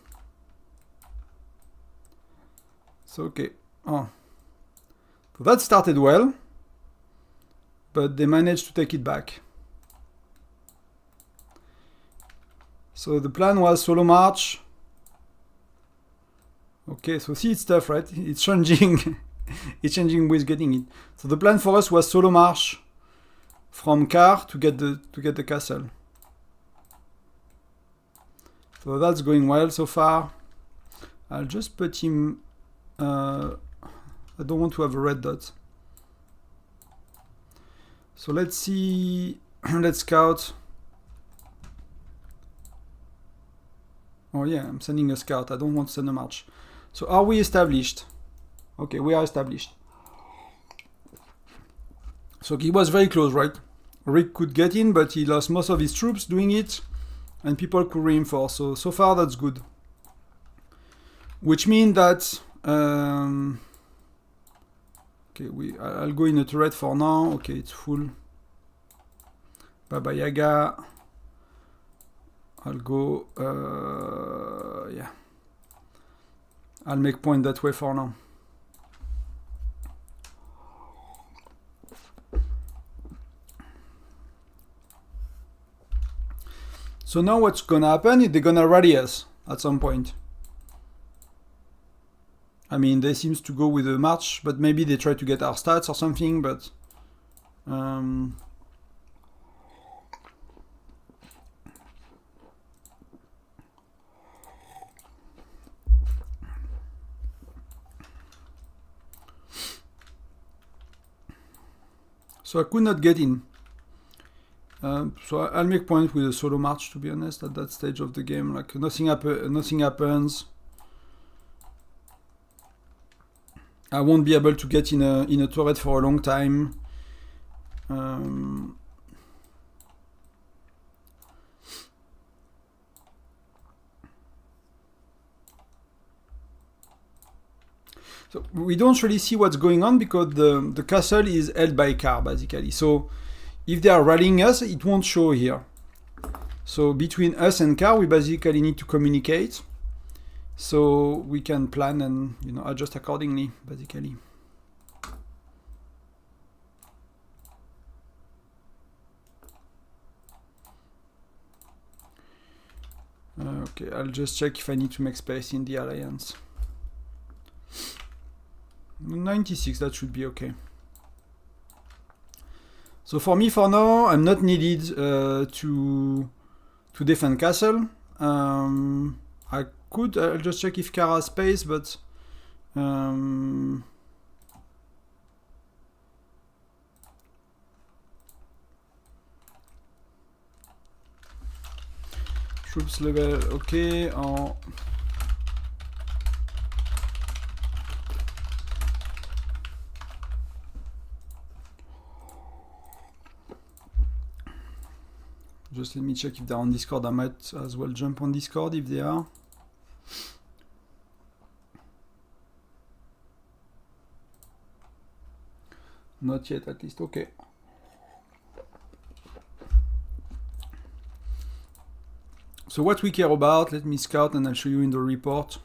Speaker 1: So okay. So that started well, but they managed to take it back. So the plan was solo march. Okay, so see, it's tough, right? It's changing. It's changing with getting it. So the plan for us was solo march from Car to get the castle. So that's going well so far. I'll just put him. I don't want to have a red dot. So let's see. let's scout. Oh yeah, I'm sending a scout. I don't want to send a march. So are we established? Okay, we are established. So he was very close, right? Rick could get in, but he lost most of his troops doing it, and people could reinforce. So far that's good. Which means that okay, I'll go in a turret for now. Okay, it's full. Baba Yaga. I'll go. Yeah. I'll make point that way for now. So now what's gonna happen is they're gonna rally us at some point. I mean, they seems to go with a march, but maybe they try to get our stats or something, but so I could not get in. So I'll make point with a solo march, to be honest, at that stage of the game. Like nothing happens. I won't be able to get in a turret for a long time. So we don't really see what's going on because the castle is held by car, basically. So if they are rallying us, it won't show here. So between us and car, we basically need to communicate. So we can plan and adjust accordingly, basically. Okay, I'll just check if I need to make space in the alliance. 96, that should be okay. So for me, for now, I'm not needed to defend castle. I'll just check if Car has space, but troops level, okay. Just let me check if they're on Discord. I might as well jump on Discord if they are. Not yet, at least. Okay. So what we care about, let me scout and I'll show you in the report.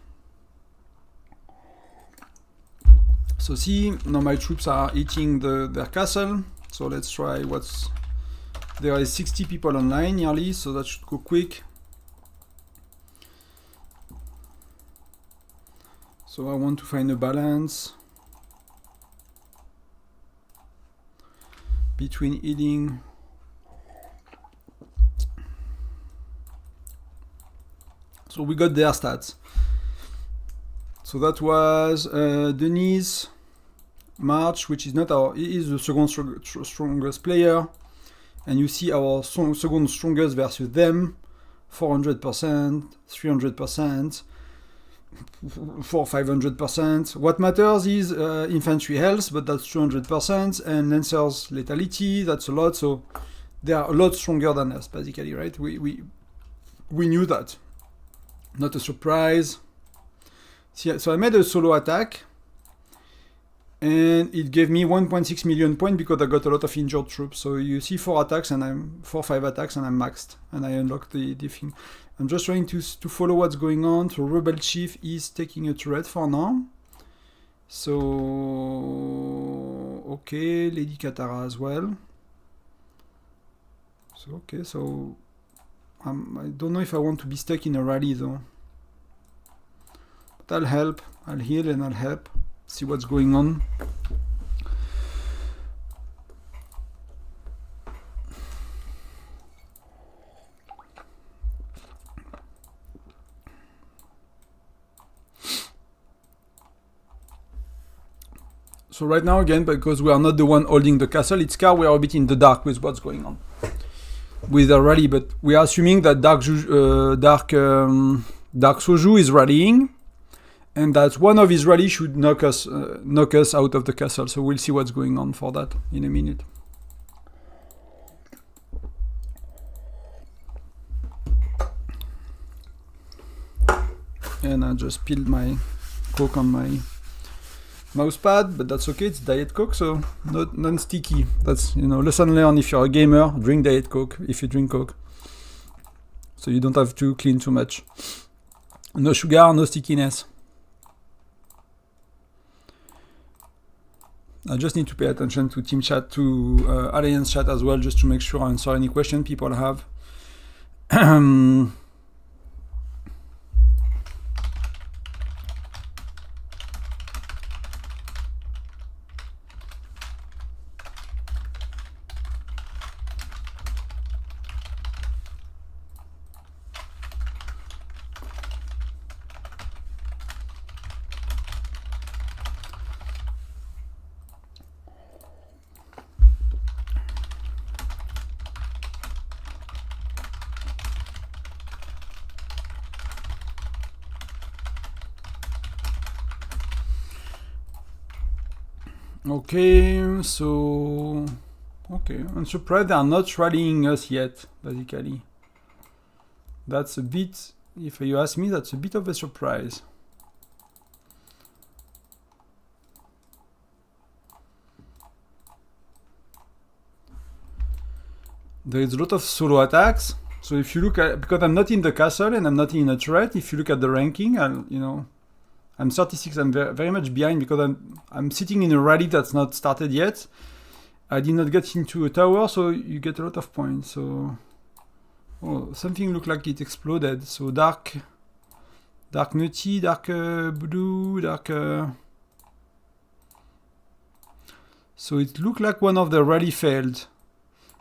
Speaker 1: So see, now my troops are eating their castle. So let's try what's... There is 60 people online nearly, so that should go quick. So I want to find a balance between eating. So we got their stats. So that was Denise March, which is not our, he is the second strongest player. And you see our second strongest versus them, 400%, 300%, 500%. What matters is infantry health, but that's 200%, and lancers lethality, that's a lot. So they are a lot stronger than us, basically, right? We knew that. Not a surprise. So I made a solo attack, and it gave me 1.6 million points because I got a lot of injured troops. So you see 4 attacks and I'm 5 attacks and I'm maxed and I unlocked the thing. I'm just trying to follow what's going on. So Rebel Chief is taking a turret for now. So okay, Lady Katara as well. So okay, so I don't know if I want to be stuck in a rally though. But I'll help. I'll heal and I'll help. See what's going on. So right now again, because we are not the one holding the castle, it's car, we are a bit in the dark with what's going on. with a rally, but we are assuming that dark Soju is rallying, and that one of his rally should knock us out of the castle. So we'll see what's going on for that in a minute. And I just spilled my Coke on my mousepad, but that's okay, it's Diet Coke, so non-sticky. That's, lesson learned. If you're a gamer, drink Diet Coke if you drink Coke. So you don't have to clean too much. No sugar, no stickiness. I just need to pay attention to team chat, to Alliance chat as well, just to make sure I answer any question people have. Okay, so... Okay, I'm surprised they are not rallying us yet, basically. That's a bit... If you ask me, that's a bit of a surprise. There is a lot of solo attacks. So if you look at... Because I'm not in the castle and I'm not in a turret, if you look at the ranking, I'm 36, I'm very much behind because I'm sitting in a rally that's not started yet. I did not get into a tower, so you get a lot of points. So, oh, something looked like it exploded. So dark nutty, dark blue, dark... So it looked like one of the rally failed.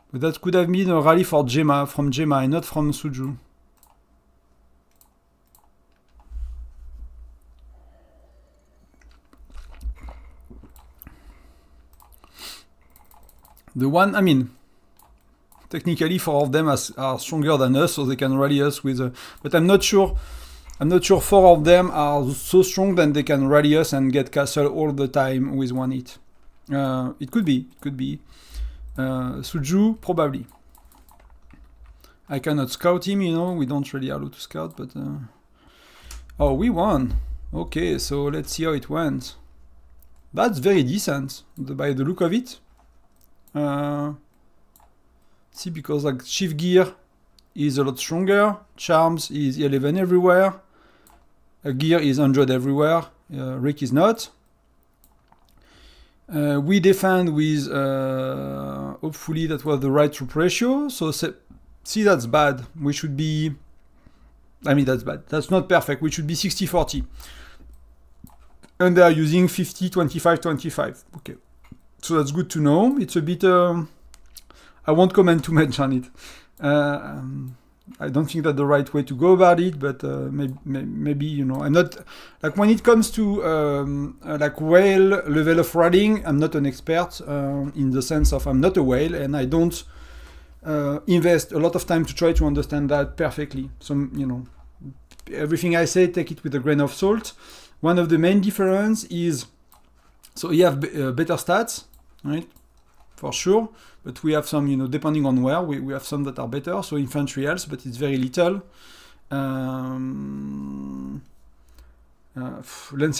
Speaker 1: But that could have been a rally for Gemma, from Gemma, and not from Suju. The one, I mean, technically 4 of them are stronger than us, so they can rally us with a... But I'm not sure 4 of them are so strong that they can rally us and get castle all the time with one hit. It could be. Suju, probably. I cannot scout him, we don't really allow to scout, but... Oh, we won. Okay, so let's see how it went. That's very decent, by the look of it. See, because like Shift Gear is a lot stronger, Charms is 11 everywhere, Gear is 100 everywhere, Rick is not. We defend with, hopefully that was the right troop ratio, so see, that's bad. We should be, that's bad. That's not perfect. We should be 60-40. And they are using 50-25-25. Okay. So that's good to know. It's a bit... I won't comment too much on it. I don't think that's the right way to go about it, but maybe, I'm not... Like, when it comes to, like, whale level of rallying, I'm not an expert in the sense of I'm not a whale, and I don't invest a lot of time to try to understand that perfectly. So, everything I say, take it with a grain of salt. One of the main difference is... So you have better stats, right? For sure. But we have some, depending on where, we have some that are better. So infantry helps, but it's very little. Lancer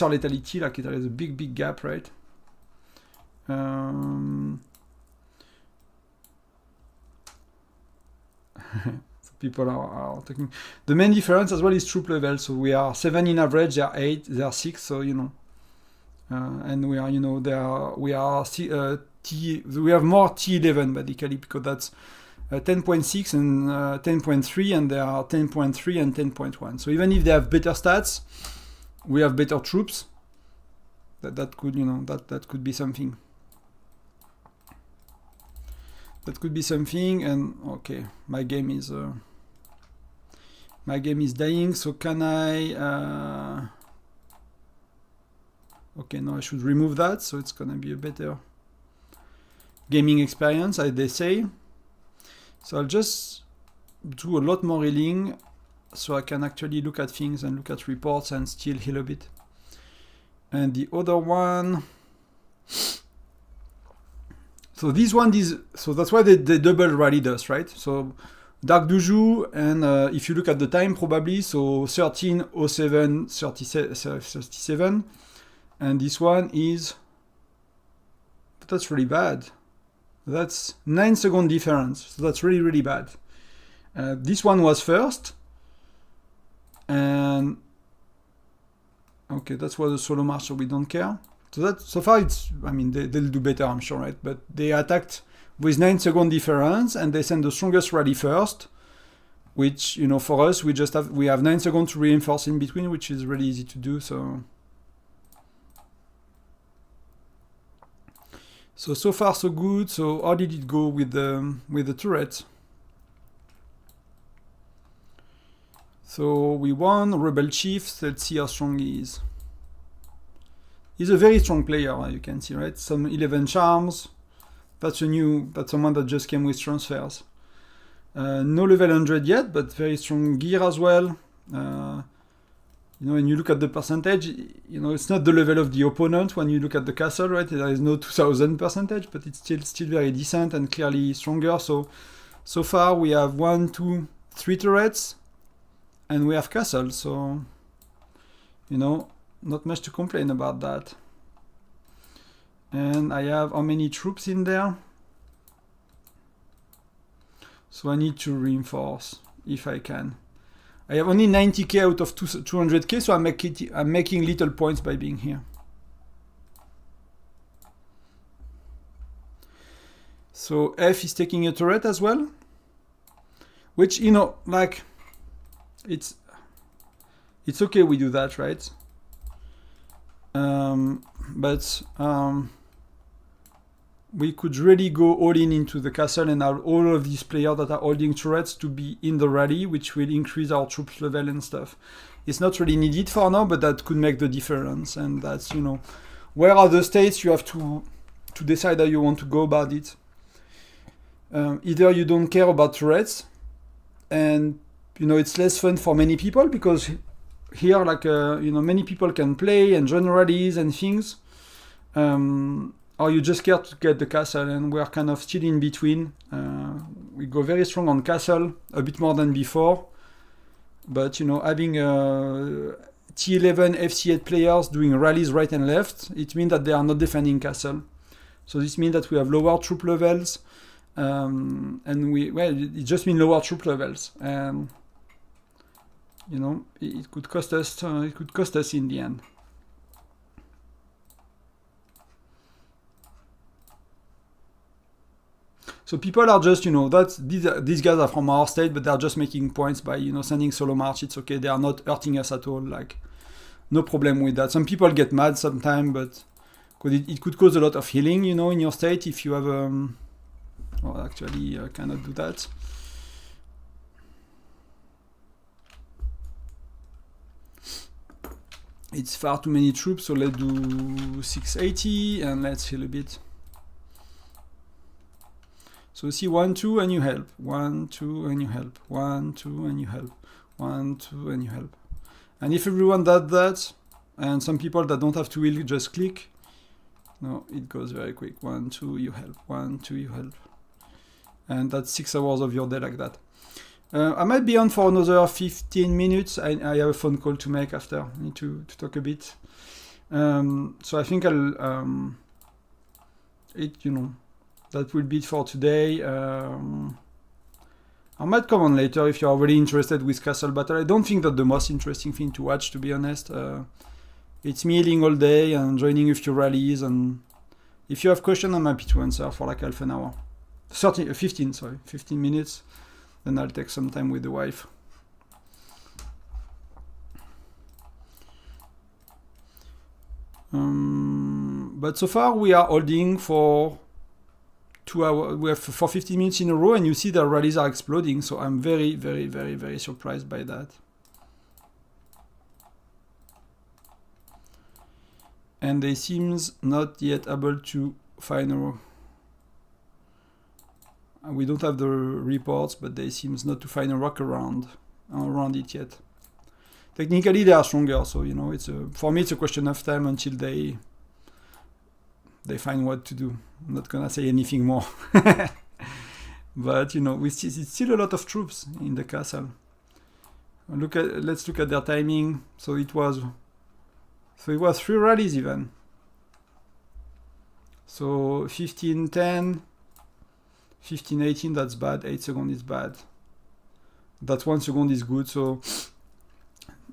Speaker 1: lethality, like there is a big gap, right? People are talking. The main difference as well is troop level. So we are 7 in average, they are 8, they are 6, so and we are, we have more T11 basically, because that's 10.6 and 10.3, and they are 10.3 and 10.1. So even if they have better stats, we have better troops. That could, that could be something. That could be something. And okay, my game is dying. So can I? Okay, no, I should remove that, so it's gonna be a better gaming experience, as they say. So I'll just do a lot more healing so I can actually look at things and look at reports and still heal a bit. And the other one, so this one is, so that's why they double rallied us, right? So Dark Doujou, and if you look at the time probably, so 13:07, 37, and this one is, that's really bad. That's 9 second difference, so that's really, really bad. This one was first, and okay, that's was a solo march, so we don't care. So that, so far it's, I mean, they'll do better, I'm sure, right? But they attacked with 9 second difference, and they send the strongest rally first, which, you know, for us, we have 9 seconds to reinforce in between, which is really easy to do, so far so good. So how did it go with the turret? So we won. Rebel Chief, let's see how strong he is. He's a very strong player, you can see, right? Some 11 charms. That's someone that just came with transfers. No level 100 yet, but very strong gear as well. You know, when you look at the percentage, you know, it's not the level of the opponent when you look at the castle, right? There is no 2000 percentage, but it's still very decent and clearly stronger. So far we have 1, 2, 3 turrets, and we have castle. So, you know, not much to complain about that. And I have how many troops in there? So I need to reinforce if I can. I have only 90k out of 200k, so I'm making little points by being here. So F is taking a turret as well, which, you know, like, it's okay we do that, right? But we could really go all in into the castle and have all of these players that are holding turrets to be in the rally, which will increase our troops level and stuff. It's not really needed for now, but that could make the difference. And that's, you know, where are the states, you have to decide how you want to go about it. Either you don't care about turrets, and, you know, it's less fun for many people, because here, like, you know, many people can play and join rallies and things. Or you just care to get the castle, and we're kind of still in between. We go very strong on castle, a bit more than before. But, you know, having T11 FC8 players doing rallies right and left, it means that they are not defending castle. So this means that we have lower troop levels, and it just means lower troop levels. And, you know, it could cost us. It could cost us in the end. So people are just, you know, these guys are from our state, but they're just making points by, you know, sending solo march. It's okay. They are not hurting us at all. Like, no problem with that. Some people get mad sometimes, but it could cause a lot of healing, you know, in your state if you have. Well, actually, I cannot do that. It's far too many troops, so let's do 680 and let's heal a bit. So see 1, 2, and you help. 1, 2, and you help. 1, 2, and you help. 1, 2, and you help. And if everyone does that, and some people that don't have to heal just click, no, it goes very quick. 1, 2, you help. 1, 2, you help. And that's 6 hours of your day like that. I might be on for another 15 minutes. I have a phone call to make after. I need to talk a bit. So I think I'll, you know, that will be it for today. I might come on later if you're really interested with Castle Battle. I don't think that's the most interesting thing to watch, to be honest. It's me healing all day and joining a few rallies. And if you have questions, I'm happy to answer for like half an hour. 15 minutes. Then I'll take some time with the wife. But so far we are holding for 2 hours. We have for 15 minutes in a row, and you see the rallies are exploding. So I'm very, very, very, very surprised by that. And they seems not yet able to find a. We don't have the reports, but they seems not to find a rock around it yet. Technically, they are stronger, so you know, for me it's a question of time until they find what to do. I'm not gonna say anything more. But you know, it's still a lot of troops in the castle. Let's look at their timing. So it was 3 rallies even. So 15-10, 15-18, that's bad. 8 seconds is bad. That 1 second is good. So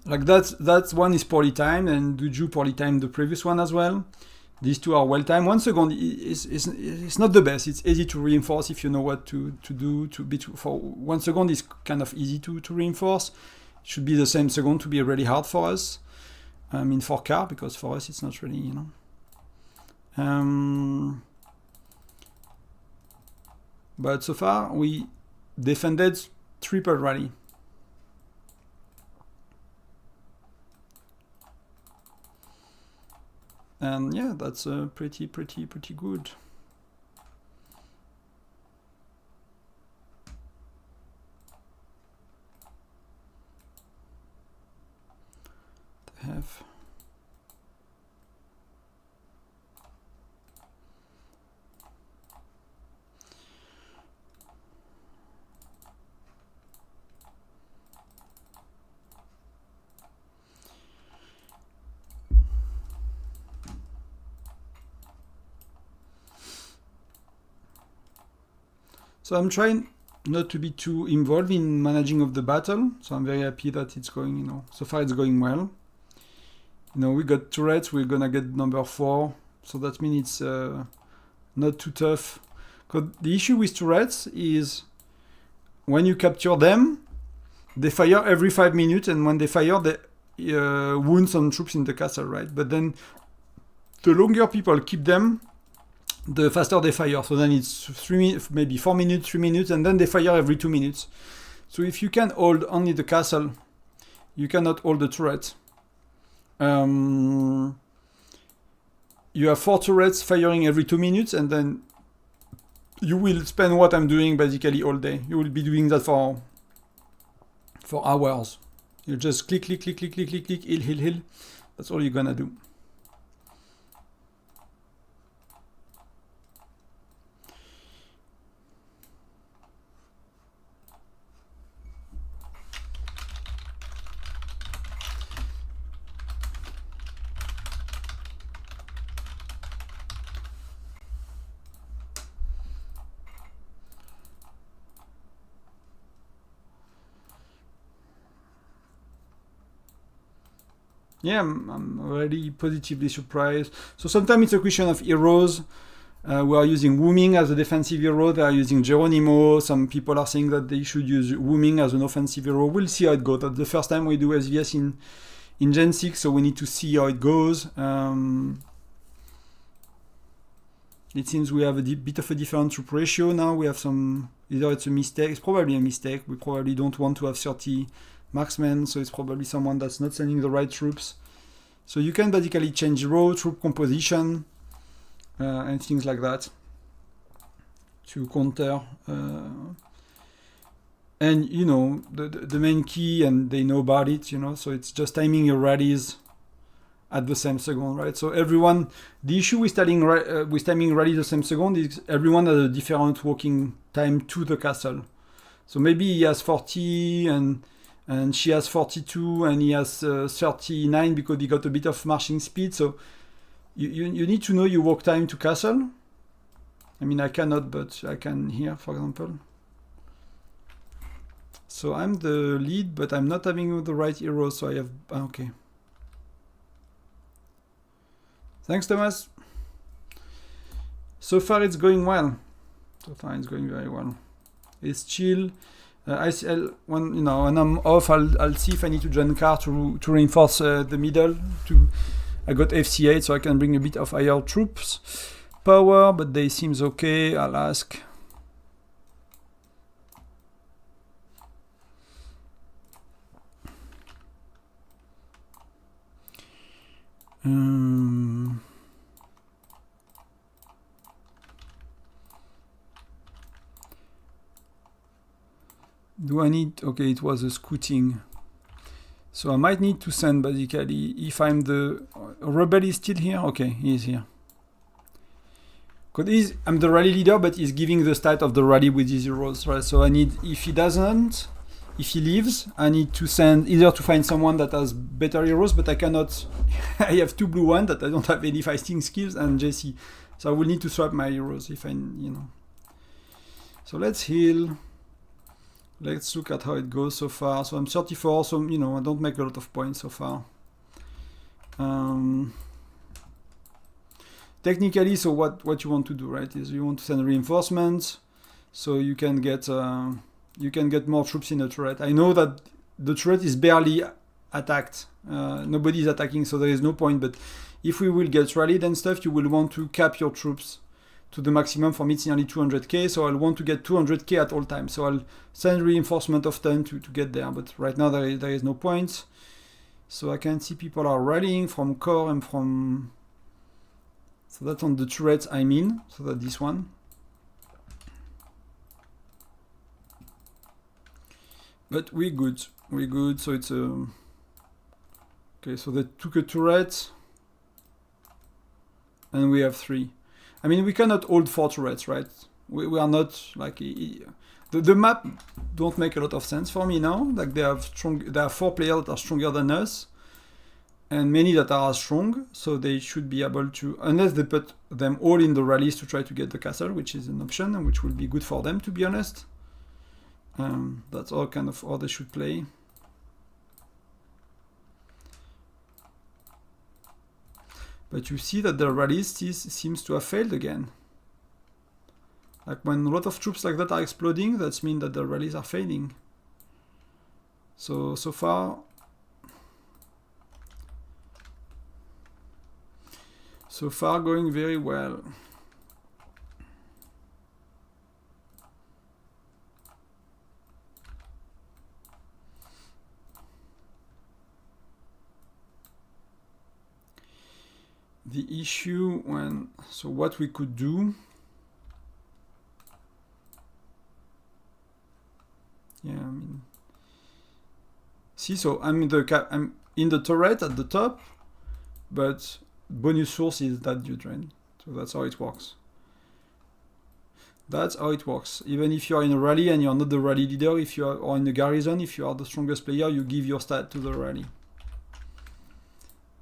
Speaker 1: like that one is poorly timed, and Duju poorly timed the previous one as well. These two are well timed. 1 second is not the best. It's easy to reinforce if you know what to do. For 1 second is kind of easy to reinforce. It should be the same second to be really hard for us. I mean for car, because for us it's not really, you know. But so far we defended triple rally. And yeah, that's pretty good. They have So I'm trying not to be too involved in managing of the battle. So I'm very happy that it's going, you know, so far it's going well. You know, we got turrets, we're gonna get number 4. So that means it's not too tough. Because the issue with turrets is when you capture them, they fire every 5 minutes, and when they fire, they wound some troops in the castle, right? But then the longer people keep them, the faster they fire. So then it's maybe 4 minutes, 3 minutes, and then they fire every 2 minutes. So if you can hold only the castle, you cannot hold the turret. You have 4 turrets firing every 2 minutes, and then you will spend what I'm doing basically all day. You will be doing that for hours. You just click, heal. That's all you're gonna do. Yeah, I'm really positively surprised. So sometimes it's a question of heroes. We are using Wooming as a defensive hero. They are using Geronimo. Some people are saying that they should use Wooming as an offensive hero. We'll see how it goes. That's the first time we do SVS in Gen 6, so we need to see how it goes. It seems we have a bit of a different troop ratio now. We have some, either it's a mistake, it's probably a mistake. We probably don't want to have 30 marksmen, so it's probably someone that's not sending the right troops. So you can basically change row, troop composition, and things like that to counter. And you know, the main key, and they know about it, you know, so it's just timing your rallies at the same second, right? So everyone, the issue with timing rallies the same second is everyone has a different walking time to the castle. So maybe he has 40 and she has 42 and he has 39 because he got a bit of marching speed. So you need to know your walk time to castle. I mean, I cannot, but I can here, for example. So I'm the lead, but I'm not having the right hero, so I have... okay. Thanks, Thomas. So far it's going well. So far it's going very well. It's chill. When I'm off, I'll see if I need to join car to reinforce the middle. I got FC8, so I can bring a bit of IR troops power, but they seems okay. I'll ask. Do I need... Okay, it was a scooting. So I might need to send, basically, if I'm the... Rebel is still here? Okay, he is here. Because I'm the rally leader, but he's giving the stat of the rally with his heroes, right? So I need... If he doesn't, if he leaves, I need to send either to find someone that has better heroes, but I cannot... I have 2 blue ones that I don't have any fighting skills, and JC. So I will need to swap my heroes if I, you know. So let's heal. Let's look at how it goes so far. So I'm 34, so, you know, I don't make a lot of points so far. Technically, so what you want to do, right, is you want to send reinforcements, so you can get more troops in the turret. I know that the turret is barely attacked. Nobody is attacking, so there is no point, but if we will get rallied and stuff, you will want to cap your troops to the maximum. For me, it's nearly 200k, so I'll want to get 200k at all times. So I'll send reinforcement often to get there, but right now there is no point. So I can see people are rallying from core and from... So that's on the turrets, I mean, so that's this one. But we're good, so it's a... Okay, so they took a turret, and we have 3. I mean, we cannot hold 4 turrets, right? We are not like... The map don't make a lot of sense for me now. Like there are 4 players that are stronger than us, and many that are as strong, so they should be able to, unless they put them all in the rallies to try to get the castle, which is an option, and which will be good for them, to be honest. That's all kind of how they should play. But you see that the rallies seems to have failed again. Like when a lot of troops like that are exploding, that means that the rallies are failing. So far going very well. The issue so what we could do, yeah, I mean, see, so I'm in the turret at the top, but bonus source is that you drain. So that's how it works. That's how it works. Even if you are in a rally and you're not the rally leader, if you are or in the garrison, if you are the strongest player, you give your stat to the rally.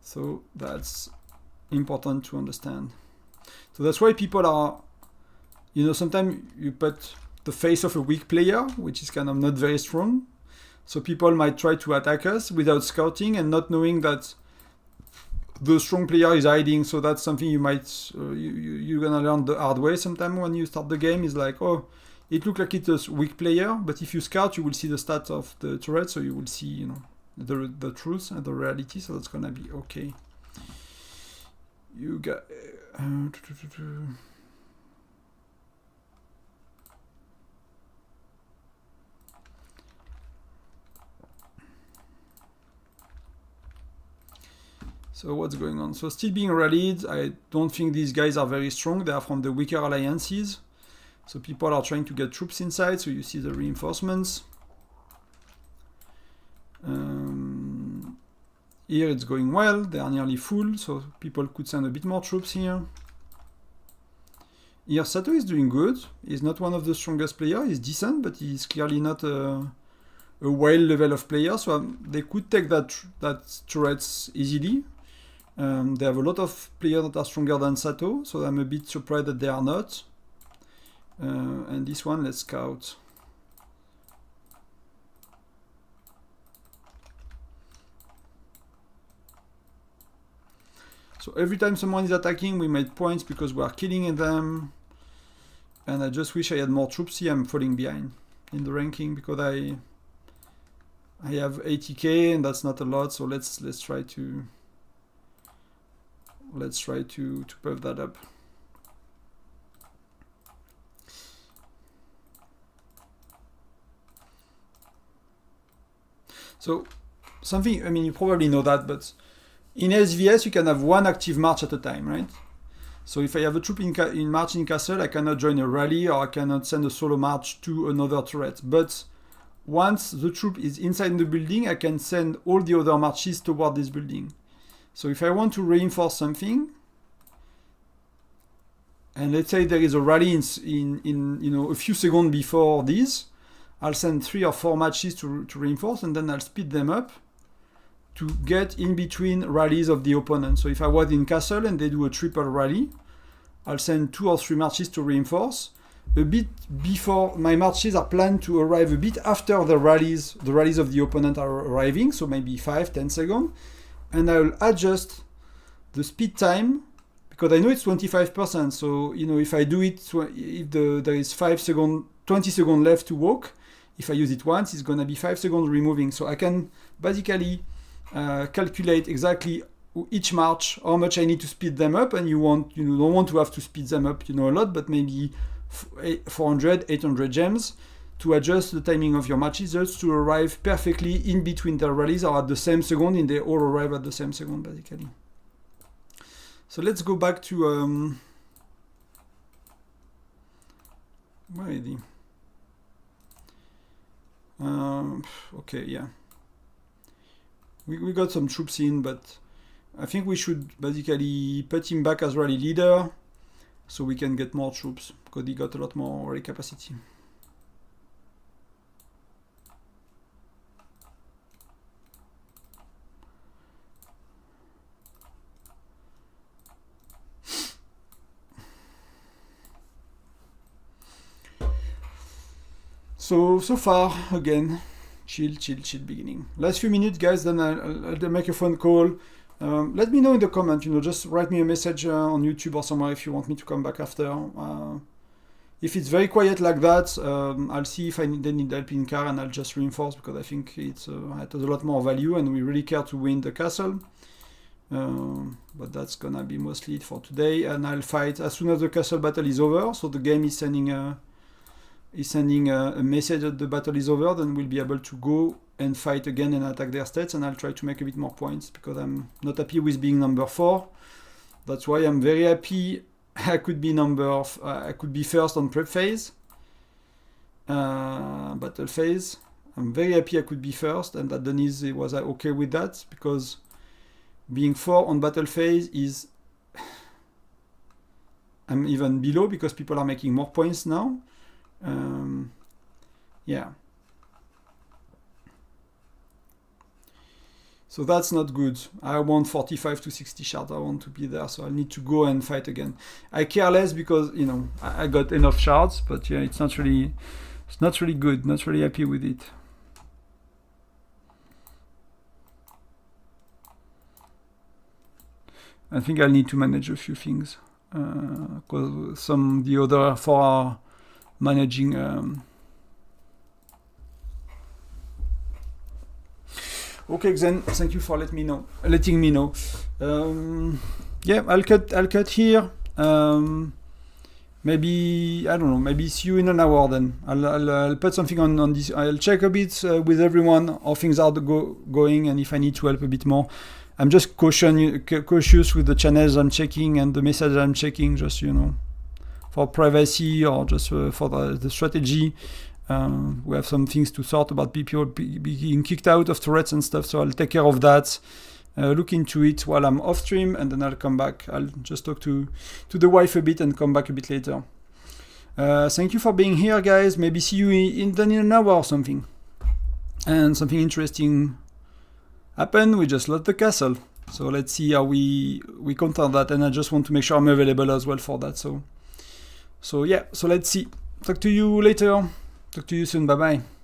Speaker 1: So that's important to understand. So that's why people are, you know, sometimes you put the face of a weak player, which is kind of not very strong. So people might try to attack us without scouting and not knowing that the strong player is hiding. So that's something you might, you're gonna learn the hard way sometime when you start the game. Is like, oh, it looks like it's a weak player, but if you scout, you will see the stats of the turret, so you will see, you know, the truth and the reality. So that's gonna be okay. You got... So what's going on? So still being rallied. I don't think these guys are very strong. They are from the weaker alliances. So people are trying to get troops inside. So you see the reinforcements. Here it's going well. They are nearly full. So people could send a bit more troops here. Here Sato is doing good. He's not one of the strongest players. He's decent, but he's clearly not a whale level of player. So they could take that turrets easily. They have a lot of players that are stronger than Sato, so I'm a bit surprised that they are not. And this one, let's scout. So every time someone is attacking, we made points because we are killing them. And I just wish I had more troops here. I'm falling behind in the ranking because I have 80k and that's not a lot. So let's try to puff that up. So something, I mean, you probably know that, but in SVS you can have one active march at a time, right? So if I have a troop in march in castle, I cannot join a rally or I cannot send a solo march to another turret. But once the troop is inside the building, I can send all the other marches toward this building. So if I want to reinforce something, and let's say there is a rally in you know, a few seconds before this, I'll send 3 or 4 marches to reinforce, and then I'll speed them up to get in between rallies of the opponent. So if I was in castle and they do a triple rally, I'll send 2 or 3 marches to reinforce. A bit before, my marches are planned to arrive a bit after the rallies of the opponent are arriving, so maybe 5-10 seconds. And I will adjust the speed time, because I know it's 25%. So, you know, if I do it, if there is 20 seconds left to walk, if I use it once, it's going to be 5 seconds removing. So I can basically calculate exactly each march, how much I need to speed them up. And you don't want to have to speed them up, you know, a lot, but maybe 400, 800 gems to adjust the timing of your marches just to arrive perfectly in between the rallies or at the same second, and they all arrive at the same second, basically. So let's go back to where is he? Okay, yeah. We got some troops in, but I think we should basically put him back as rally leader so we can get more troops, because he got a lot more rally capacity. So far, again, chill beginning. Last few minutes, guys, then I'll make a phone call. Let me know in the comment, you know, just write me a message on YouTube or somewhere if you want me to come back after. If it's very quiet like that, I'll see if they need help in car, and I'll just reinforce, because I think it has a lot more value and we really care to win the castle. But that's gonna be mostly it for today, and I'll fight as soon as the castle battle is over. So the game is sending a message that the battle is over, then we'll be able to go and fight again and attack their states, and I'll try to make a bit more points, because I'm not happy with being number 4. That's why I'm very happy I could be first on prep phase, battle phase. I'm very happy I could be first, and that Denise was okay with that, because being 4 on battle phase is I'm even below, because people are making more points now. Yeah. So that's not good. I want 45 to 60 shards. I want to be there, so I need to go and fight again. I care less because, you know, I got enough shards, but yeah, it's not really good. Not really happy with it. I think I'll need to manage a few things, because the other 4 are managing. Okay, then thank you for letting me know. Yeah, I'll cut here. Maybe I don't know. Maybe see you in an hour. Then I'll put something on this. I'll check a bit with everyone how things are going, and if I need to help a bit more. I'm just cautious with the channels I'm checking and the messages I'm checking, just, you know, for privacy or just for the strategy. We have some things to sort about people being kicked out of turrets and stuff, so I'll take care of that. Look into it while I'm off stream, and then I'll come back. I'll just talk to the wife a bit and come back a bit later. Thank you for being here, guys. Maybe see you in an hour or something. And something interesting happened. We just lost the castle. So let's see how we counter that, and I just want to make sure I'm available as well for that. So yeah, so let's see. Talk to you later. Talk to you soon. Bye-bye.